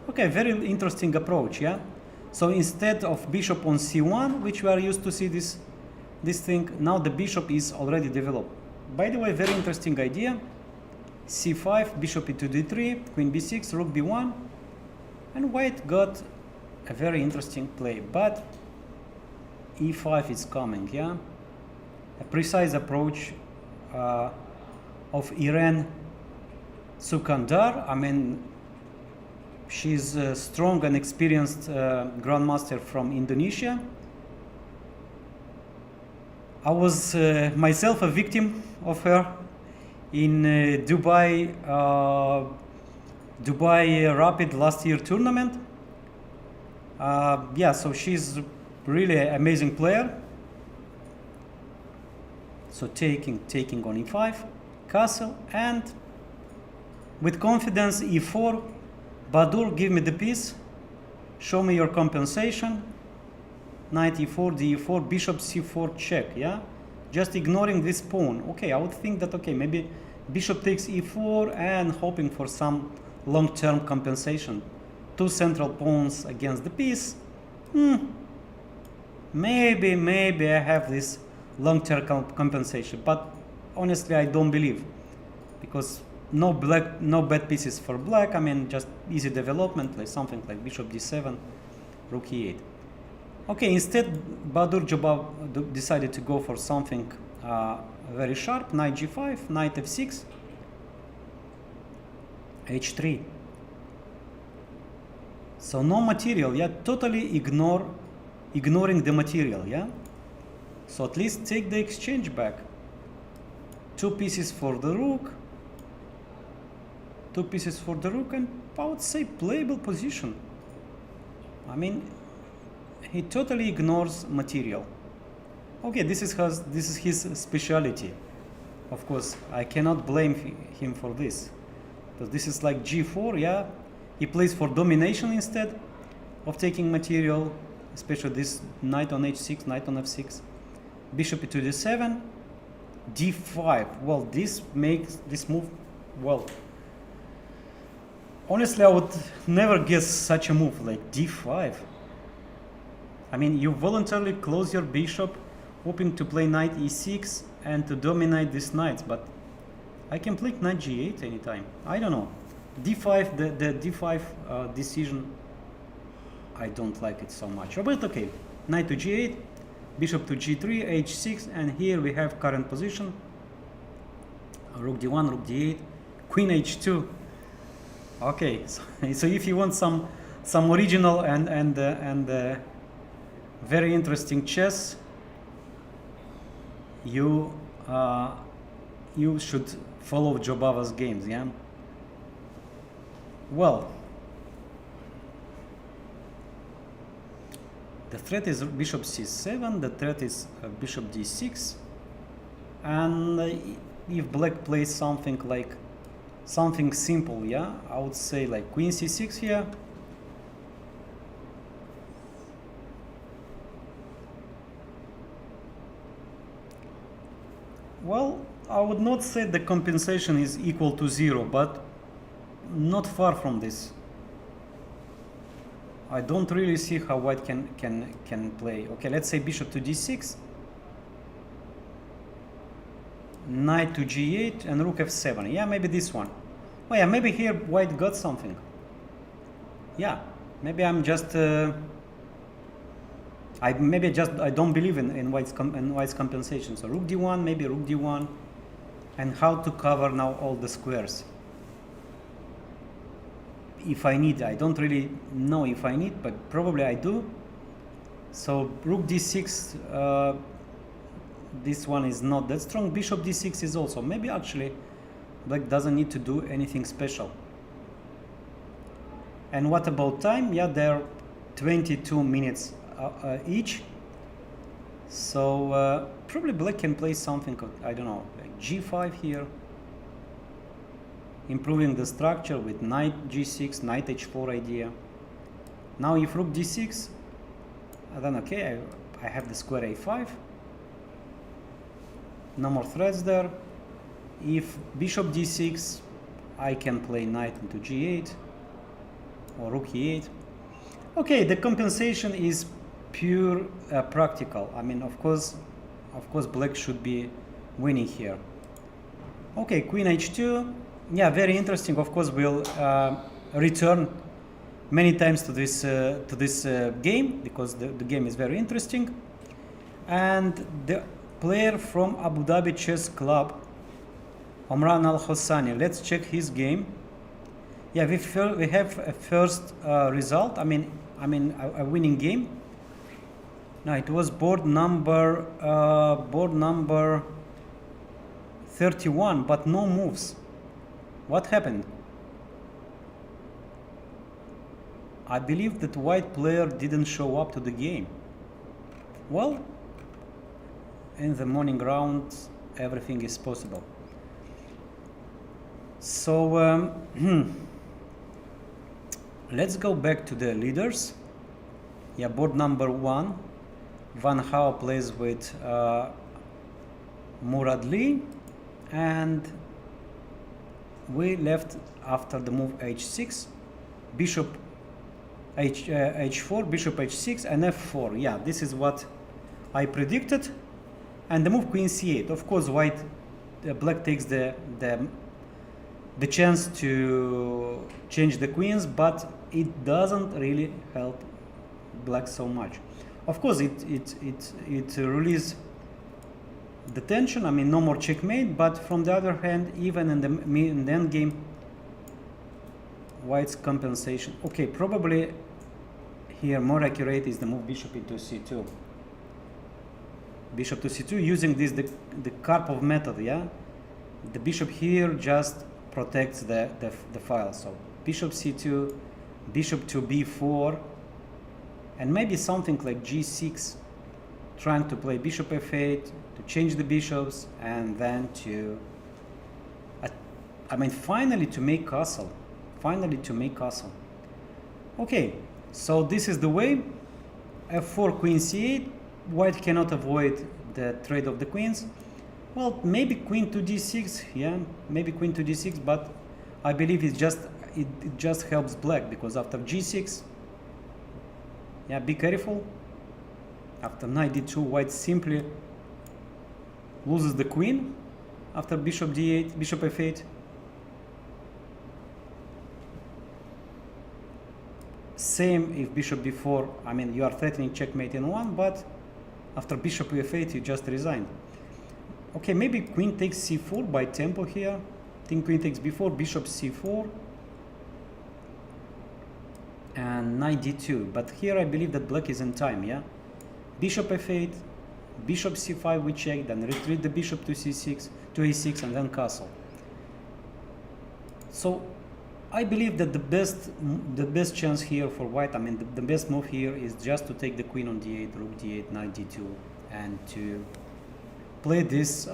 Okay, very interesting approach, yeah? So instead of bishop on c1, which we are used to see this thing, now the bishop is already developed. By the way, very interesting idea. c5, bishop into d3, queen b6, rook b1, and white got a very interesting play, but e5 is coming, yeah? A precise approach of Iren Sukandar. I mean, she's a strong and experienced grandmaster from Indonesia. I was myself a victim of her in Dubai Rapid last year tournament. Yeah, so she's really an amazing player. So taking on e5, castle, and with confidence e4. Badur, give me the piece. Show me your compensation. Knight e4, d4, bishop c4 check, yeah? Just ignoring this pawn. Okay, I would think that, okay, maybe bishop takes e4 and hoping for some long-term compensation. Two central pawns against the piece. Maybe I have this long-term compensation, but honestly I don't believe, because no bad pieces for black. I mean, just easy development, like something like bishop d7, rook e8. Okay, instead Badur Jobab decided to go for something very sharp. Knight g5, knight f6, h3. So no material, yeah, totally ignoring the material, yeah. So at least take the exchange back. Two pieces for the rook, and I would say playable position. I mean, he totally ignores material. Okay, this is his specialty. Of course, I cannot blame him for this, because this is like g4, yeah. He plays for domination instead of taking material, especially this knight on h6, knight on f6, bishop to d7, d5. Well, this makes this move, well, honestly, I would never guess such a move like d5. I mean, you voluntarily close your bishop, hoping to play knight e6 and to dominate these knights, but I can play knight g8 anytime. I don't know. d5, the d5 decision, I don't like it so much. But okay, knight to g8, bishop to g3, h6, and here we have current position. Rook d1, rook d8, queen h2. Okay, so if you want some original and very interesting chess, you should follow Jobava's games, yeah. Well, the threat is bishop c7, the threat is bishop d6, and if black plays something like something simple, yeah, I would say like queen c6 here. Well, I would not say the compensation is equal to 0, but not far from this. I don't really see how white can play. Okay, let's say bishop to d6, knight to g8, and rook f7. Yeah, maybe this one. Oh yeah, maybe here white got something. Yeah, maybe I'm just I don't believe in white's compensation. So rook d1, maybe rook d1, and how to cover now all the squares. If I need, I don't really know if I need, but probably I do. So rook d6, this one is not that strong. Bishop d6 is also, maybe actually black doesn't need to do anything special. And what about time? Yeah, they're 22 minutes each. So probably black can play something, I don't know, like g5 here, improving the structure with knight g6, knight h4 idea. Now if rook d6, then okay, I have the square a5, no more threats there. If bishop d6, I can play knight into g8 or rook e8. Okay, the compensation is pure practical. I mean, of course black should be winning here. Okay, queen h2. Yeah, very interesting. Of course, we'll return many times to this game, because the game is very interesting. And the player from Abu Dhabi Chess Club, Omran Al Hossani, let's check his game. Yeah, we have a first result. I mean a winning game. Now it was board number 31, but no moves. What happened? I believe that white player didn't show up to the game. Well, in the morning round, everything is possible. So let's go back to the leaders. Yeah, board number 1. Van Hao plays with Murad Lee, and we left after the move h6, bishop h4, bishop h6, and f4. Yeah, this is what I predicted. And the move queen c8. Of course, black takes the chance to change the queens, but it doesn't really help black so much. Of course, it releases the tension. I mean, no more checkmate. But from the other hand, even in the end game, white's compensation. Okay, probably here more accurate is the move bishop into c2. Bishop to c2 using this the Karpov method. Yeah, the bishop here just protects the file. So bishop c2, bishop to b4, and maybe something like g6, trying to play bishop f8 to change the bishops, and then to finally to make castle. Okay, so this is the way. f4, queen c8. White cannot avoid the trade of the queens. Well, maybe queen to d6. Yeah, maybe queen to d6, but I believe it just helps black, because after g6, yeah, be careful. After knight d2, white simply loses the queen. After bishop d8, bishop f8. Same if bishop b4. I mean, you are threatening checkmate in one, but after bishop f8, you just resign. Okay, maybe queen takes c4 by tempo here. I think queen takes b4, bishop c4, and knight d2. But here I believe that black is in time. Yeah, bishop f8, bishop c5 we check, then retreat the bishop to c6, to a6, and then castle. So I believe that the best chance here for white, I mean the best move here is just to take the queen on d8, rook d8, knight d2, and to play this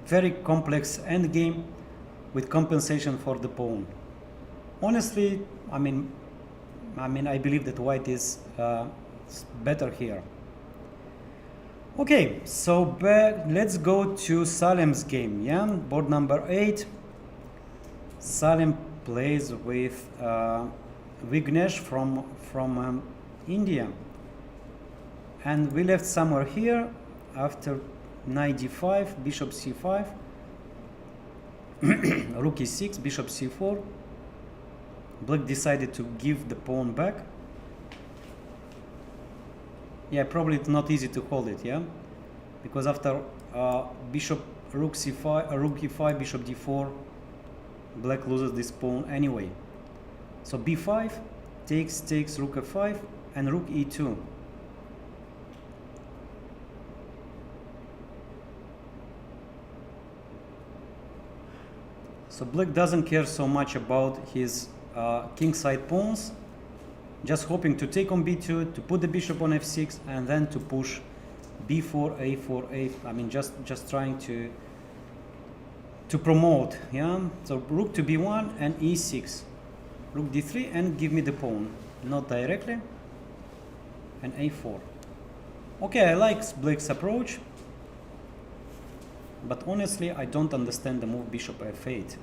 very complex endgame with compensation for the pawn. Honestly, I mean I believe that white is better here. Okay, so let's go to Salem's game. Yeah, board number 8. Salem plays with Vignesh from India, and we left somewhere here after knight d5, bishop c5, rook e6, bishop c4. Black decided to give the pawn back. Yeah, probably it's not easy to hold it. Yeah, because after bishop rook c5, rook e5, bishop d4. Black loses this pawn anyway. So b5 takes rook f5 and rook e2. So black doesn't care so much about his kingside pawns, just hoping to take on b2, to put the bishop on f6, and then to push b4, a4, a. I mean, just trying to promote. Yeah. So rook to b1 and e6, rook d3, and give me the pawn, not directly, and a4. Okay, I like black's approach, but honestly, I don't understand the move bishop f8.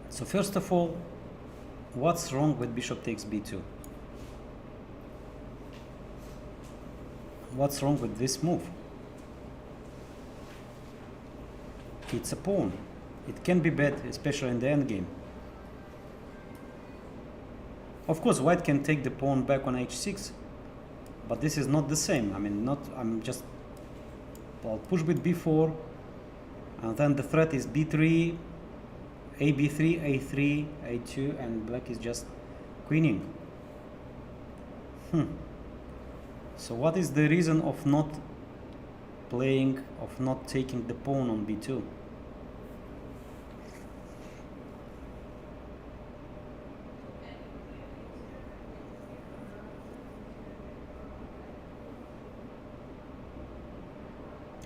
So first of all, what's wrong with bishop takes b2? What's wrong with this move? It's a pawn. It can be bad, especially in the endgame. Of course, white can take the pawn back on h6, but this is not the same. I mean, I'll push with b4, and then the threat is b3, ab3, a3, a2, and black is just queening. So what is the reason of not playing, of not taking the pawn on b2?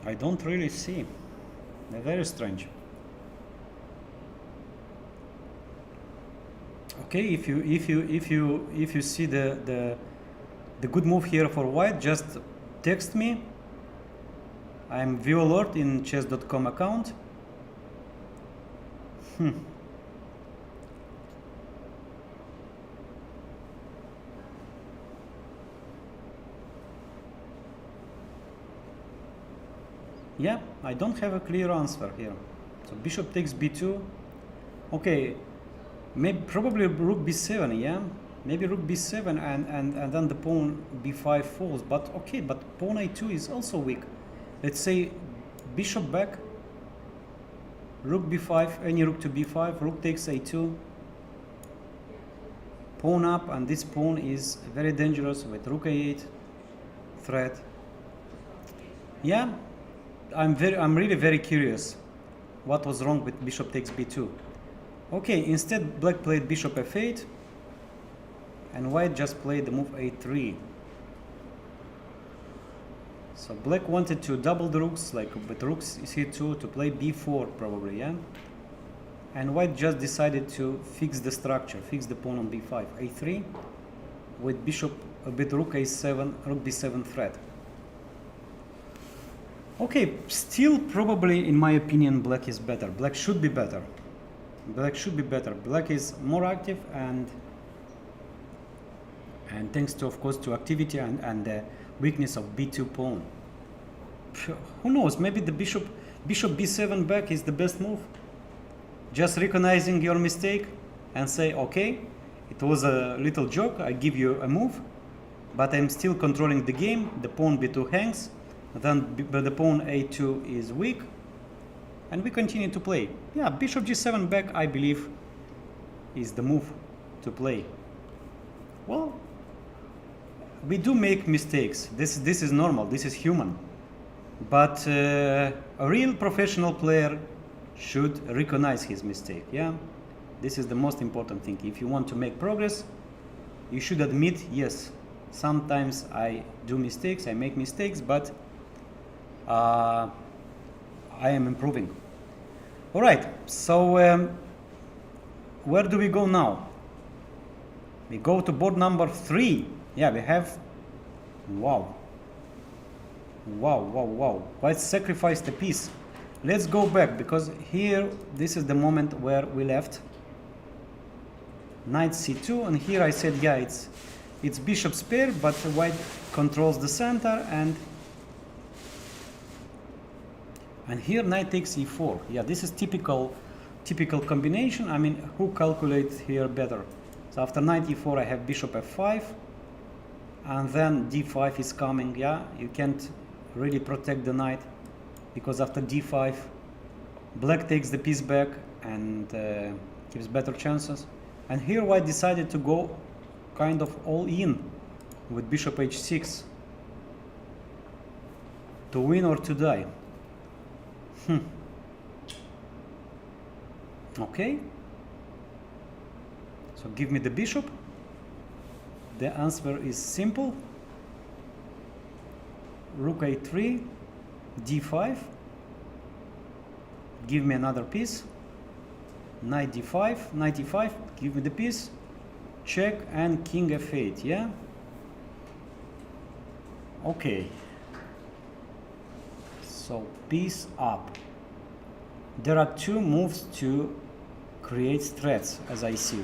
I don't really see. They're very strange. Okay, if you see the good move here for white, just text me. I'm Viorel in chess.com account. Yeah, I don't have a clear answer here. So bishop takes b2. Okay, maybe probably rook b7. Yeah, maybe rook b7 and then the pawn b5 falls. But okay, but pawn a2 is also weak. Let's say bishop back, rook b5, any rook to b5, rook takes a2, pawn up, and this pawn is very dangerous with rook a8 threat. Yeah, I'm really very curious what was wrong with bishop takes b2. Okay, instead black played bishop f8 and white just played the move a3. So black wanted to double the rooks, like with rooks c2, to play b4 probably, yeah? And white just decided to fix the structure, fix the pawn on b5, a3, with bishop, with rook a7, rook b7 threat. Okay, still probably in my opinion black is better. Black should be better. Black should be better. Black is more active and thanks to, of course, to activity and the weakness of b2 pawn. Who knows, maybe the bishop b7 back is the best move. Just recognizing your mistake and say, okay, it was a little joke, I give you a move, but I'm still controlling the game. The pawn b2 hangs, then the pawn a2 is weak, and we continue to play. Yeah, bishop g7 back, I believe, is the move to play. Well, we do make mistakes. This is normal. This is human. But a real professional player should recognize his mistake. Yeah, this is the most important thing. If you want to make progress, you should admit, yes, sometimes I do mistakes, I make mistakes, but I am improving. All right. So where do we go now? We go to board number 3. Yeah, we have, wow, white sacrificed a piece. Let's go back, because here, this is the moment where we left. Knight c2, and here I said, yeah, it's bishop's pair, but white controls the center, and here knight takes e4. Yeah, this is typical combination. I mean, who calculates here better? So after knight e4, I have bishop f5. and then d5 is coming. Yeah, you can't really protect the knight, because after d5 black takes the piece back and gives better chances. And here white decided to go kind of all in with bishop h6 to win or to die. Okay, so give me the bishop. The answer is simple. Rook a3, d5, give me another piece. Knight d5, knight e5, give me the piece, check, and king f8. Yeah, okay, so piece up. There are two moves to create threats, as I see.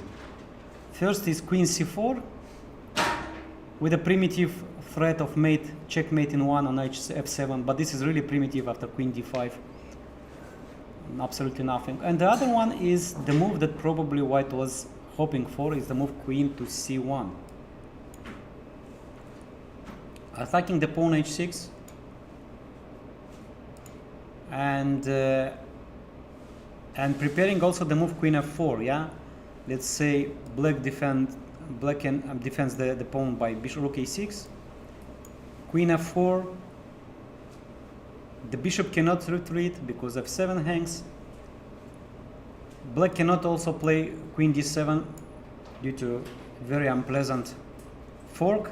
First is queen c4 with a primitive threat of mate, checkmate in one on f7, but this is really primitive after queen d5. Absolutely nothing. And the other one is the move that probably white was hoping for, is the move queen to c1. Attacking the pawn h6 and preparing also the move queen f4. Yeah, let's say black defends the pawn by bishop rook a6, queen f4. The bishop cannot retreat because f7 hangs. Black cannot also play queen d7 due to very unpleasant fork.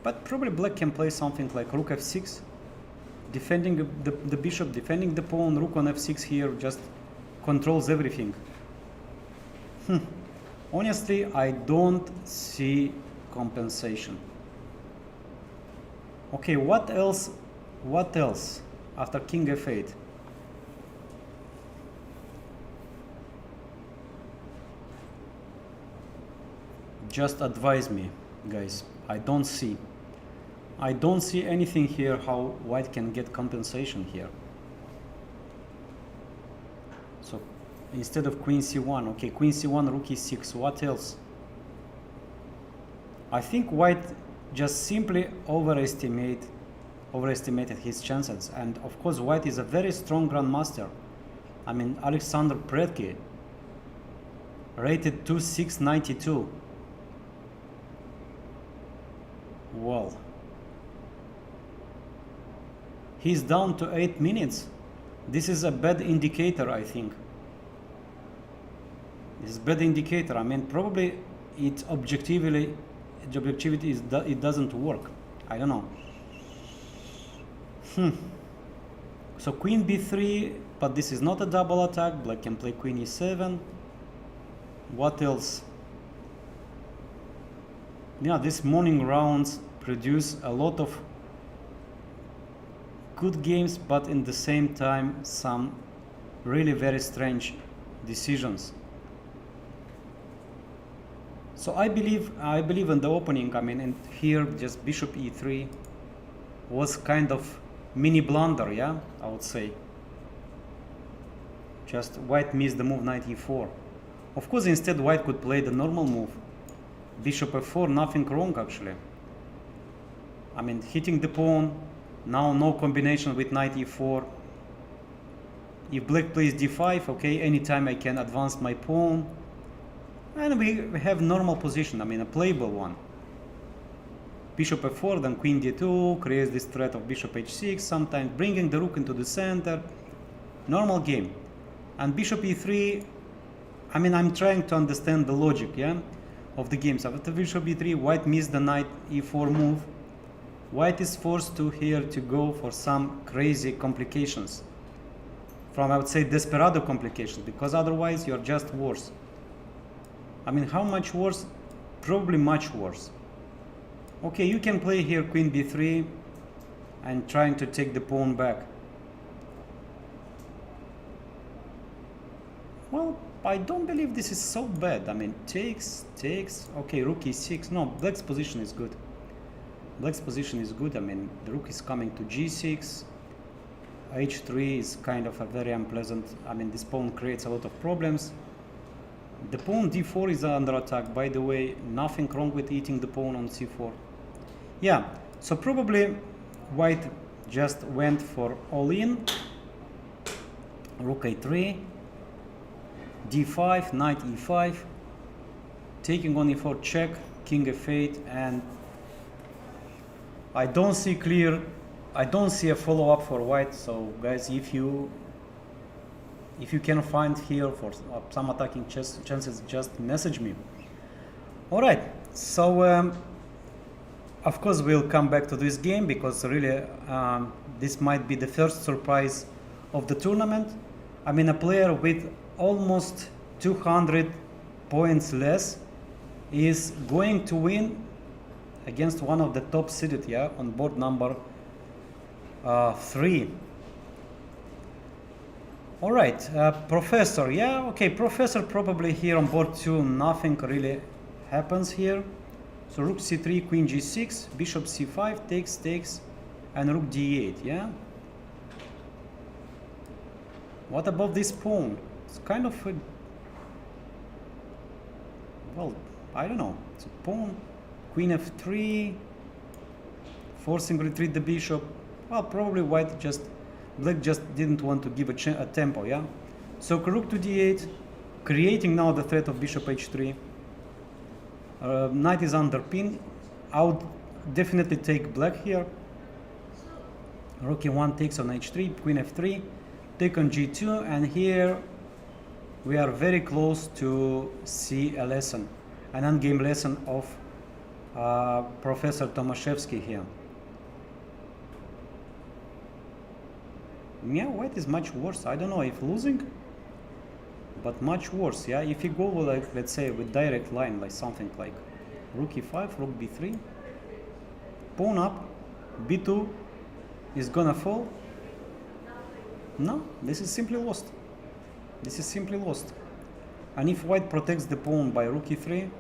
But probably black can play something like rook f6, defending the bishop, defending the pawn. Rook on f6 here just controls everything. Honestly, I don't see compensation. Okay, what else? What else after king f8? Just advise me, guys. I don't see anything here how white can get compensation here. So instead of queen c1, okay, queen c1, rook e6, what else? I think white just simply overestimated his chances. And of course white is a very strong grandmaster. I mean, Alexander Predke, rated 2692. Well, he's down to 8 minutes. This is a bad indicator, I think. This is a bad indicator. I mean, probably it objectivity is it doesn't work. I don't know. So queen b3, but this is not a double attack. Black can play queen e7. What else? Yeah, these morning rounds produce a lot of good games, but in the same time some really very strange decisions. So I believe in the opening. I mean, and here just bishop e3 was kind of mini blunder, yeah, I would say. Just white missed the move knight e4. Of course, instead white could play the normal move bishop f4, nothing wrong actually. I mean, hitting the pawn, now no combination with knight e4. If black plays d5, okay, anytime I can advance my pawn. And we have normal position, I mean a playable one. Bishop f4, then queen d2, creates this threat of bishop h6, sometimes bringing the rook into the center. Normal game. And bishop e3, I mean, I'm trying to understand the logic, yeah, of the games. After bishop e3, white missed the knight e4 move. White is forced to here to go for some crazy complications. From, I would say, desperado complications, because otherwise you're just worse. I mean, how much worse? Probably much worse. Okay, you can play here queen b3 and trying to take the pawn back. Well, I don't believe this is so bad. I mean, takes, okay, rook e6. No, black's position is good. Black's position is good. I mean, the rook is coming to g6. h3 is kind of a very unpleasant. I mean, this pawn creates a lot of problems. The pawn d4 is under attack. By the way, nothing wrong with eating the pawn on c4. Yeah, so probably white just went for all in. Rook a3, d5, knight e5, taking on e4 check, king f8, and I don't see a follow-up for white. So guys, if you can find here for some attacking chances, just message me. All right, so of course we'll come back to this game because really this might be the first surprise of the tournament. I mean, a player with almost 200 points less is going to win against one of the top seeded, yeah, on board number 3. All right, Professor, yeah, okay, Professor probably here on board 2, nothing really happens here. So rook c3, queen g6, bishop c5, takes, and rook d8, yeah? What about this pawn? It's kind of a, well, I don't know, it's a pawn, queen f3, forcing retreat the bishop. Well, probably black just didn't want to give a tempo, yeah? So rook to d8, creating now the threat of bishop h3. Knight is under pin. I would definitely take black here. Rook e1 takes on h3, queen f3, take on g2, and here we are very close to see a lesson, an endgame lesson of Professor Tomaszewski here. Yeah, white is much worse. I don't know if losing, but much worse. Yeah, if you go like, let's say, with direct line, like something like rook e5, rook b3, pawn up, b2 is gonna fall. No, this is simply lost. This is simply lost. And if white protects the pawn by rook e3,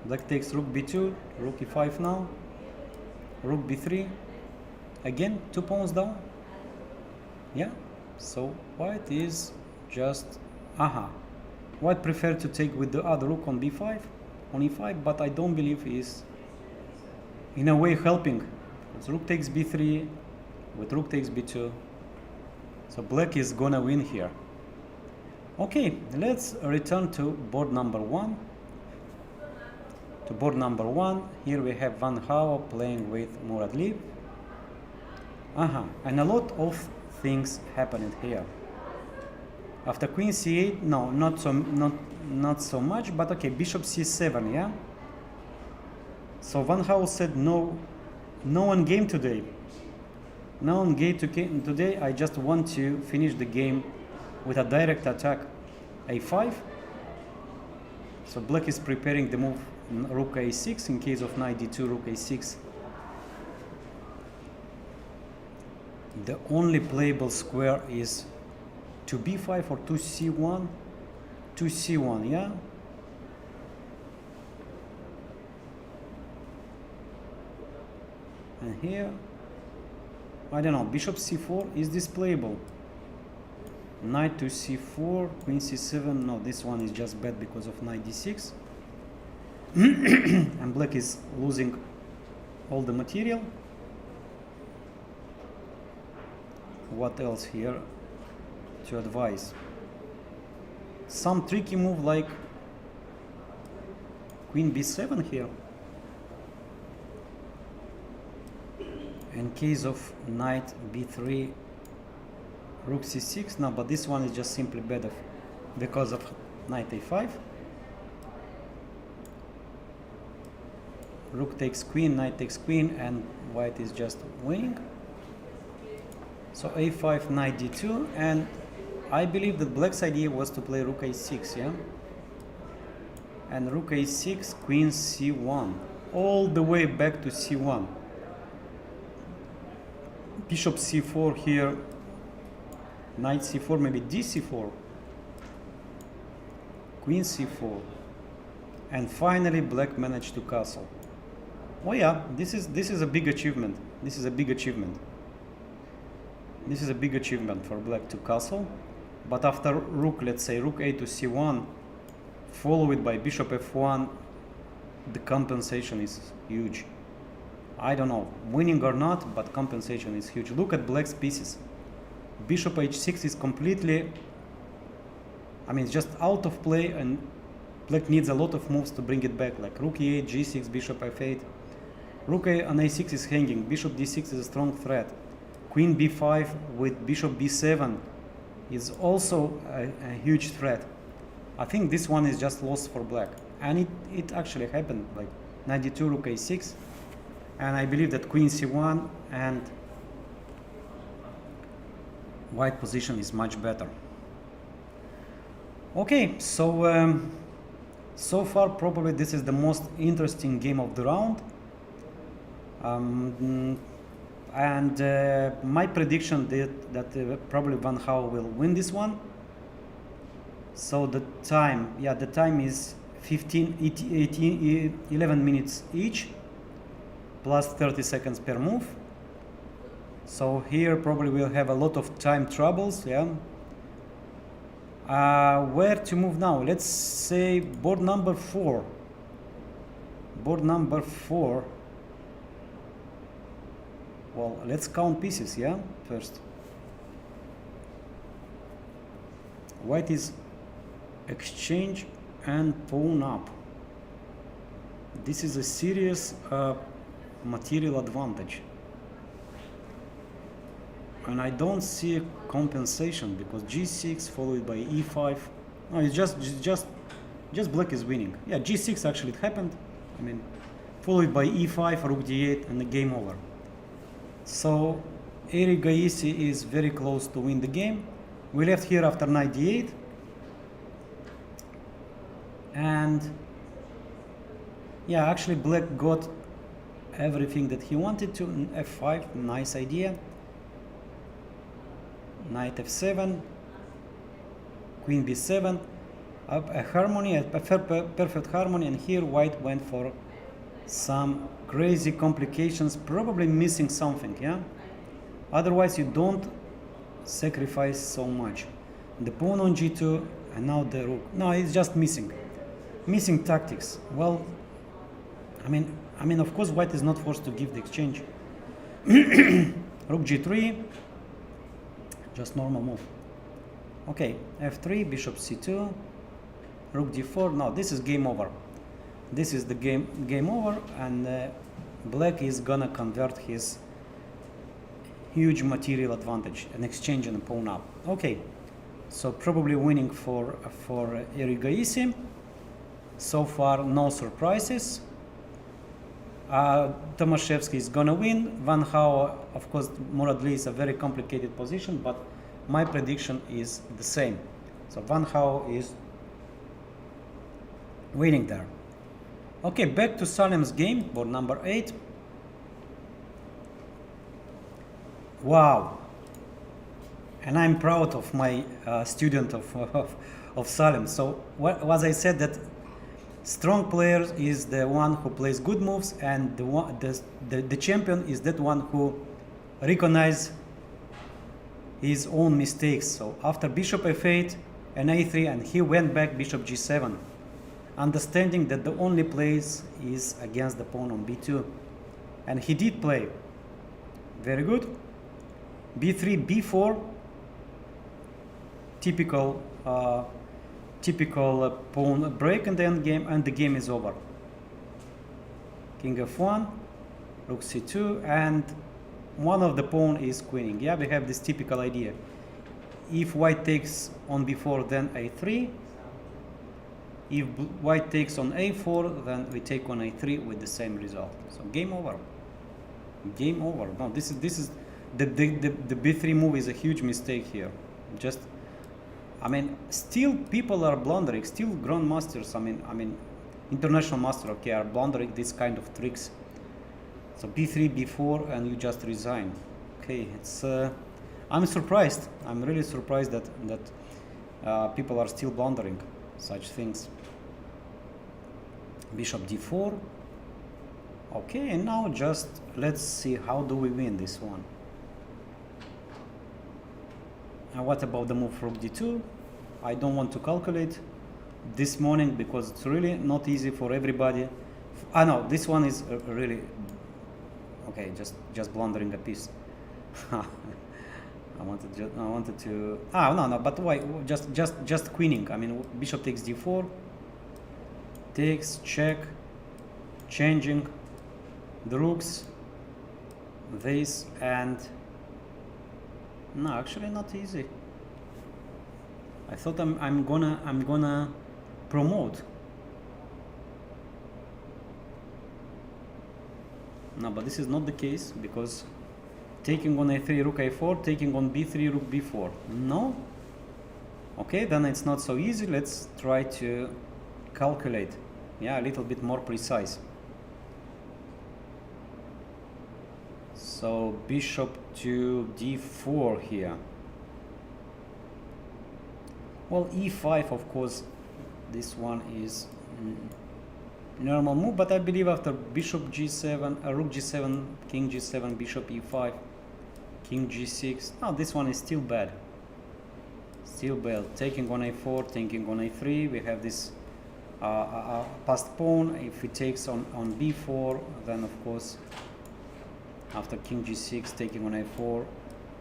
black takes rook b2, rook e5 now, rook b3, again 2 pawns down. Yeah, so white is just white preferred to take with the other rook on b5, on e5, but I don't believe is in a way helping. So rook takes b3 with rook takes b2. So black is gonna win here. Okay, let's return to board number 1. To board number 1, here we have Van Hao playing with Muradli. And a lot of things happened here. After queen c8, no, not so much, but okay, bishop c7, yeah. So Van Hao said no one game today. No one game today. I just want to finish the game with a direct attack. a5. So black is preparing the move rook a6 in case of knight d2, rook a6. The only playable square is 2b5 or 2c1. 2c1, yeah. And here, I don't know, bishop c4, is this playable? Knight to c4, queen c7, no, this one is just bad because of knight d6. And black is losing all the material. What else here to advise? Some tricky move like queen b7 here. In case of knight b3, rook c6, no, but this one is just simply better because of knight a5. Rook takes queen, knight takes queen, and white is just winning. So a5, knight d2, and I believe that black's idea was to play rook a6, yeah? And rook a6, queen c1, all the way back to c1. Bishop c4 here, knight c4, maybe dc4, queen c4, and finally black managed to castle. Oh yeah, this is a big achievement. This is a big achievement. This is a big achievement for black to castle. But after rook, let's say rook a to c1, followed by bishop f1, the compensation is huge. I don't know, winning or not, but compensation is huge. Look at black's pieces. Bishop h6 is completely, it's just out of play, and black needs a lot of moves to bring it back, like rook e8, g6, bishop f8. Rook on a6 is hanging, bishop d6 is a strong threat. Queen b5 with bishop b7 is also a huge threat. I think this one is just lost for black. And it actually happened, like 92 rook a6. And I believe that queen c1 and white position is much better. Okay, so so far probably this is the most interesting game of the round. And my prediction that probably Van Gaal will win this one. So the time is 11 minutes each, plus 30 seconds per move. So here probably we'll have a lot of time troubles, yeah. Where to move now? Let's say board number 4. Board number 4. Well, let's count pieces, yeah, first. White is exchange and pawn up. This is a serious material advantage. And I don't see a compensation because g6 followed by e5. No, it's just black is winning. Yeah, g6 actually it happened. Followed by e5, rook d8, and the game over. So Eric Gaisi is very close to win the game. We left here after knight d8. And yeah, actually black got everything that he wanted to. f5, nice idea. Knight f7, queen b7, a harmony, a perfect harmony, and here white went for some crazy complications, probably missing something, yeah? Otherwise you don't sacrifice so much. The pawn on g2 and now the rook. No, it's just missing tactics. Well, of course white is not forced to give the exchange. Rook g3, just normal move. Okay, f3, bishop c2, rook d4. No, this is game over. This is the game over, and black is gonna convert his huge material advantage, an exchange and a pawn up. Okay, so probably winning for Eric Gaisi. So far, no surprises. Tomaszewski is gonna win. Van Gaal, of course, Muradli is a very complicated position, but my prediction is the same. So Van Gaal is winning there. Okay, back to Salem's game, board number 8. Wow. And I'm proud of my student of Salem. So as I said, that strong player is the one who plays good moves, and the champion is that one who recognizes his own mistakes. So after bishop f8 and a3, and he went back bishop g7, understanding that the only place is against the pawn on b2, and he did play very good. b3, b4, typical pawn break in the end game, and the game is over. King f1, rook c2, and one of the pawn is queening. Yeah, we have this typical idea. If white takes on b4, then a3. If white takes on a4, then we take on a3 with the same result. So game over. Game over. No, this is the b3 move is a huge mistake here. Just, still people are blundering. Still grandmasters. International master, okay, are blundering this kind of tricks. So b3, b4, and you just resign. Okay, it's. I'm surprised. I'm really surprised that people are still blundering such things. Bishop d4. Okay, and now just let's see how do we win this one. And what about the move rook d2? I don't want to calculate. this morning because it's really not easy for everybody. No, this one is really okay. Just blundering a piece. I wanted to. No. But why? Just queening. I mean, bishop takes d4. Takes, check, changing the rooks. This and no, actually not easy. I thought I'm gonna promote. No, but this is not the case because taking on a3 rook a4, taking on b3 rook b4. No. Okay, then it's not so easy. Let's try to calculate. Yeah, a little bit more precise. So bishop to d4 here. Well, e5, of course, this one is normal move, but I believe after bishop g7, rook g7, king g7, bishop e5, king g6. No, this one is still bad. Still bad. Taking on a4, taking on a3. We have this passed pawn. If he takes on b4, then of course after king g6, taking on a4,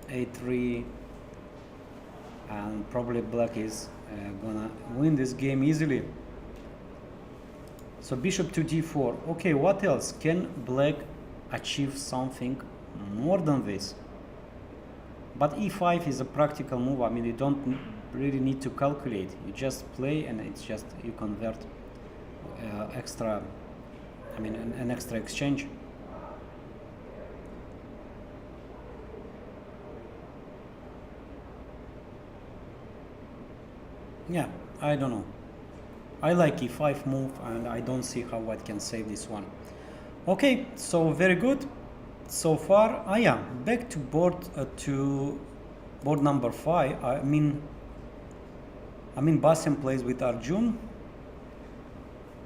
a3, and probably black is gonna win this game easily. So bishop to d4. Okay, what else? Can black achieve something more than this? But e5 is a practical move. I mean, you don't really need to calculate. You just play and it's just you convert extra, I mean an extra exchange. Yeah, I don't know. I like e5 move and I don't see how white can save this one. Okay, so very good so far. Yeah, back to board number 5. I mean Bassem plays with Arjun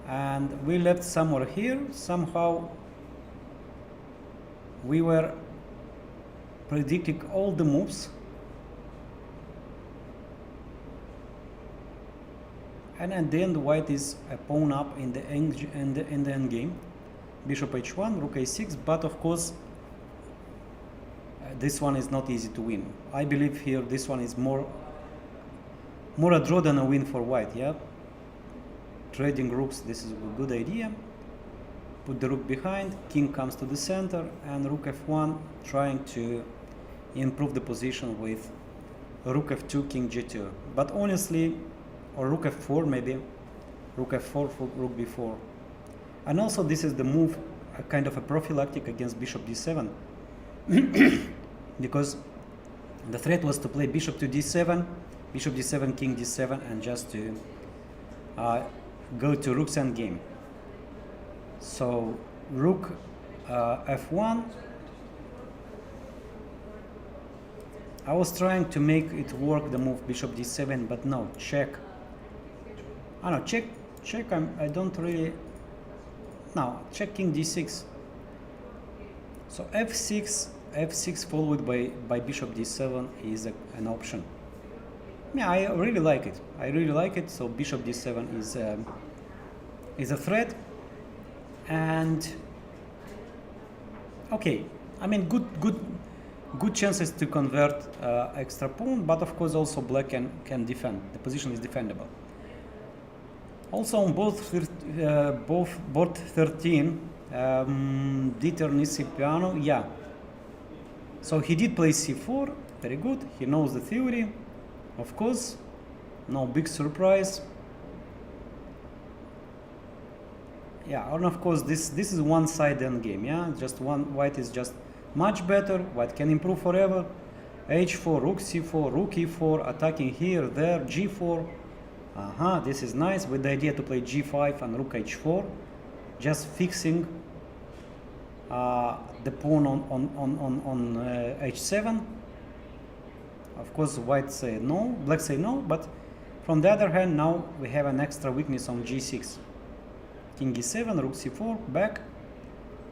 and we left somewhere here. Somehow we were predicting all the moves. And at the end, white is a pawn up in the end game. Bishop h1, rook a6, but of course, this one is not easy to win. I believe here this one is more a draw than a win for white. Yeah, trading rooks. This is a good idea. Put the rook behind. King comes to the center, and rook f1, trying to improve the position with rook f2, king g2. But honestly. Or rook f4 maybe, rook f4, rook b4. And also this is the move, a kind of a prophylactic against bishop d7. Because the threat was to play bishop to d7, bishop d7, king d7, and just to go to rook's endgame. So rook f1. I was trying to make it work, the move bishop d7, but no, check. I don't know, check, I don't really, no, check king d6. So f6 followed by bishop d7 is an option. Yeah, I really like it. So bishop d7 is a threat. And okay, I mean good chances to convert extra pawn, but of course also black can defend. The position is defendable. Also on board 13, Dieter Nisipiano, yeah. So he did play c4, very good. He knows the theory, of course. No big surprise. Yeah, and of course this is one-side endgame. Yeah, just one. White is just much better. White can improve forever. h4, rook c4, rook e4, attacking here, there, g4. This is nice, with the idea to play g5 and rook h4, just fixing the pawn on h7. Of course, white say no, black say no, but from the other hand, now we have an extra weakness on g6. King e7, rook c4, back,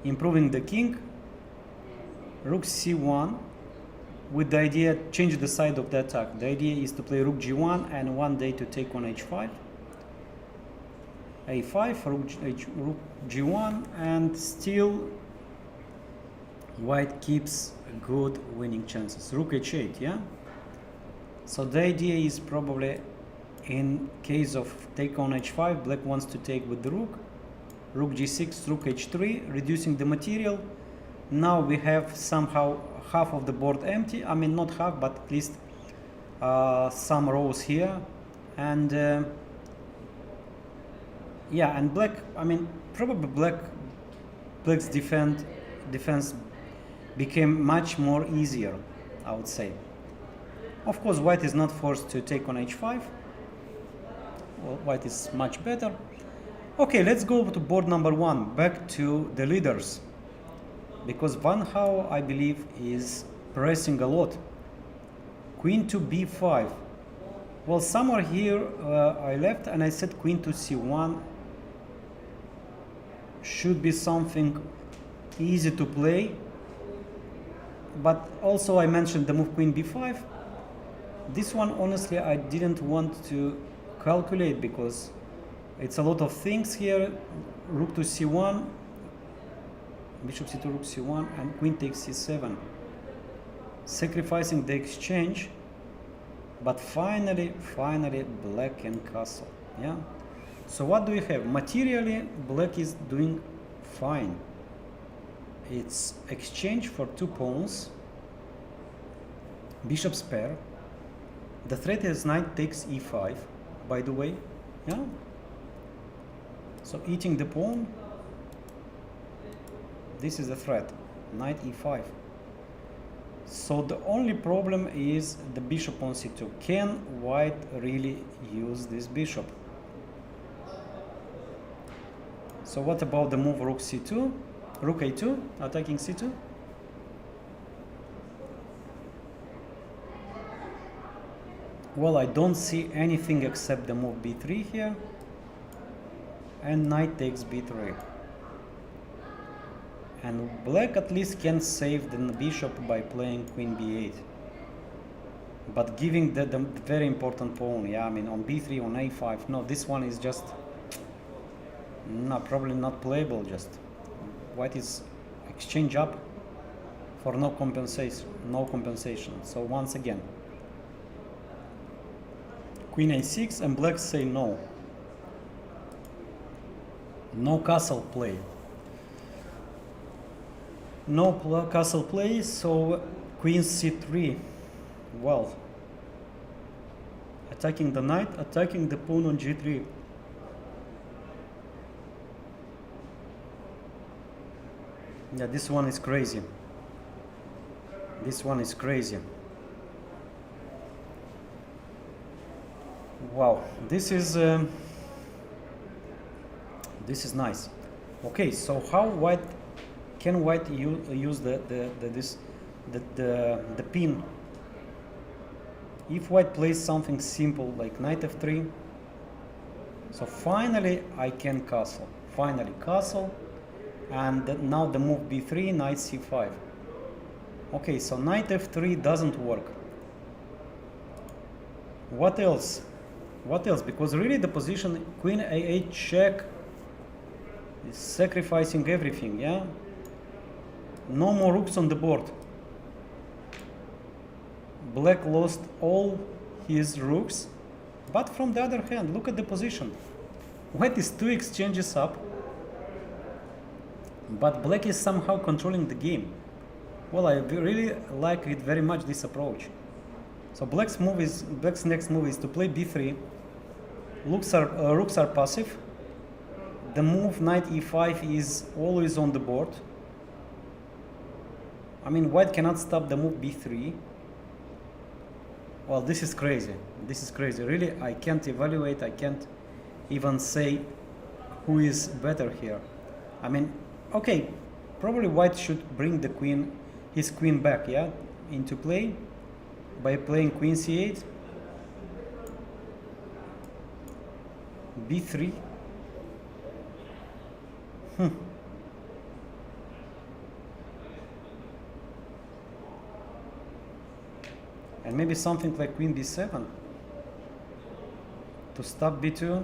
improving the king, rook c1, with the idea change the side of the attack. The idea is to play rook g1 and one day to take on h5. a5, rook g1, and still white keeps good winning chances. Rook h8, yeah? So the idea is probably in case of take on h5, black wants to take with the rook, rook g6, rook h3, reducing the material. Now we have somehow half of the board empty. I mean, not half, but at least some rows here. And yeah, and black, I mean, probably black's defense became much more easier, I would say. Of course, white is not forced to take on h5. Well, white is much better. Okay, let's go to board number 1, back to the leaders. Because Van Hao, I believe, is pressing a lot. Queen to b5. Well, somewhere here I left and I said queen to c1 should be something easy to play. But also I mentioned the move queen b5. This one, honestly, I didn't want to calculate because it's a lot of things here. Rook to c1, bishop c2, rook c1, and queen takes c7. Sacrificing the exchange, but finally black can castle. Yeah. So what do we have? Materially, black is doing fine. It's exchange for 2 pawns, bishop's pair. The threat is knight takes e5, by the way. Yeah. So eating the pawn. This is the threat, knight e5. So the only problem is the bishop on c2. Can white really use this bishop? So what about the move rook c2, rook a2, attacking c2? Well, I don't see anything except the move b3 here, and knight takes b3. And black at least can save the bishop by playing queen b8. But giving the very important pawn, yeah, I mean on b3, on a5, no, this one is just, no, probably not playable. Just white is exchange up for no compensation. So once again, queen a6, and black say no. No castle play. No castle play, so queen c3. Well, attacking the knight, attacking the pawn on g3. Yeah, this one is crazy. This one is crazy. Wow, this is nice. Okay, so how can white use the pin? If white plays something simple like knight f3, so finally I can castle. Finally castle, and now the move b3, knight c5. Okay, so knight f3 doesn't work. What else? What else? Because really the position queen a8 check is sacrificing everything, yeah? No more rooks on the board. Black lost all his rooks, but from the other hand, look at the position. White is 2 exchanges up, but black is somehow controlling the game. Well, I really like it very much, this approach. So black's next move is to play b3. Rooks are passive. The move knight e5 is always on the board. I mean, white cannot stop the move b3. Well, this is crazy. This is crazy. Really, I can't evaluate. I can't even say who is better here. I mean, okay, probably white should bring the queen, his queen back, yeah, into play by playing queen c8, b3. And maybe something like queen b7 to stop b2.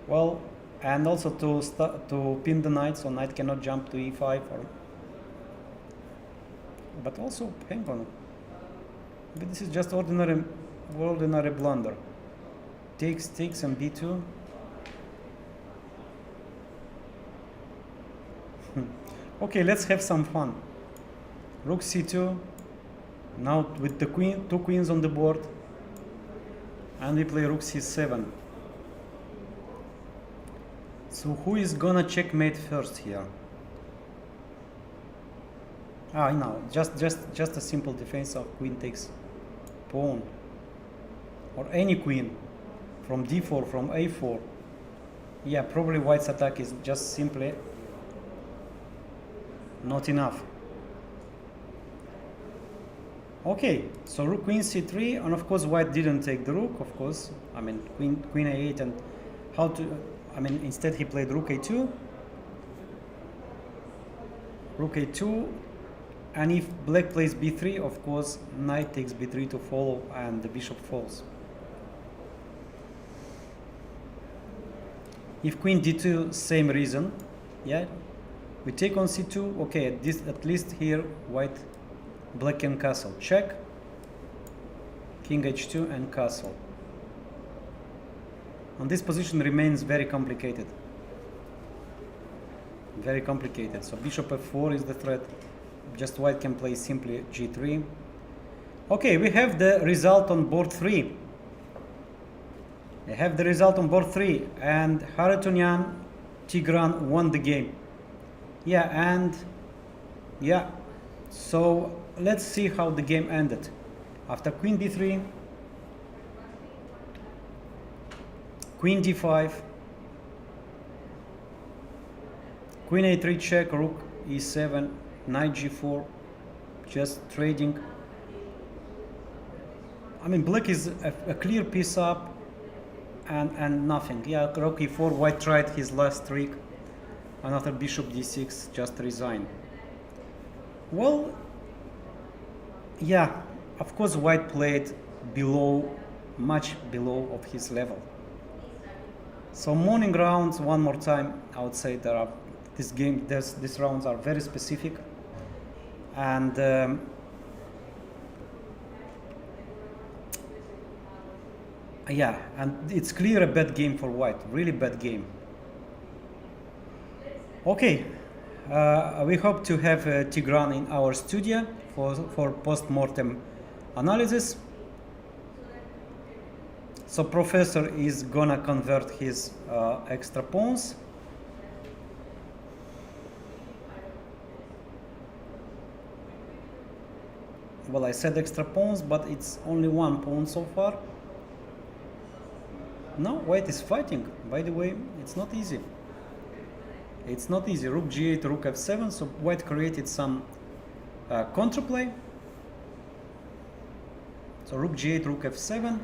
Well, and also to pin the knight, so knight cannot jump to e5 or. But also, hang on. But this is just ordinary blunder. Takes and b2. Okay, let's have some fun. Rook c2. Now with the two queens on the board, and we play rook c7. So who is gonna checkmate first here? No, just a simple defense of queen takes pawn, or any queen from d4, from a4. Yeah, probably white's attack is just simply not enough. Okay, so rook queen c3, and of course white didn't take the rook, of course. I mean queen a8, and instead he played rook a2. Rook a2, and if black plays b3, of course knight takes b3 to follow, and the bishop falls. If queen d2, same reason. Yeah, we take on c2. Okay, at least here black can castle. Check. King h2 and castle. And this position remains very complicated. Very complicated. So bishop f4 is the threat. Just white can play simply g3. Okay, we have the result on board 3. We have the result on board 3, and Haratunian Tigran won the game. So let's see how the game ended. After queen b3, queen d5, queen a3 check, rook e7, knight g4, just trading. I mean, black is a clear piece up, and nothing. Yeah, rook e4, white tried his last trick. Another bishop d6, just resign. Well, yeah, of course white played much below of his level. So morning rounds, one more time, I would say these rounds are very specific, and and it's clear a bad game for white, really bad game. Okay, we hope to have Tigran in our studio for post-mortem analysis. So professor is gonna convert his extra pawns. Well, I said extra pawns, but it's only one pawn so far. No, white is fighting. By the way, it's not easy. It's not easy. Rook g8, rook f7. So white created some counterplay. So rook g8, rook f7.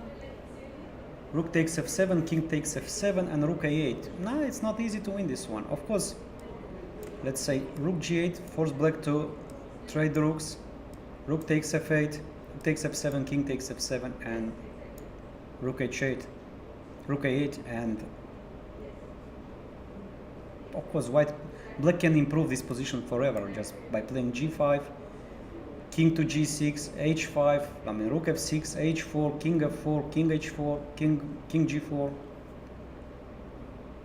Rook takes f7, king takes f7, and rook a8. No, it's not easy to win this one. Of course, let's say rook g8, force black to trade the rooks. Rook takes f8, takes f7, king takes f7, and rook h8. Rook a8, and of course black can improve this position forever just by playing g5, king to g6, h5, I mean rook f6, h4, king f4, king h4, king g4.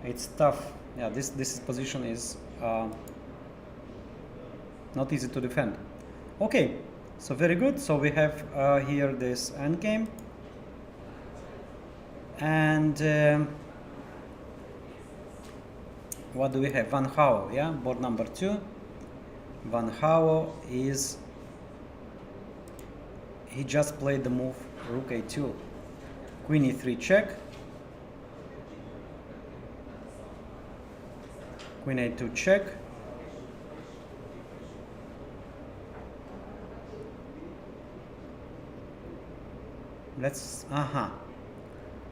It's tough. Yeah, this position is not easy to defend. Okay, so very good. So we have here this endgame. And what do we have? Van Hao, yeah, board number 2. Van Hao he just played the move rook a2, queen e3 check, queen a2 check,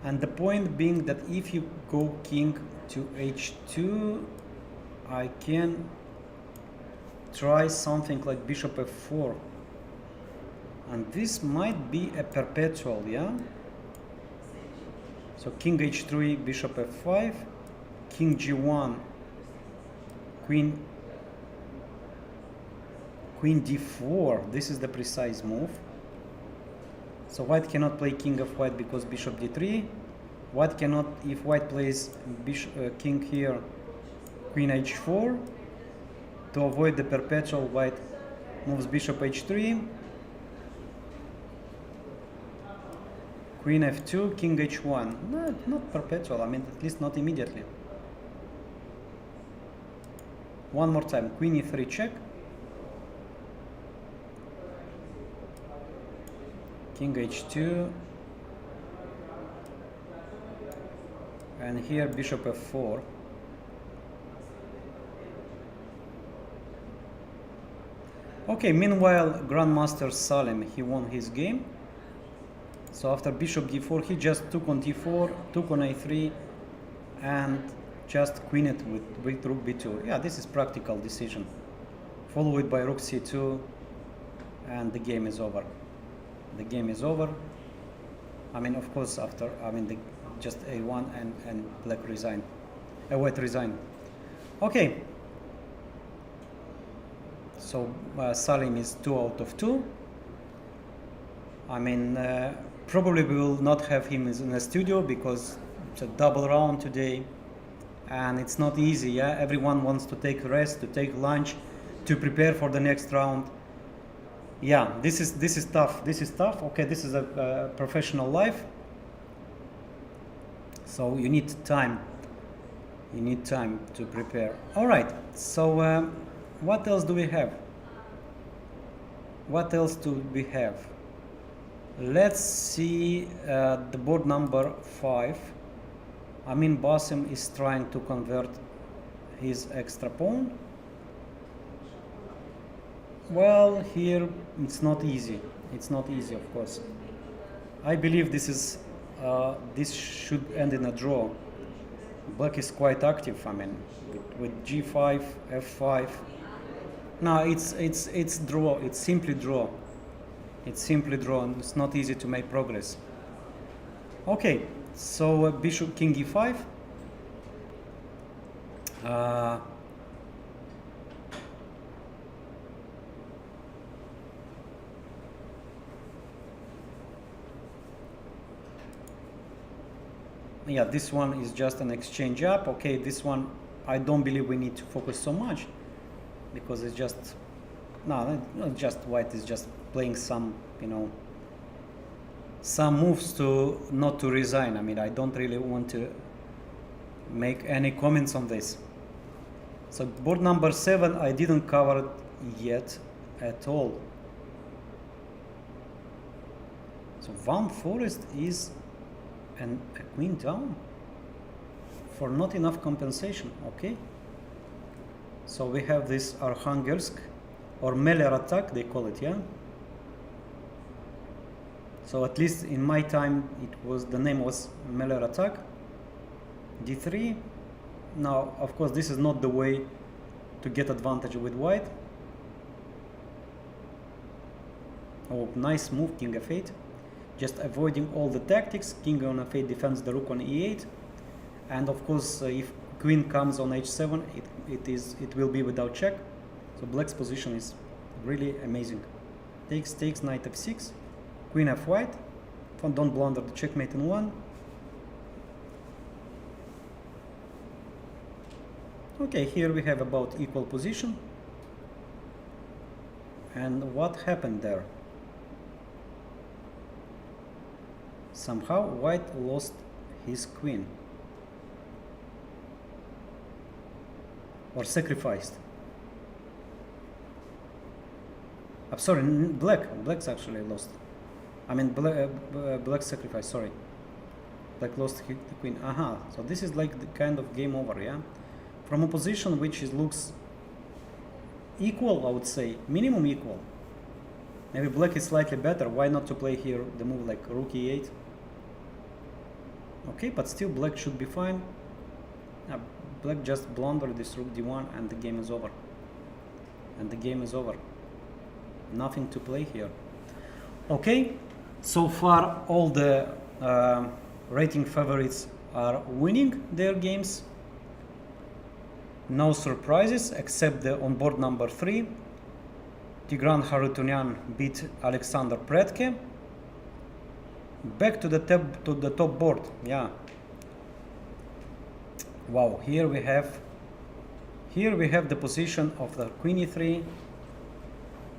and the point being that if you go king to h2, I can try something like bishop f4, and this might be a perpetual, yeah. So king h3, bishop f5, king g1, queen d4. This is the precise move. So white cannot play king of white because bishop d3. White cannot, if white plays king here, queen h4. To avoid the perpetual, white moves bishop h3. Queen f2, king h1. No, not perpetual, I mean at least not immediately. One more time, queen e3 check. King h2. And here bishop f4. Okay, meanwhile Grandmaster Salim, he won his game. So after bishop d4, he just took on d4, took on a3, and just queen it with rook b2. Yeah, this is practical decision. Followed by rook c2, and the game is over. The game is over. I mean, of course, after, I mean, just a1 and black resign. White resign. Okay. So Salim is 2 out of 2. I mean, probably we will not have him in the studio because it's a double round today, and it's not easy. Yeah, everyone wants to take rest, to take lunch, to prepare for the next round. Yeah, this is tough. This is tough. Okay, this is a professional life. So you need time. You need time to prepare. All right. So what else do we have? What else do we have? Let's see the board number 5. Amin Basim is trying to convert his extra pawn. Well, here it's not easy. It's not easy, of course. I believe this is this should end in a draw. Black is quite active. I mean, with g5, f5. No, it's draw. It's simply draw. It's simply draw, and it's not easy to make progress. Okay, so bishop king e5. Yeah, this one is just an exchange up. Okay, this one I don't believe we need to focus so much because it's just no, not just white is just playing some, you know, some moves to not to resign. I mean, I don't really want to make any comments on this. So board number 7 I didn't cover it yet at all. So Van Forest is and a queen down for not enough compensation. Okay, so we have this Arkhangelsk or Meller attack, they call it. Yeah, so at least in my time it was, the name was Meller attack. d3. Now of course this is not the way to get advantage with white. Oh, nice move, king f8. Just avoiding all the tactics. King on f8 defends the rook on e8, and of course if queen comes on h7, it will be without check. So black's position is really amazing. Takes knight f6, queen f white. Don't blunder the checkmate in one. Okay, here we have about equal position. And what happened there? Somehow white lost his queen, or sacrificed. I'm sorry, black's actually lost. I mean black sacrifice, sorry. Black lost the queen. Aha, so this is like the kind of game over, yeah? From a position which looks equal, I would say, minimum equal. Maybe black is slightly better. Why not to play here the move like rook e8? Okay, but still black should be fine. Black just blundered this rook d1 and the game is over. And the game is over. Nothing to play here. Okay, so far all the rating favorites are winning their games. No surprises except the on board number 3. Tigran Harutyunyan beat Alexander Predke. Back to the top board. Yeah. Wow. Here we have the position of the Queen e3,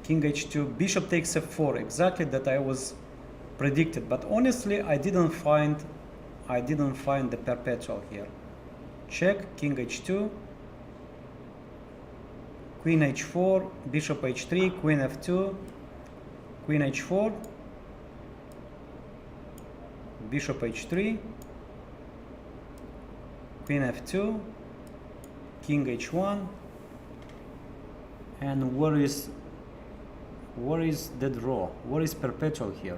King h2, Bishop takes f4. Exactly that I was predicted. But honestly, I didn't find the perpetual here. Check. King h2. Queen h4, Bishop h3, Queen f2, Queen h4, Bishop h3, Queen f2, King h1, and where is the draw? Where is perpetual here?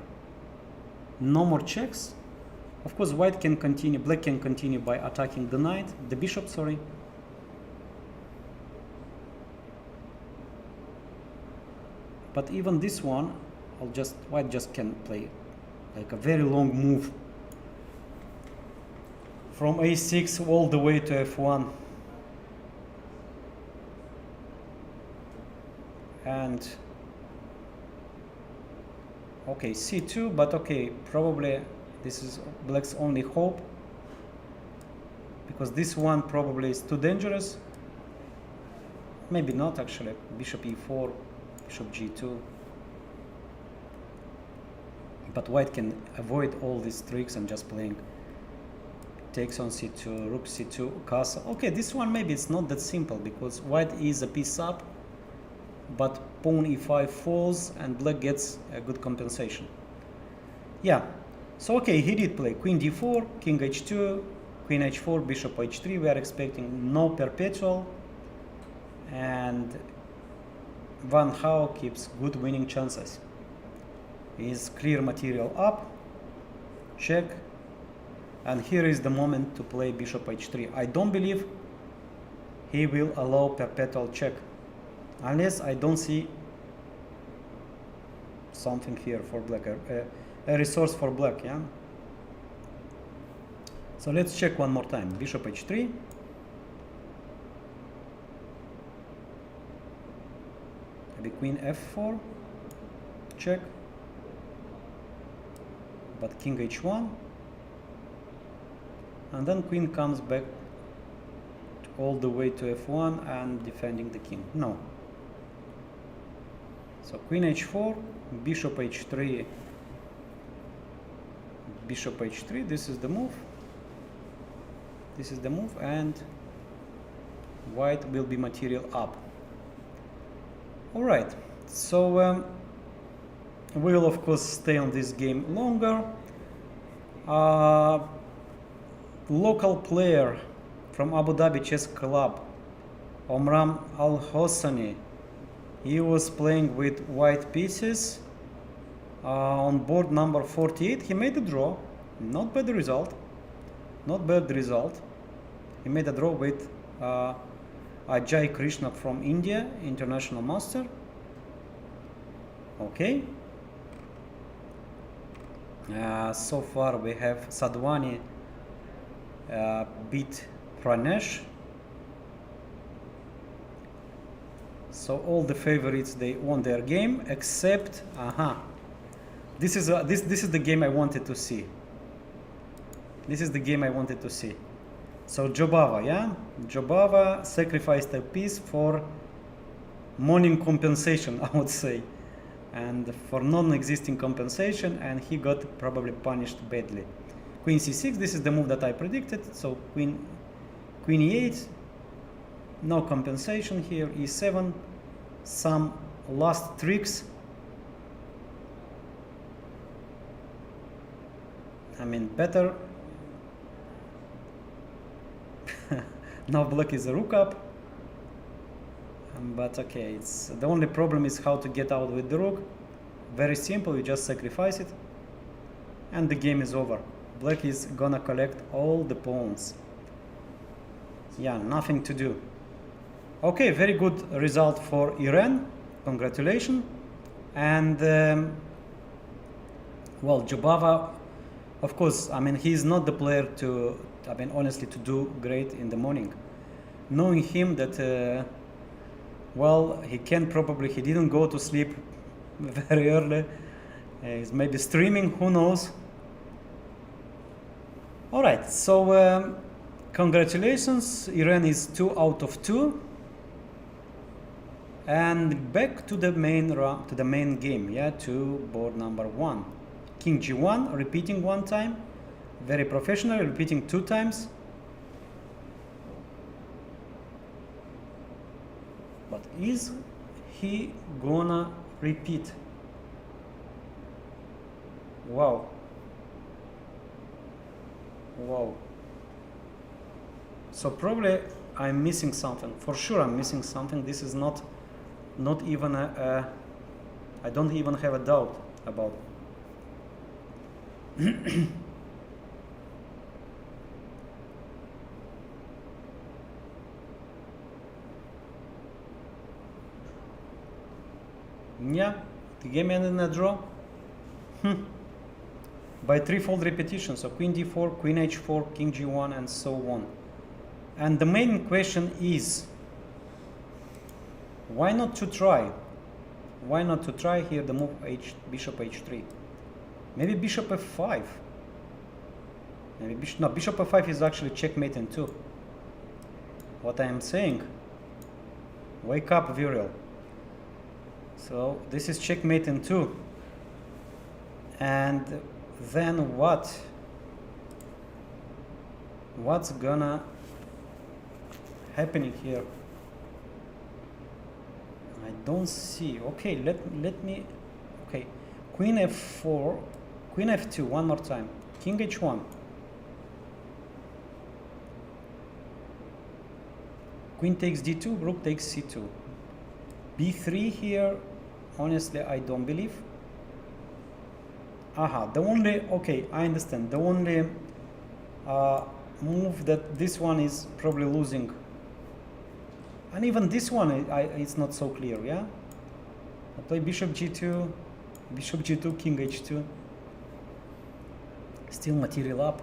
No more checks. Of course, white can continue, black can continue by attacking the knight, the bishop, sorry. But even this one, white just can play like a very long move from a6 all the way to f1. And okay, c2, but okay, probably this is black's only hope, because this one probably is too dangerous. Maybe not actually. Bishop e4, Bishop g2. But white can avoid all these tricks and just playing takes on c2, rook c2, castle. Okay, this one maybe it's not that simple, because white is a piece up, but pawn e5 falls and black gets a good compensation. Yeah, so okay, he did play queen d4, king h2, queen h4, bishop h3. We are expecting no perpetual, and Van Hao keeps good winning chances. Is clear material up, check, and here is the moment to play bishop h3. I don't believe he will allow perpetual check, unless I don't see something here for black, a resource for black, yeah. So let's check one more time. Bishop h3, maybe queen f4, check, but king h1, and then queen comes back all the way to f1 and defending the king. No. So queen h4, bishop h3, bishop h3. This is the move. This is the move, and white will be material up. All right. So we will of course stay on this game longer. Local player from Abu Dhabi Chess Club, Omram Al Hossani, he was playing with white pieces on board number 48. He made a draw, not bad result, not bad result. He made a draw with Ajay Krishna from India, international master. Okay. So far we have Sadhwani beat Pranesh. So all the favorites, they won their game, except this is the game I wanted to see. This is the game I wanted to see. So Jobava, yeah, Jobava sacrificed a piece for morning compensation, I would say, and for non-existing compensation, and he got probably punished badly. Queen c6, this is the move that I predicted. So queen e8, no compensation here. e7, some last tricks. I mean, better. Now black is a rook up, but okay, it's the only problem is how to get out with the rook. Very simple, you just sacrifice it and the game is over. Black is gonna collect all the pawns. Yeah, nothing to do. Okay, very good result for Iran. Congratulations. And well, Jobava, of course, I mean, he's not the player to, I mean, honestly, to do great in the morning. knowing him that well, he didn't go to sleep very early. He's maybe streaming, who knows. All right, so congratulations, Iran is 2 out of 2. And back to the main game, yeah, to board number 1. King G1, repeating 1 time, very professional, repeating 2 times. But is he gonna repeat? Wow. Wow. So probably I'm missing something. For sure I'm missing something. This is not even I don't even have a doubt about it. Yeah, the game ended in a draw. By 3-fold repetition, so queen d4, queen h4, king g1, and so on. And the main question is, why not to try? Why not to try here the move bishop h3? Maybe bishop f5. Maybe bishop f5 is actually checkmate in 2. What I am saying? Wake up, Viorel. So this is checkmate in 2. And then what? What's gonna happening here? I don't see. Okay, let me. Okay, queen f4, queen f2. One more time. King h1. Queen takes d2. Rook takes c2. b3 here. Honestly, I don't believe. The only, okay, I understand. The only move that this one is probably losing, and even this one, it's not so clear, yeah? I play bishop g2, king h2. Still material up.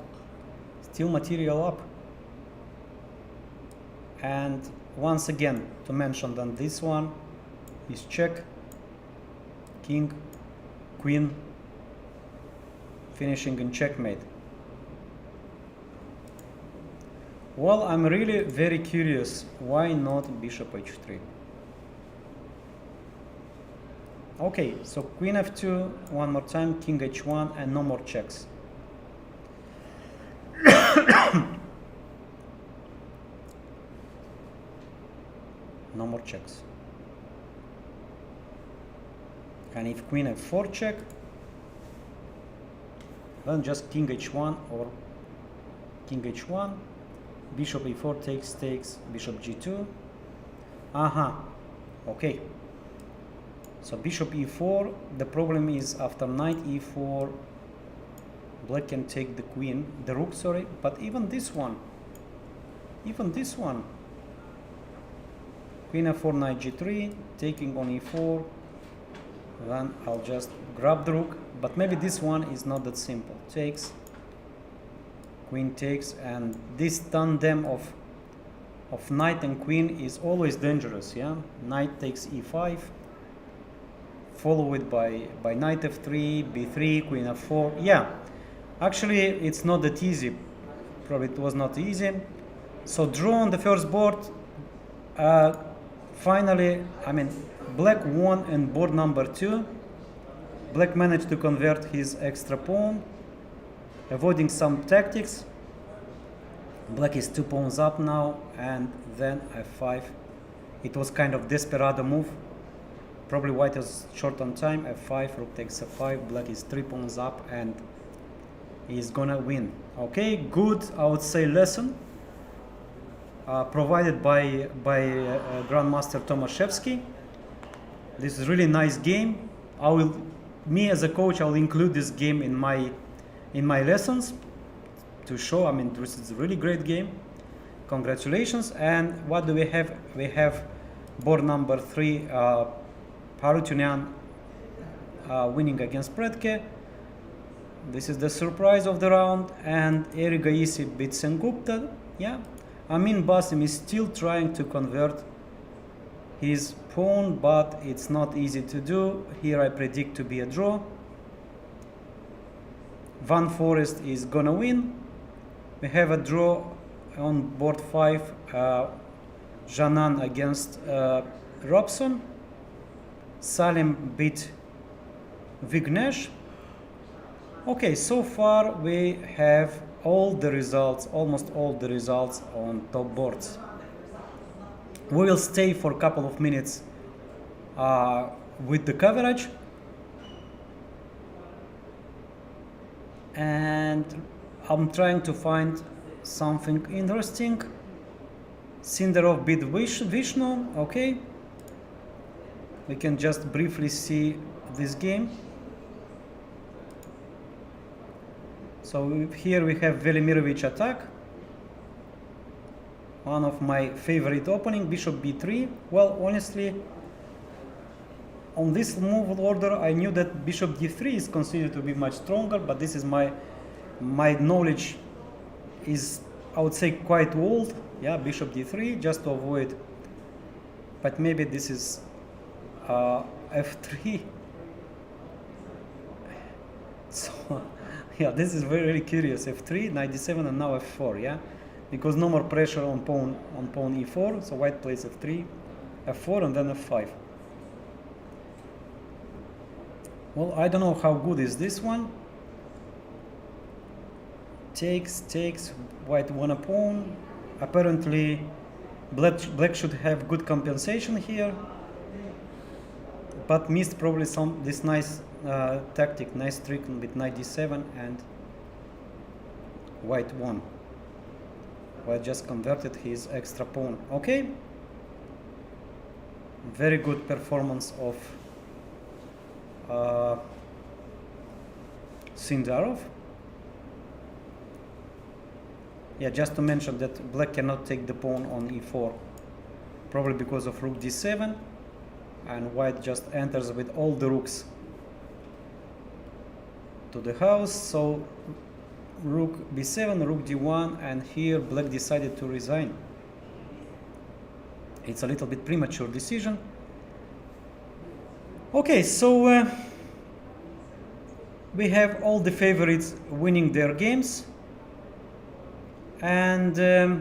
Still material up. And once again, to mention that this one is check, king, queen, finishing in checkmate. Well, I'm really very curious, why not bishop h3? Okay, so queen f2, one more time, king h1, and no more checks. No more checks. And if queen f4 check, then just king h1 or king h1, bishop e4 takes, bishop g2. Okay. So bishop e4, the problem is after knight e4, black can take the queen, the rook, sorry, but even this one, queen f4, knight g3, taking on e4, then I'll just grab the rook, but maybe this one is not that simple. Takes, queen takes, and this tandem of knight and queen is always dangerous, yeah? Knight takes e5, followed by knight f3, b3, queen f4. Yeah, actually it's not that easy. Probably it was not easy. So draw on the first board. Finally, I mean, black won in board number 2. Black managed to convert his extra pawn, avoiding some tactics. Black is 2 pawns up now, and then f5. It was kind of desperado move. Probably white is short on time. f5, rook takes f5. Black is 3 pawns up, and he's gonna win. Okay, good, I would say, lesson provided by Grandmaster Tomaszewski. This is really nice game. Me as a coach, I'll include this game in my lessons to show. I mean, this is a really great game. Congratulations. And what do we have? We have board number 3, Harutyunyan winning against Predke. This is the surprise of the round, and Erigaisi beats Sengupta. Yeah, Amin Basim is still trying to convert his pawn, but it's not easy to do. Here I predict to be a draw. Van Forest is gonna win. We have a draw on board 5. Janan against Robson. Salim beat Vignesh. Okay, so far we have all the results, almost all the results on top boards. We will stay for a couple of minutes with the coverage, and I'm trying to find something interesting. Sindarov beat Vishnu. Okay, we can just briefly see this game. So here we have Velimirovich attack. One of my favorite opening, Bishop b3. Well, honestly, on this move order, I knew that Bishop d3 is considered to be much stronger, but this is my knowledge is, I would say, quite old. Yeah, Bishop d3 just to avoid. But maybe this is f3. So yeah, this is very, very curious. f3, knight d7, and now f4. Yeah, because no more pressure on pawn e4. So white plays f3, f4, and then f5. Well, I don't know how good is this one. Takes, white won a pawn. Apparently, black should have good compensation here, but missed probably this nice tactic, nice trick with knight d7, and white won. White just converted his extra pawn. Okay, very good performance of Sindarov. Yeah, just to mention that black cannot take the pawn on e4, probably because of rook d7, and white just enters with all the rooks to the house. So rook b7, rook d1, and here black decided to resign. It's a little bit premature decision. Okay, so we have all the favorites winning their games, and the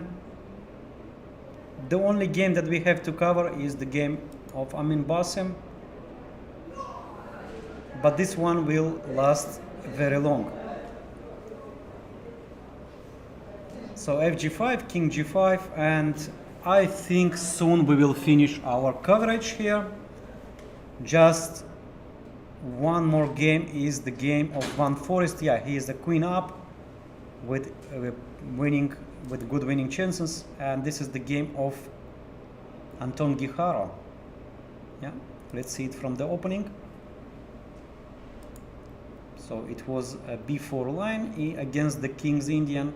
only game that we have to cover is the game of Amin Basim, but this one will last very long. So fg5, king g5, and I think soon we will finish our coverage here. Just one more game is the game of Van Forest. Yeah, he is the queen up with good winning chances, and this is the game of Anton Guijarro. Yeah, let's see it from the opening. So it was a b4 line against the King's Indian.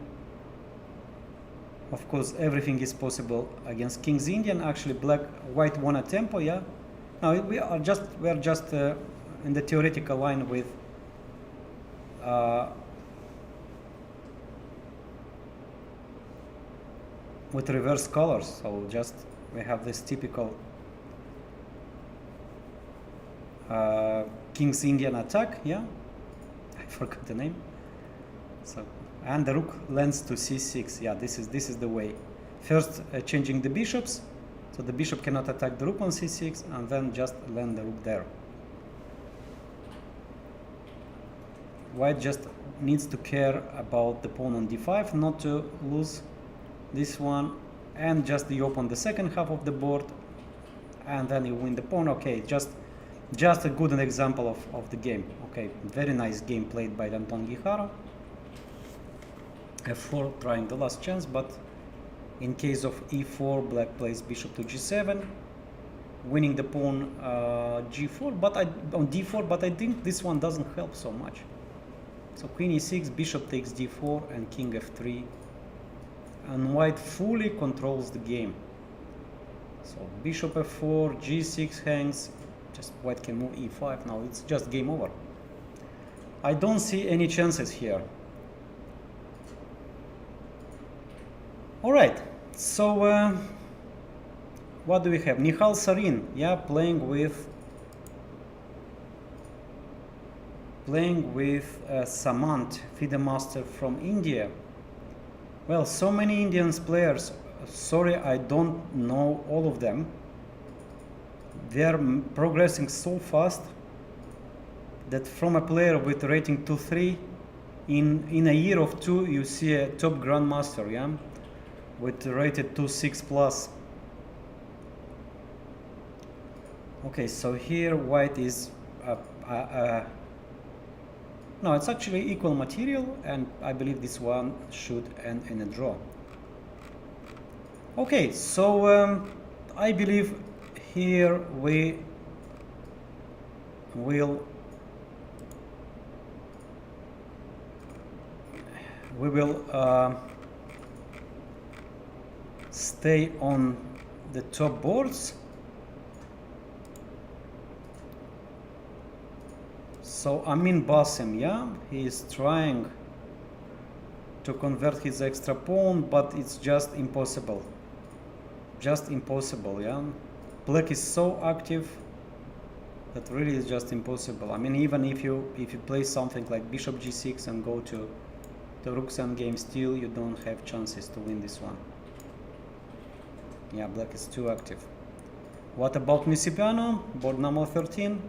Of course, everything is possible against King's Indian. Actually, white won a tempo. Yeah. Now we are just in the theoretical line with reverse colors. So just we have this typical King's Indian attack. Yeah, I forgot the name. So, and the rook lands to c6. Yeah, this is the way. First changing the bishops, so the bishop cannot attack the rook on c6, and then just land the rook there. White just needs to care about the pawn on d5, not to lose this one, and just you open the second half of the board, and then you win the pawn. Okay, just a good example of the game. Okay, very nice game played by Anton Guijarro. f4 trying the last chance, but in case of e4, black plays bishop to g7, winning the pawn g4, but on d4, but I think this one doesn't help so much. So queen e6, bishop takes d4, and king f3, and white fully controls the game. So bishop f4, g6 hangs, just white can move e5. Now it's just game over. I don't see any chances here. All right, So what do we have? Nihal Sarin, yeah, playing with Samant, FIDE master from India. Well, so many Indian players. Sorry, I don't know all of them. They are progressing so fast that from a player with rating 2-3, in a year of two, you see a top grandmaster, yeah, with rated 2-6 plus. Okay, so here white is no, it's actually equal material, and I believe this one should end in a draw. Okay, so I believe here we will stay on the top boards. So Amin Basim, yeah, he is trying to convert his extra pawn, but it's just impossible. Just impossible, yeah. Black is so active that really is just impossible. I mean, even if you play something like bishop g6 and go to the rook's endgame, still you don't have chances to win this one. Yeah, black is too active. What about Nisipiano, board number 13?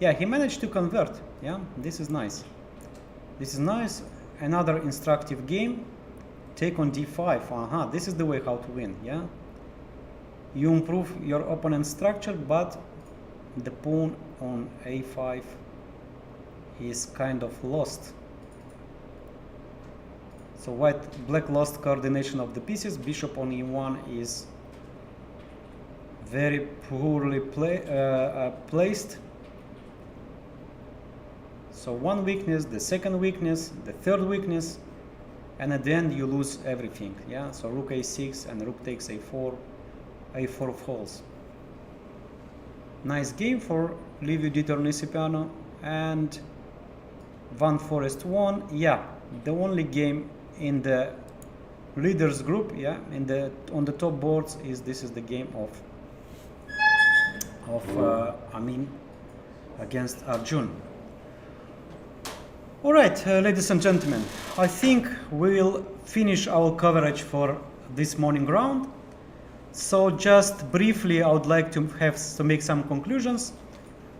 Yeah, he managed to convert. Yeah, this is nice. This is nice. Another instructive game. Take on d5. This is the way how to win. Yeah, you improve your opponent's structure, but the pawn on a5 is kind of lost. So black lost coordination of the pieces. Bishop on e1 is very poorly placed. So one weakness, the second weakness, the third weakness, and at the end you lose everything. Yeah, so rook a6 and rook takes a4, a4 falls. Nice game for Liviu Ditor Nisipiano and Van Forest won. Yeah, the only game in the leaders group, yeah, on the top boards is the game of Amin against Arjun. All right, ladies and gentlemen, I think we'll finish our coverage for this morning round. So just briefly, I would like to make some conclusions.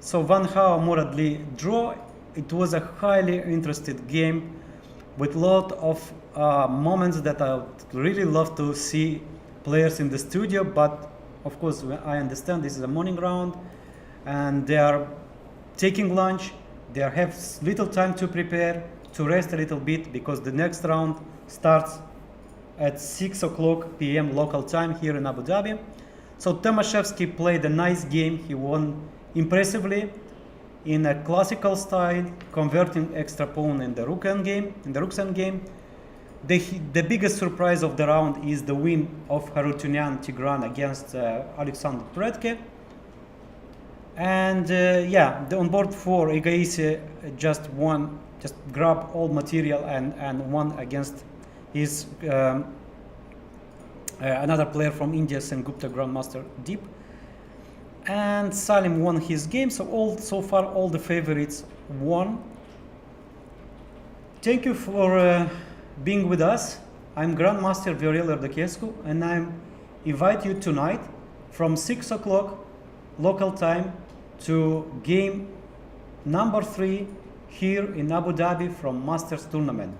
So Van Hao Muradli draw. It was a highly interesting game with a lot of moments that I would really love to see players in the studio. But of course, I understand this is a morning round, and they are taking lunch. They have little time to prepare, to rest a little bit, because the next round starts at 6 o'clock p.m. local time here in Abu Dhabi. So Tomaszewski played a nice game. He won impressively in a classical style, converting extra pawn in the rook's endgame. The biggest surprise of the round is the win of Harutyunyan Tigran against Alexander Turetke. And yeah, on board 4, Egaisi just grabbed all material and won against his another player from India, Sengupta Grandmaster Deep. And Salim won his game. So far all the favorites won. Thank you for being with us. I'm Grandmaster Viorel Iordăchescu, and I invite you tonight from 6 o'clock local time to game number 3 here in Abu Dhabi from Masters Tournament.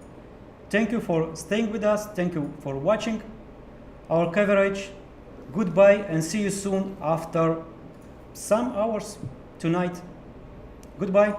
Thank you for staying with us. Thank you for watching our coverage. Goodbye, and see you soon after some hours tonight. Goodbye.